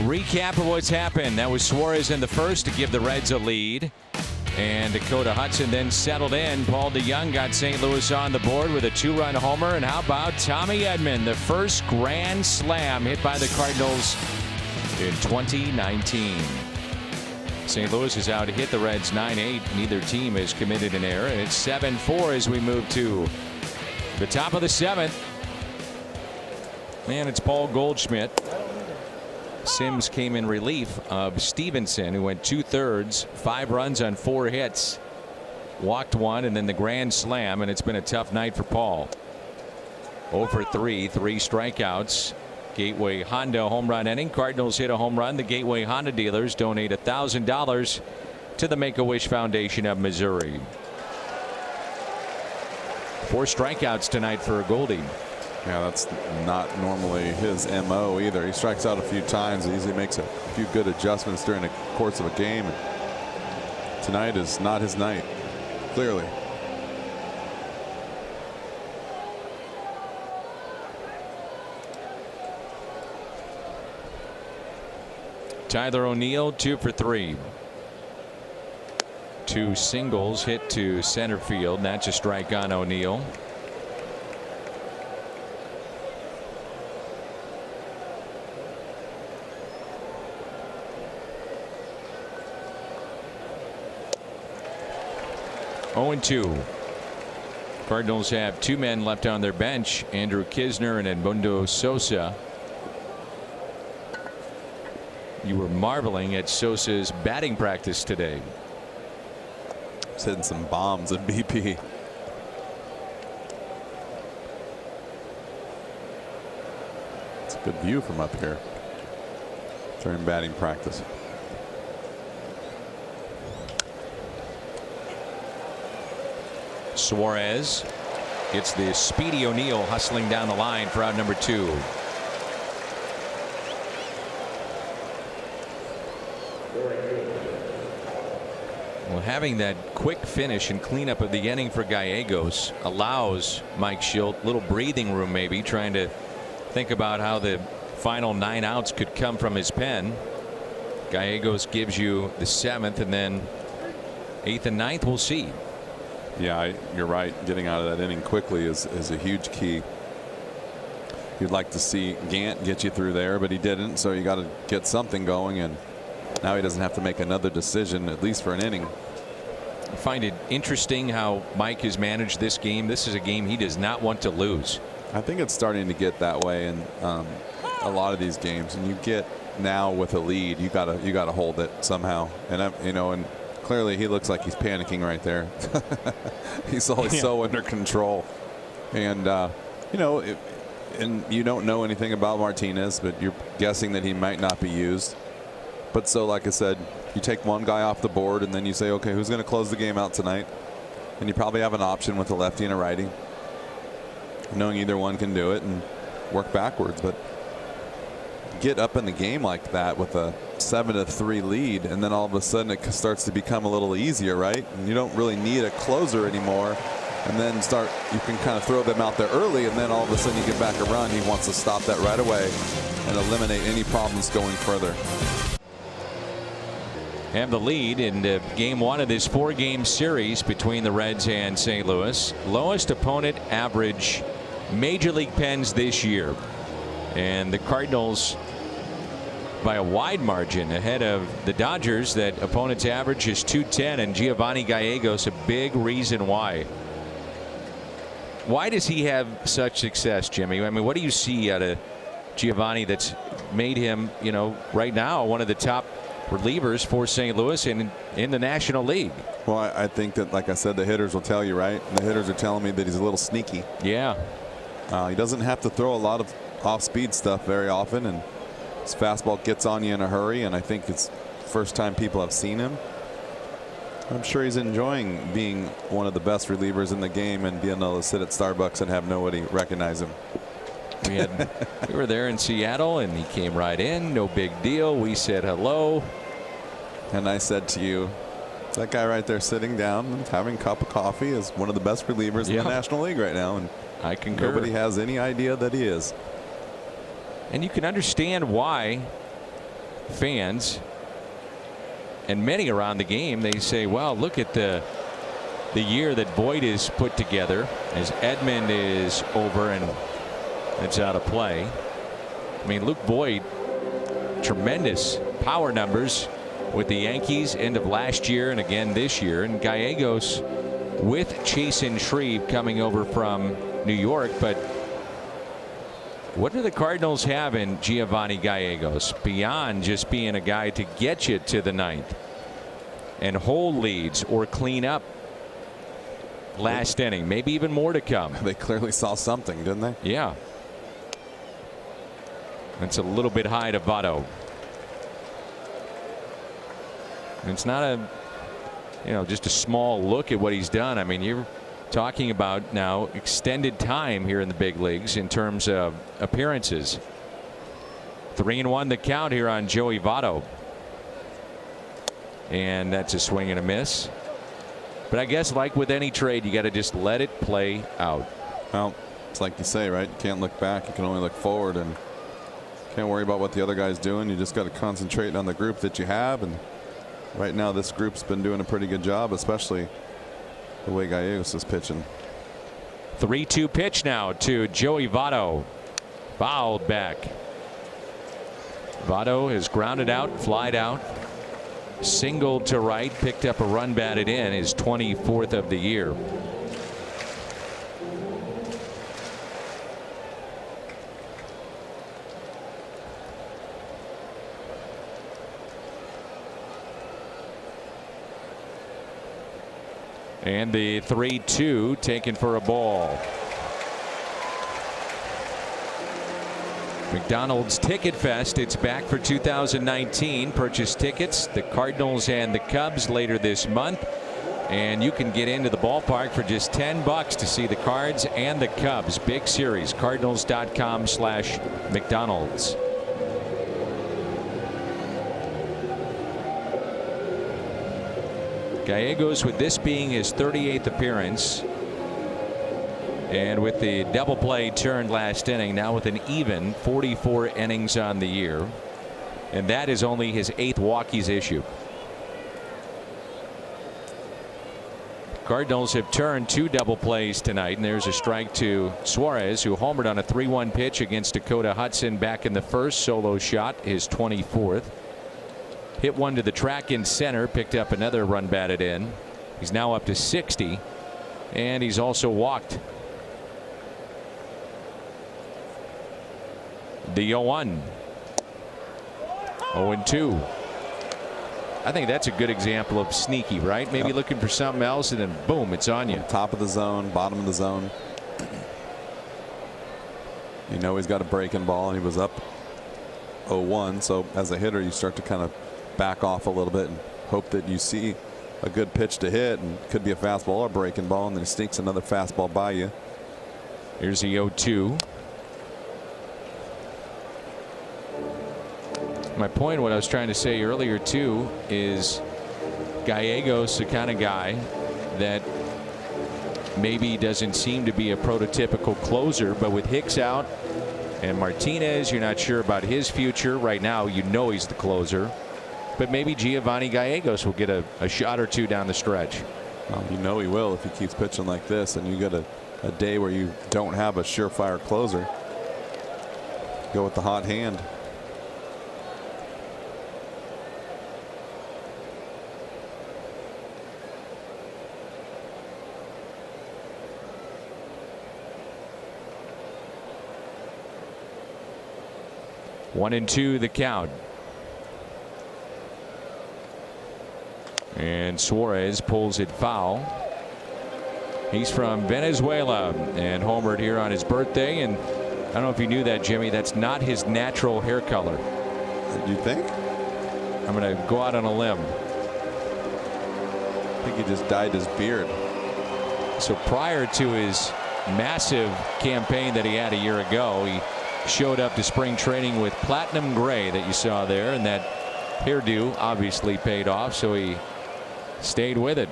Recap of what's happened. That was Suarez in the first to give the Reds a lead. And Dakota Hudson then settled in. Paul DeYoung got St. Louis on the board with a 2-run homer. And how about Tommy Edman, the first grand slam hit by the Cardinals in 2019. St. Louis has out hit the Reds 9-8. Neither team has committed an error. And it's 7-4 as we move to the top of the 7th. And it's Paul Goldschmidt. Sims came in relief of Stevenson, who went 2/3, 5 runs on 4 hits, walked 1, and then the grand slam. And it's been a tough night for Paul. 0 for 3, 3 strikeouts. Gateway Honda home run inning. Cardinals hit a home run. The Gateway Honda dealers donate $1,000 to the Make-A-Wish Foundation of Missouri. 4 strikeouts tonight for Goldie. Yeah, that's not normally his MO either. He strikes out a few times. He usually makes a few good adjustments during the course of a game. Tonight is not his night, clearly. Tyler O'Neill 2 for 3. 2 singles hit to center field. That's a strike on O'Neill. Oh and 2. Cardinals have 2 men left on their bench, Andrew Kisner and Edmundo Sosa. You were marveling at Sosa's batting practice today. He's hitting some bombs at BP. It's a good view from up here during batting practice. Suarez gets the speedy O'Neill hustling down the line for out number 2. Well, having that quick finish and cleanup of the inning for Gallegos allows Mike Schilt a little breathing room, maybe trying to think about how the final 9 outs could come from his pen. Gallegos gives you the 7th, and then 8th and 9th. We'll see. Yeah, you're right. Getting out of that inning quickly is a huge key. You'd like to see Gant get you through there, but he didn't. So you got to get something going, and now he doesn't have to make another decision, at least for an inning. I find it interesting how Mike has managed this game. This is a game he does not want to lose. I think it's starting to get that way in a lot of these games. And you get now with a lead, you gotta hold it somehow. And and clearly he looks like he's panicking right there. He's always so under control. And and you don't know anything about Martinez, but you're guessing that he might not be used. But so, like I said, you take one guy off the board and then you say, okay, who's going to close the game out tonight? And you probably have an option with a lefty and a righty, knowing either one can do it and work backwards. But get up in the game like that with a 7-3 lead, and then all of a sudden it starts to become a little easier, right? And you don't really need a closer anymore. And then you can kind of throw them out there early, and then all of a sudden you get back a run. He wants to stop that right away and eliminate any problems going further. Have the lead in game 1 of this 4-game series between the Reds and St. Louis. Lowest opponent average Major League pens this year. And the Cardinals by a wide margin ahead of the Dodgers. That opponent's average is .210, and Giovanni Gallegos a big reason why. Why does he have such success, Jimmy? I mean, what do you see out of Giovanni that's made him, right now one of the top relievers for St. Louis and in the National League? Well, I think that, like I said, the hitters will tell you, right? The hitters are telling me that he's a little sneaky. Yeah. He doesn't have to throw a lot of off-speed stuff very often, and his fastball gets on you in a hurry, and I think it's the first time people have seen him. I'm sure he's enjoying being one of the best relievers in the game and being able to sit at Starbucks and have nobody recognize him. We were there in Seattle and he came right in. No big deal. We said hello. And I said to you, that guy right there sitting down and having a cup of coffee is one of the best relievers in the National League right now. And I concur. Nobody has any idea that he is. And you can understand why fans and many around the game, they say, well, look at the year that Boyd is put together as Edman is over and it's out of play. I mean, Luke Boyd, tremendous power numbers with the Yankees end of last year and again this year. And Gallegos with Chasen Shreve coming over from New York. But what do the Cardinals have in Giovanni Gallegos beyond just being a guy to get you to the ninth and hold leads or clean up last inning? Maybe even more to come. They clearly saw something, didn't they? Yeah. That's a little bit high to Votto. It's not a, just a small look at what he's done. I mean, you're talking about now extended time here in the big leagues in terms of appearances. 3-1 the count here on Joey Votto. And that's a swing and a miss. But I guess like with any trade, you got to just let it play out. Well, it's like you say, right? You can't look back. You can only look forward and can't worry about what the other guy's doing. You just got to concentrate on the group that you have. And right now, this group's been doing a pretty good job, especially the way Gallegos is pitching. 3-2 pitch now to Joey Votto. Fouled back. Votto has grounded out, flied out, singled to right, picked up a run batted in, his 24th of the year. And the 3-2 taken for a ball. McDonald's Ticket Fest, it's back for 2019. Purchase tickets, the Cardinals and the Cubs later this month. And you can get into the ballpark for just $10 to see the Cards and the Cubs. Big series, cardinals.com/McDonald's. Gallegos, with this being his 38th appearance, and with the double play turned last inning, now with an even 44 innings on the year, and that is only his 8th walk he's issued. Cardinals have turned 2 double plays tonight, and there's a strike to Suarez, who homered on a 3-1 pitch against Dakota Hudson back in the first. Solo shot, his 24th. Hit one to the track in center, picked up another run batted in. He's now up to 60, and he's also walked. The 0-1. 0-2. I think that's a good example of sneaky, right? Maybe looking for something else, and then boom, it's on you. Top of the zone, bottom of the zone. You know he's got a breaking ball, and he was up 0-1. So as a hitter, you start to kind of back off a little bit and hope that you see a good pitch to hit, and it could be a fastball or a breaking ball, and then he sneaks another fastball by you. Here's the 0-2. My point, what I was trying to say earlier too, is Gallegos, the kind of guy that maybe doesn't seem to be a prototypical closer, but with Hicks out and Martinez, you're not sure about his future right now. You know he's the closer, but maybe Giovanni Gallegos will get a shot or two down the stretch. Well, you know he will if he keeps pitching like this, and you get a day where you don't have a surefire closer. Go with the hot hand. One and two the count. And Suarez pulls it foul. He's from Venezuela and homered here on his birthday. And I don't know if you knew that, Jimmy, that's not his natural hair color. You think? I'm going to go out on a limb. think he just dyed his beard. So prior to his massive campaign that he had a year ago, he showed up to spring training with platinum gray that you saw there, and that hairdo obviously paid off, so he stayed with it.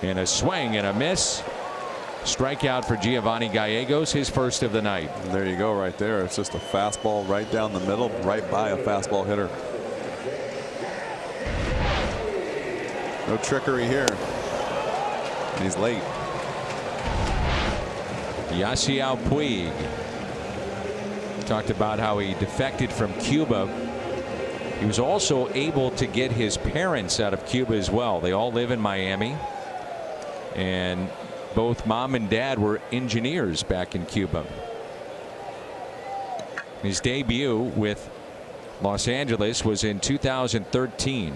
And a swing and a miss. Strikeout for Giovanni Gallegos, his first of the night. And there you go, right there. It's just a fastball right down the middle, right by a fastball hitter. No trickery here. And he's late. Yasiel Puig talked about how he defected from Cuba. He was also able to get his parents out of Cuba as well. They all live in Miami, and both mom and dad were engineers back in Cuba. His debut with Los Angeles was in 2013,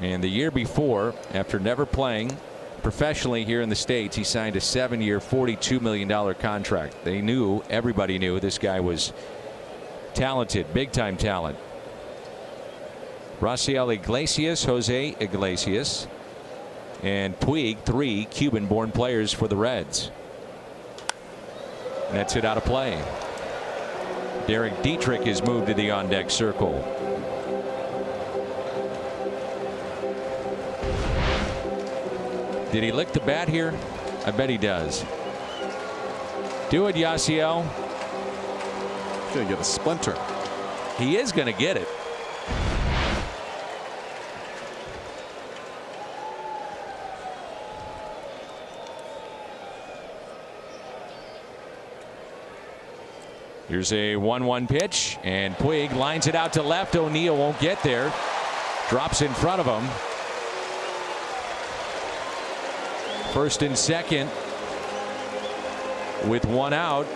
and the year before, after never playing professionally here in the States, he signed a 7-year $42 million contract. They knew, everybody knew, this guy was talented, big time talent. Raciel Iglesias, Jose Iglesias, and Puig, 3 Cuban born players for the Reds. And that's it out of play. Derek Dietrich is moved to the on deck circle. Did he lick the bat here? I bet he does. Do it, Yasiel. He's gonna get a splinter. He is going to get it. Here's a 1-1 pitch, and Puig lines it out to left. O'Neill won't get there. Drops in front of him. First and second with 1 out.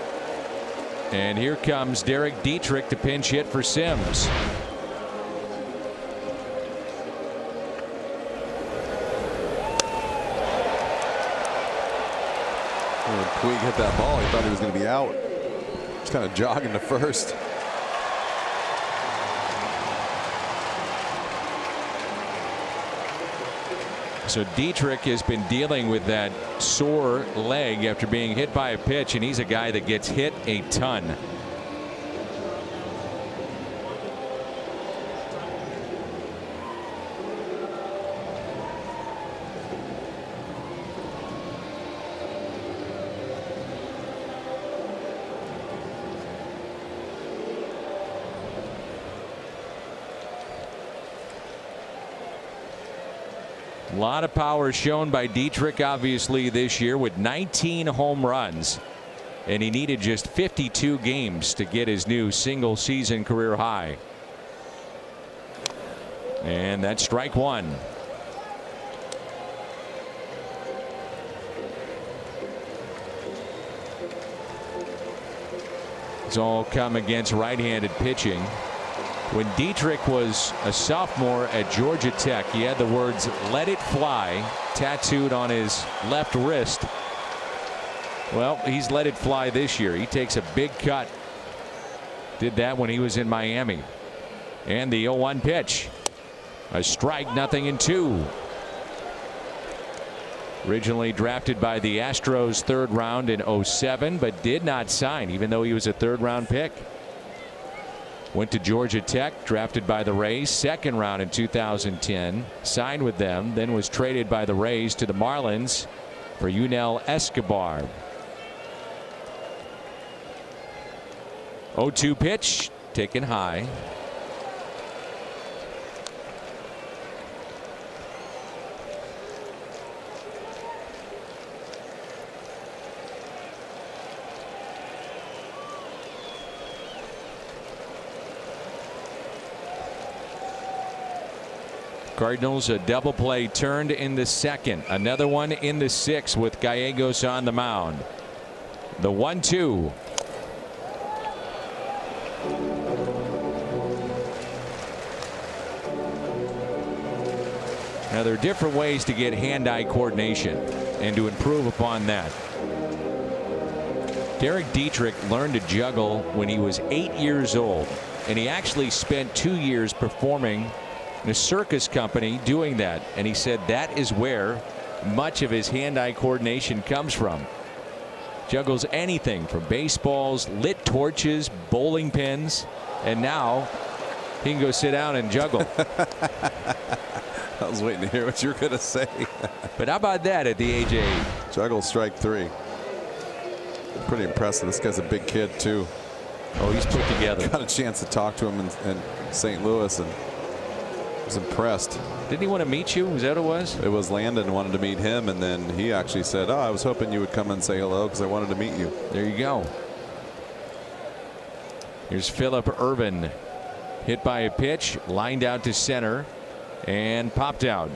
And here comes Derek Dietrich to pinch hit for Sims. When Puig hit that ball, he thought he was going to be out. He's kind of jogging to first. So Dietrich has been dealing with that sore leg after being hit by a pitch, and he's a guy that gets hit a ton. A lot of power shown by Dietrich, obviously, this year with 19 home runs, and he needed just 52 games to get his new single season career high. And that's strike 1. It's all come against right-handed pitching. When Dietrich was a sophomore at Georgia Tech, he had the words "Let it fly" tattooed on his left wrist. Well, he's let it fly this year. He takes a big cut. Did that when he was in Miami. And the 0-1 pitch. A strike, 0-2. Originally drafted by the Astros 3rd round in 07, but did not sign, even though he was a 3rd round pick. Went to Georgia Tech, drafted by the Rays, 2nd round in 2010, signed with them, then was traded by the Rays to the Marlins for Yunel Escobar. 0-2 pitch, taken high. Cardinals a double play turned in the 2nd. Another one in the 6th with Gallegos on the mound. The 1-2. Now there are different ways to get hand-eye coordination and to improve upon that. Derek Dietrich learned to juggle when he was 8 years old, and he actually spent 2 years performing in a circus company doing that, and he said that is where much of his hand-eye coordination comes from. Juggles anything from baseballs, lit torches, bowling pins, and now he can go sit down and juggle. I was waiting to hear what you were going to say. But how about that at the age of 8? Juggle strike 3. Pretty impressive. This guy's a big kid too. Oh, he's put together. Got a chance to talk to him in St. Louis and was impressed. Didn't he want to meet you? Was that what it was? It was Landon wanted to meet him, and then he actually said, "Oh, I was hoping you would come and say hello because I wanted to meet you." There you go. Here's Phillip Ervin, hit by a pitch, lined out to center, and popped out.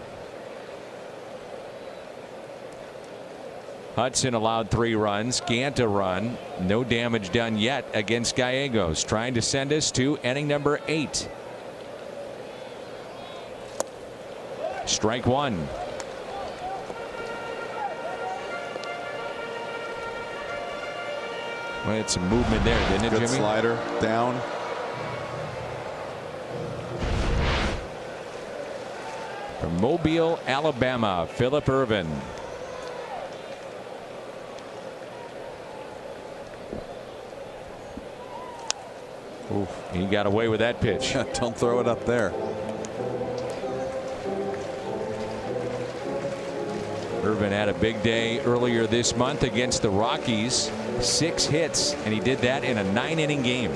Hudson allowed 3 runs. Gant a run. No damage done yet against Gallegos. Trying to send us to inning number 8. Strike 1. Well, it's some movement there, didn't it, Good Jimmy? slider down. From Mobile, Alabama, Phillip Ervin. Oof, he got away with that pitch. Don't throw it up there. Ervin had a big day earlier this month against the Rockies. 6 hits, and he did that in a 9-inning game.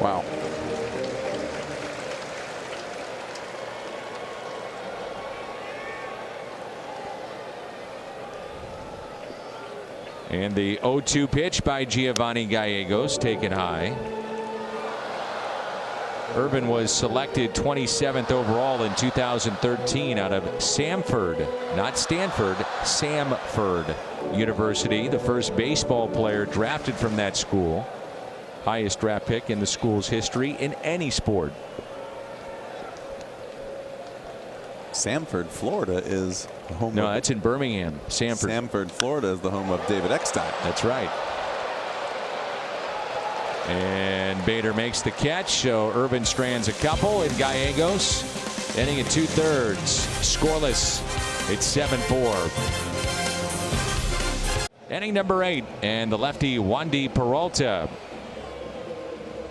Wow. And the 0-2 pitch by Giovanni Gallegos taken high. Ervin was selected 27th overall in 2013 out of Samford, not Stanford, Samford University, the first baseball player drafted from that school. Highest draft pick in the school's history in any sport. Samford, Florida is the home. No, that's in Birmingham. Samford, Florida is the home of David Eckstein. That's right. And Bader makes the catch, so Ervin strands a couple, and Gallegos inning at 2/3, scoreless. It's 7-4. Inning number 8, and the lefty Wandy Peralta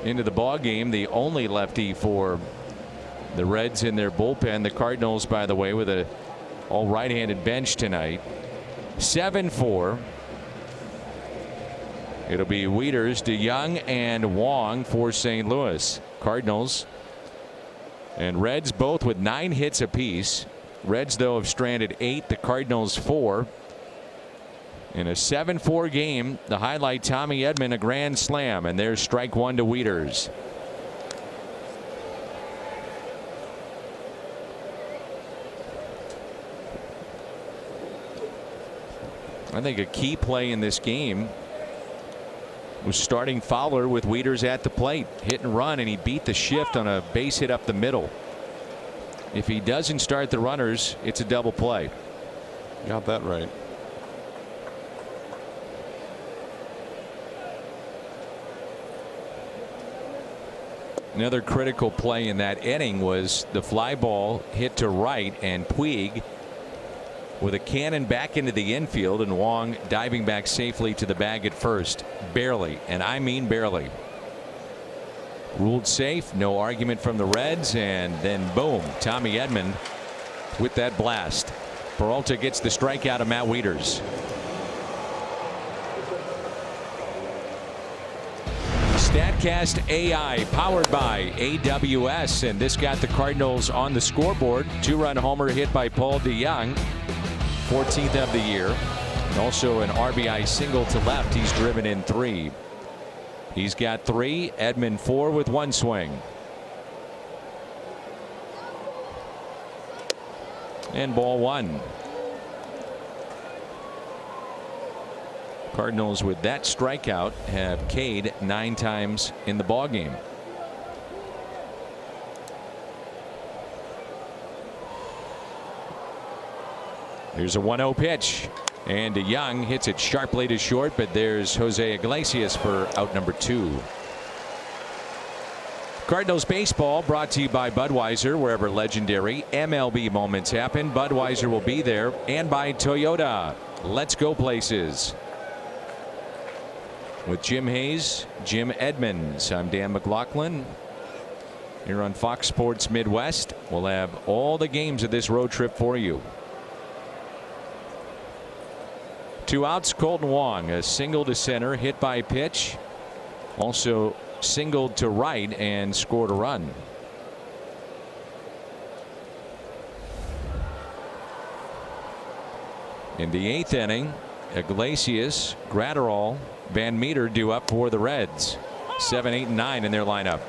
into the ball game, the only lefty for the Reds in their bullpen. The Cardinals, by the way, with a all right-handed bench tonight. 7-4. It'll be Wieters, DeYoung, and Wong for St. Louis. Cardinals and Reds both with 9 hits apiece. Reds, though, have stranded 8. The Cardinals 4. In a 7-4 game, the highlight, Tommy Edman, a grand slam, and there's strike 1 to Wieters. I think a key play in this game was starting Fowler with Wieters at the plate. Hit and run, and he beat the shift on a base hit up the middle. If he doesn't start the runners, it's a double play. Got that right. Another critical play in that inning was the fly ball hit to right, and Puig with a cannon back into the infield, and Wong diving back safely to the bag at first. Barely, and I mean barely. Ruled safe, no argument from the Reds, and then boom, Tommy Edman with that blast. Peralta gets the strikeout of Matt Wieters. StatCast AI powered by AWS, and this got the Cardinals on the scoreboard. 2-run homer hit by Paul DeYoung, 14th of the year, and also an RBI single to left. He's driven in 3. He's got 3. Edman 4 with 1 swing. And ball 1. Cardinals with that strikeout have K'd 9 times in the ball game. Here's a 1-0 pitch, and DeYoung hits it sharply to short, but there's Jose Iglesias for out number 2. Cardinals baseball brought to you by Budweiser. Wherever legendary MLB moments happen, Budweiser will be there. And by Toyota. Let's go places. With Jim Hayes, Jim Edmonds, I'm Dan McLaughlin. Here on Fox Sports Midwest, we'll have all the games of this road trip for you. 2 outs, Colton Wong, a single to center, hit by pitch. Also singled to right and scored a run. In the 8th inning, Iglesias, Gratterall, Van Meter due up for the Reds. 7, 8, and 9 in their lineup.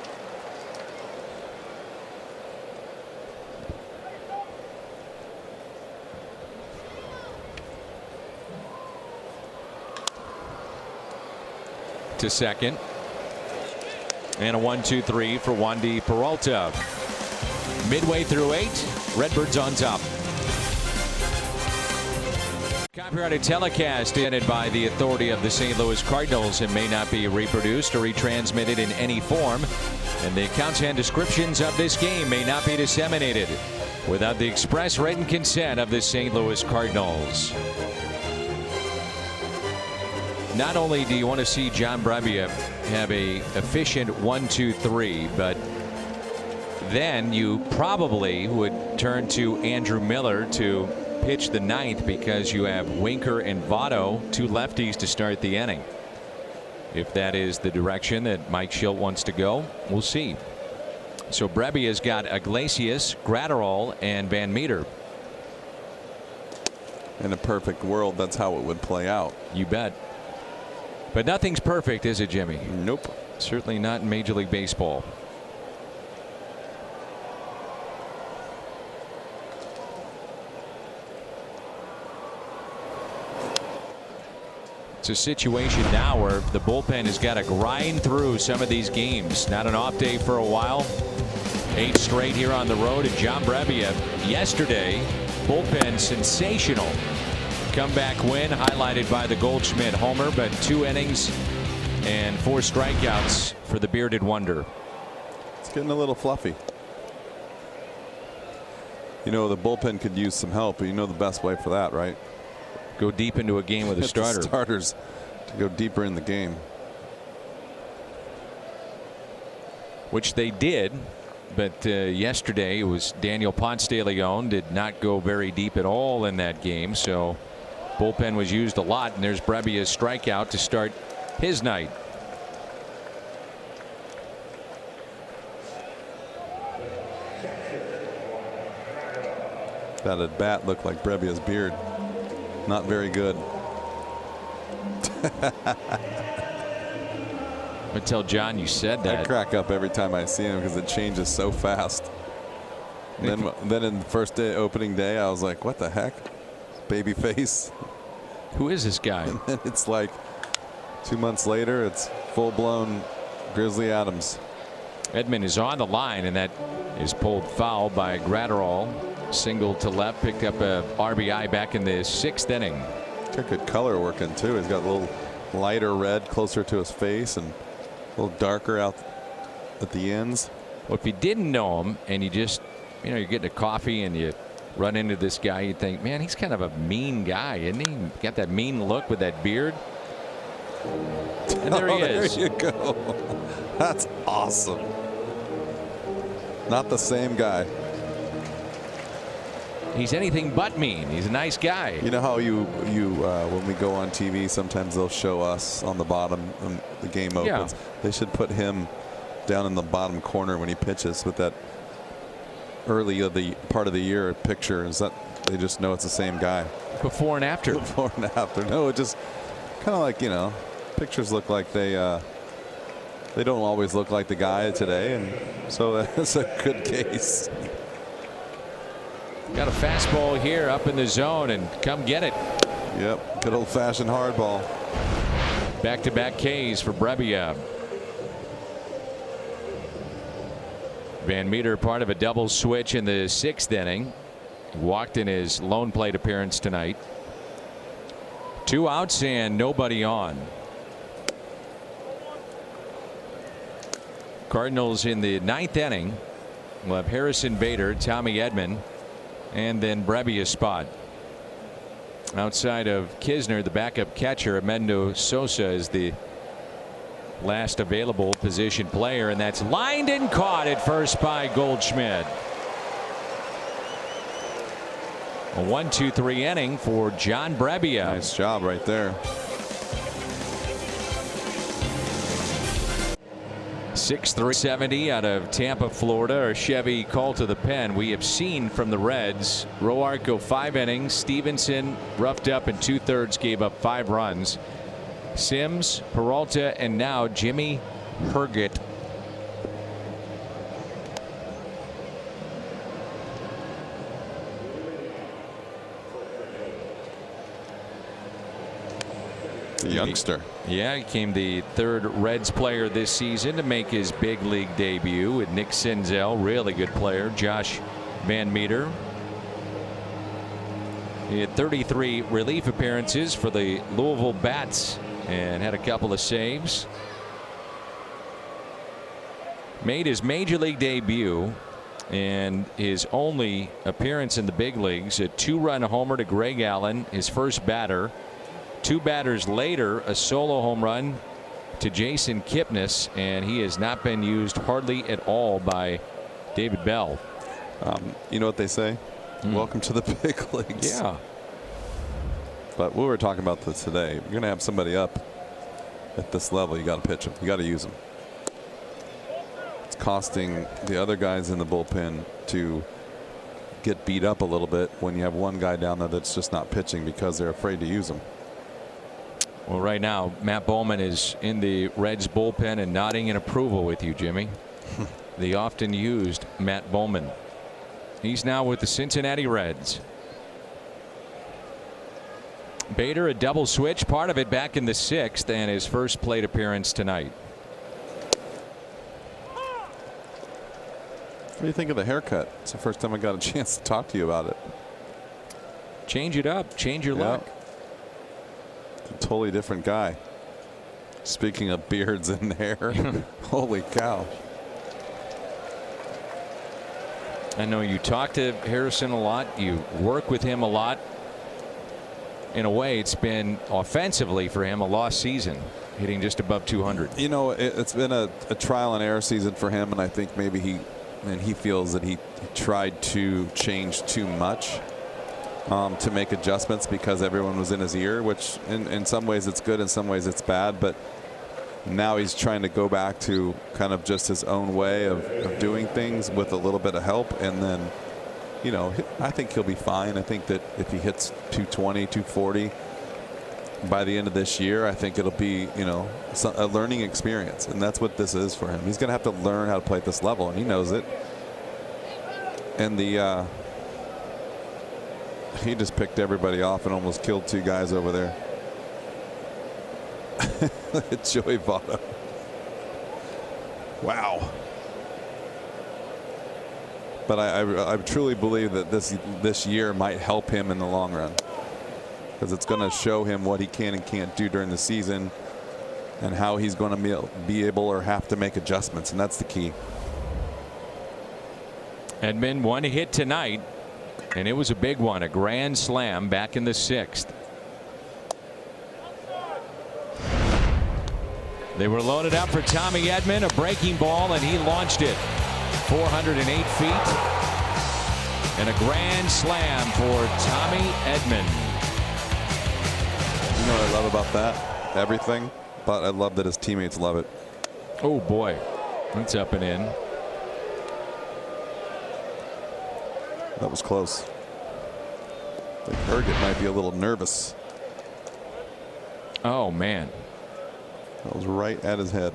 To second. And a 1-2-3 for Wandy Peralta. Midway through 8, Redbirds on top. Copyrighted telecast presented by the authority of the St. Louis Cardinals and may not be reproduced or retransmitted in any form. And the accounts and descriptions of this game may not be disseminated without the express written consent of the St. Louis Cardinals. Not only do you want to see John Brebbia have a efficient 1-2-3, but then you probably would turn to Andrew Miller to pitch the 9th because you have Winker and Votto, 2 lefties to start the inning. If that is the direction that Mike Shildt wants to go, we'll see. So Brebbia's got Iglesias, Gratterall, and Van Meter. In a perfect world, that's how it would play out. You bet. But nothing's perfect, is it, Jimmy? Nope. Certainly not in Major League Baseball. It's a situation now where the bullpen has got to grind through some of these games. Not an off day for a while. 8 straight here on the road. And John Brebbia yesterday, bullpen sensational. Comeback win highlighted by the Goldschmidt homer, but 2 innings and 4 strikeouts for the bearded wonder. It's getting a little fluffy. You know, the bullpen could use some help, but you know the best way for that, right? Go deep into a game with a starter. The starters to go deeper in the game. Which they did, but yesterday it was Daniel Ponce de Leon did not go very deep at all in that game, so bullpen was used a lot, and there's Brebbia's strikeout to start his night. That at bat looked like Brebbia's beard. Not very good. I tell John you said that. I crack up every time I see him because it changes so fast. And then in the first day, opening day, I was like, what the heck? Baby face. Who is this guy? And then it's like 2 months later, it's full-blown Grizzly Adams. Edman is on the line, and that is pulled foul by Gratterall. Single to left, picked up a RBI back in the 6th inning. Got good color working too. He's got a little lighter red closer to his face and a little darker out at the ends. Well, if you didn't know him and you just, you know, you're getting a coffee and you run into this guy, you'd think, man, he's kind of a mean guy, isn't he? Got that mean look with that beard. And there he is. There you go. That's awesome. Not the same guy. He's anything but mean. He's a nice guy. You know how you when we go on TV, sometimes they'll show us on the bottom when the game opens. Yeah. They should put him down in the bottom corner when he pitches with that early of the part of the year picture. Is that they just know it's the same guy? Before and after. Before and after. No, it just kind of like, you know, pictures look like they don't always look like the guy today, and so that's a good case. Got a fastball here up in the zone, and come get it. Yep, good old-fashioned hardball. Back-to-back Ks for Brebbia. Van Meter part of a double switch in the 6th inning. Walked in his lone plate appearance tonight. 2 outs and nobody on. Cardinals in the 9th inning will have Harrison Bader, Tommy Edman, and then Brebbia's spot. Outside of Kisner, the backup catcher, Amendo Sosa is the last available position player, and that's lined and caught at first by Goldschmidt. A 1-2-3 inning for John Brebbia. Nice job right there. 6'3", 70 out of Tampa, Florida, or Chevy call to the pen. We have seen from the Reds, Roark go 5 innings. Stevenson roughed up in 2/3, gave up 5 runs. Sims, Peralta, and now Jimmy Herget. The youngster. Yeah, he became the 3rd Reds player this season to make his big league debut with Nick Senzel, really good player. Josh Van Meter. He had 33 relief appearances for the Louisville Bats and had a couple of saves. Made his major league debut and his only appearance in the big leagues, a 2-run homer to Greg Allen, his first batter. 2 batters later, a solo home run to Jason Kipnis, and he has not been used hardly at all by David Bell. You know what they say? Welcome to the big leagues. Yeah. But we were talking about this today. You're going to have somebody up at this level. You got to pitch them. You got to use them. It's costing the other guys in the bullpen to get beat up a little bit when you have one guy down there that's just not pitching because they're afraid to use him. Well, right now, Matt Bowman is in the Reds bullpen and nodding in approval with you, Jimmy. The often used Matt Bowman. He's now with the Cincinnati Reds. Bader, a double switch, part of it back in the 6th, and his first plate appearance tonight. What do you think of the haircut? It's the first time I got a chance to talk to you about it. Change it up. Change your look. A totally different guy. Speaking of beards and hair, holy cow. I know you talk to Harrison a lot. You work with him a lot. In a way, it's been offensively for him a lost season, hitting just above 200. You know, it's been a trial and error season for him, and I think maybe he feels that he tried to change too much to make adjustments because everyone was in his ear, which in some ways it's good, in some ways it's bad. But now he's trying to go back to kind of just his own way of doing things with a little bit of help. And then, you know, I think he'll be fine. I think that if he hits 220, 240 by the end of this year, I think it'll be, you know, a learning experience. And that's what this is for him. He's going to have to learn how to play at this level, and he knows it. And he just picked everybody off and almost killed 2 guys over there. Joey Votto. Wow. But I truly believe that this year might help him in the long run, because it's going to show him what he can and can't do during the season and how he's going to be able or have to make adjustments, and that's the key. Edman, 1 hit tonight, and it was a big one, a grand slam back in the 6th. They were loaded up for Tommy Edman, a breaking ball, and he launched it 408 feet, and a grand slam for Tommy Edman. You know what I love about that? Everything, but I love that his teammates love it. Oh boy, that's up and in. That was close. I think Herget might be a little nervous. Oh man, that was right at his head.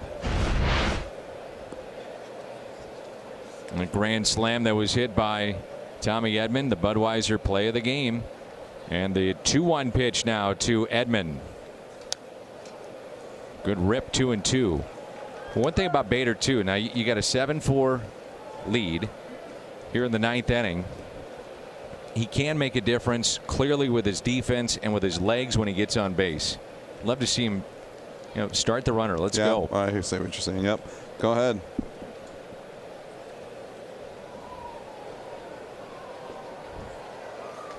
And a grand slam that was hit by Tommy Edman, the Budweiser play of the game. And the 2-1 pitch now to Edman. Good rip, 2-2. One thing about Bader too, now you got a 7-4 lead here in the 9th inning. He can make a difference clearly with his defense and with his legs when he gets on base. Love to see him, you know, start the runner. Let's go. I see what you're saying. Yep. Go ahead.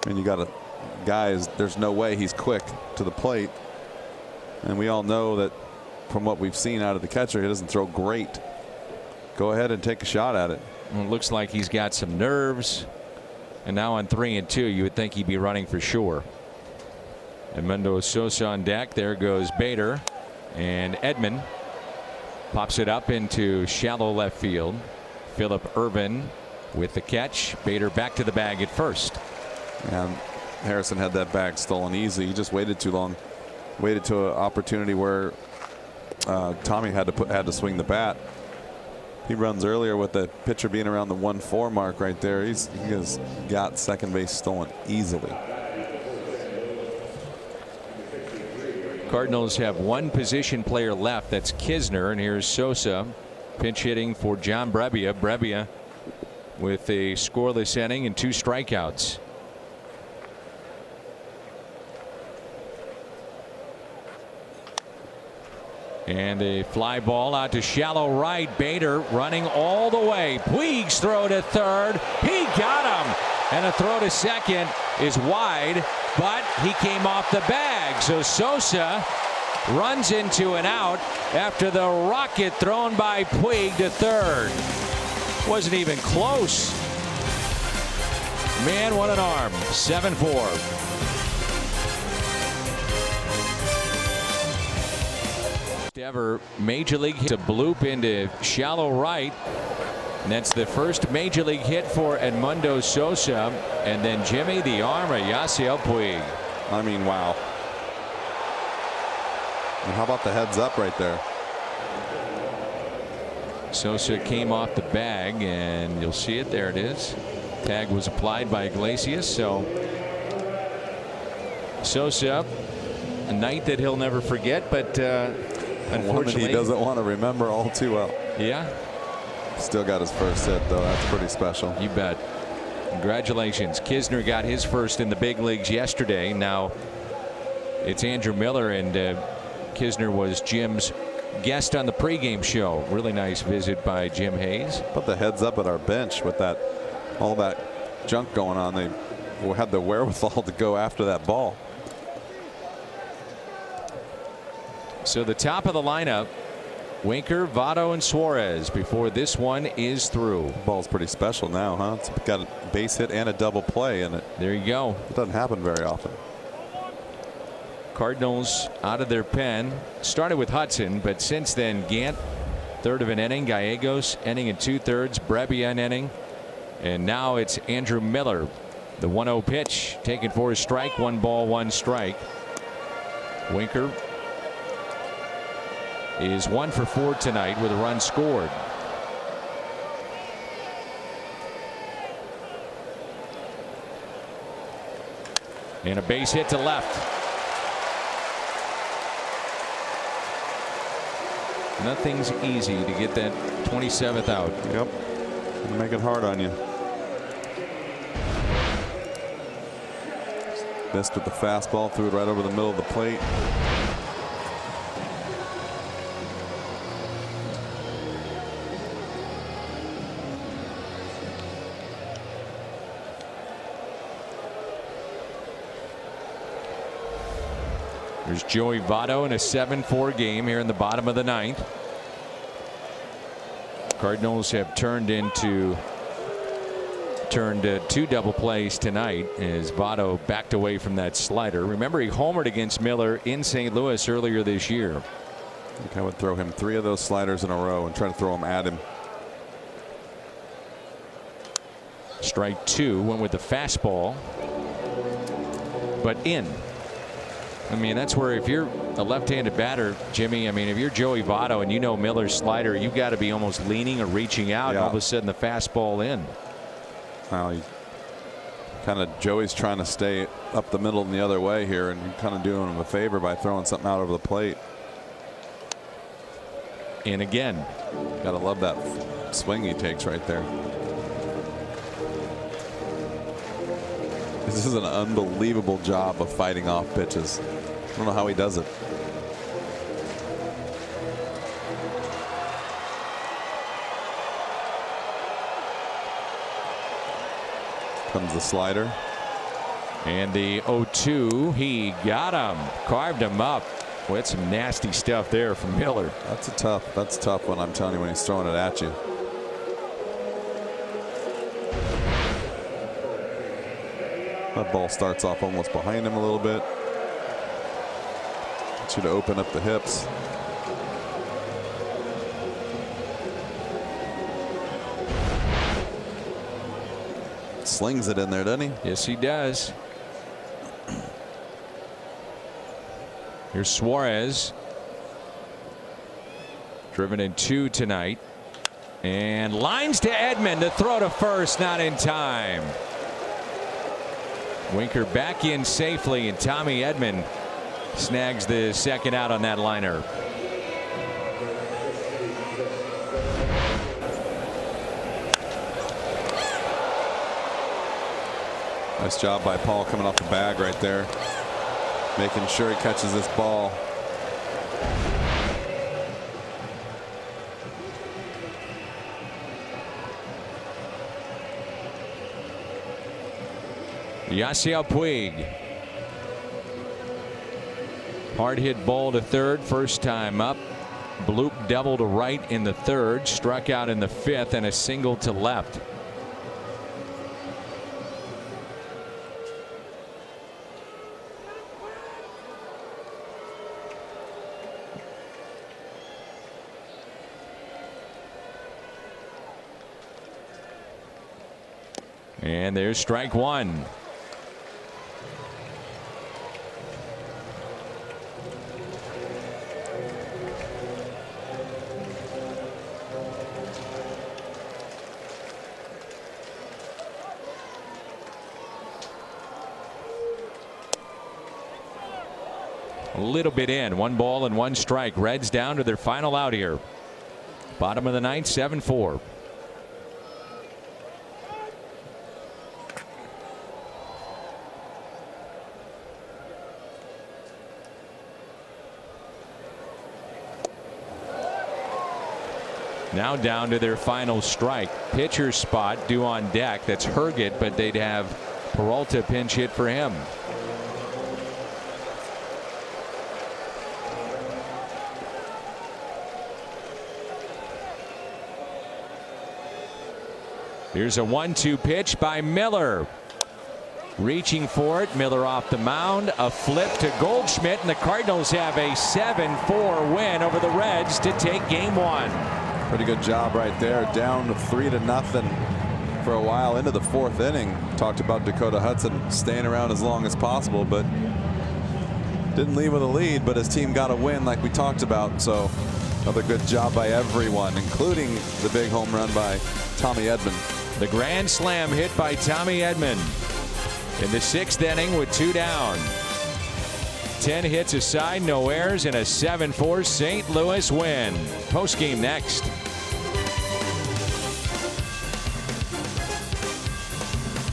I mean, you got a guys, there's no way he's quick to the plate. And we all know that from what we've seen out of the catcher, he doesn't throw great. Go ahead and take a shot at it. Well, it looks like he's got some nerves. And now on 3-2, you would think he'd be running for sure. Edmundo Sosa on deck. There goes Bader. And Edman pops it up into shallow left field. Phillip Ervin with the catch. Bader back to the bag at first. And Harrison had that bag stolen easy. He just waited too long. Waited to an opportunity where Tommy had to swing the bat. He runs earlier with the pitcher being around the 1-4 mark right there. He has got second base stolen easily. Cardinals have one position player left. That's Kisner. And here's Sosa pinch hitting for John Brebbia. Brebbia with a scoreless inning and 2 strikeouts. And a fly ball out to shallow right. Bader running all the way. Puig's throw to third. He got him. And a throw to second is wide, but he came off the bag. So Sosa runs into an out after the rocket thrown by Puig to third. Wasn't even close. Man, what an arm. 7-4. Ever major league hit, a bloop into shallow right, and that's the first major league hit for Edmundo Sosa. And then Jimmy, the arm of Yasiel Puig. I mean, wow. And how about the heads up right there? Sosa came off the bag, and you'll see it. There it is. Tag was applied by Iglesias. So Sosa, a night that he'll never forget, but unfortunately he doesn't want to remember all too well. Yeah. Still got his first hit, though. That's pretty special. You bet. Congratulations. Kisner got his first in the big leagues yesterday. Now it's Andrew Miller, and Kisner was Jim's guest on the pregame show. Really nice visit by Jim Hayes. Put the heads up at our bench with that, all that junk going on. They had the wherewithal to go after that ball. So the top of the lineup, Winker, Votto, and Suarez before this one is through. The ball's pretty special now, huh? It's got a base hit and a double play in it. There you go. It doesn't happen very often. Cardinals out of their pen. Started with Hudson, but since then Gant, third of an inning. Gallegos, inning and 2/3. Brebbia, an inning. And now it's Andrew Miller. The 1-0 pitch taken for a strike. 1 ball, 1 strike. Winker is 1 for 4 tonight with a run scored. And a base hit to left. Nothing's easy to get that 27th out. Yep. Make it hard on you. Missed with the fastball, threw it right over the middle of the plate. There's Joey Votto in a 7-4 game here in the bottom of the 9th. Cardinals have turned 2 double plays tonight as Votto backed away from that slider. Remember, he homered against Miller in St. Louis earlier this year. I think I would throw him 3 of those sliders in a row and try to throw them at him. Strike 2, went with the fastball, but in. I mean, that's where if you're a left-handed batter, Jimmy, I mean, if you're Joey Votto and you know Miller's slider, you've got to be almost leaning or reaching out. Yeah. And all of a sudden the fastball in. Well, he kind of, Joey's trying to stay up the middle and the other way here, and kind of doing him a favor by throwing something out over the plate. And again. Got to love that swing he takes right there. This is an unbelievable job of fighting off pitches. I don't know how he does it. Comes the slider. And the 0-2, he got him, carved him up with some nasty stuff there from Miller. That's a tough one. I'm telling you, when he's throwing it at you. That ball starts off almost behind him a little bit. Gets you to open up the hips. Slings it in there, doesn't he? Yes, he does. Here's Suarez. Driven in 2 tonight. And lines to Edman to throw to first, not in time. Winker back in safely, and Tommy Edman snags the second out on that liner. Nice job by Paul coming off the bag right there, making sure he catches this ball. Yasiel Puig. Hard hit ball to third, first time up. Bloop double to right in the third, struck out in the fifth, and a single to left. And there's strike one. A little bit in. 1 ball and 1 strike. Reds down to their final out here. Bottom of the ninth, 7-4. Now down to their final strike. Pitcher spot due on deck. That's Herget, but they'd have Peralta pinch hit for him. Here's a 1-2 pitch by Miller. Reaching for it. Miller off the mound. A flip to Goldschmidt, and the Cardinals have a 7-4 win over the Reds to take game 1. Pretty good job right there. Down 3-0 for a while into the 4th inning. Talked about Dakota Hudson staying around as long as possible, but didn't leave with a lead, but his team got a win like we talked about. So another good job by everyone, including the big home run by Tommy Edman. The grand slam hit by Tommy Edman in the 6th inning with 2 down. 10 hits aside, no errors, and a 7-4 St. Louis win. Postgame next.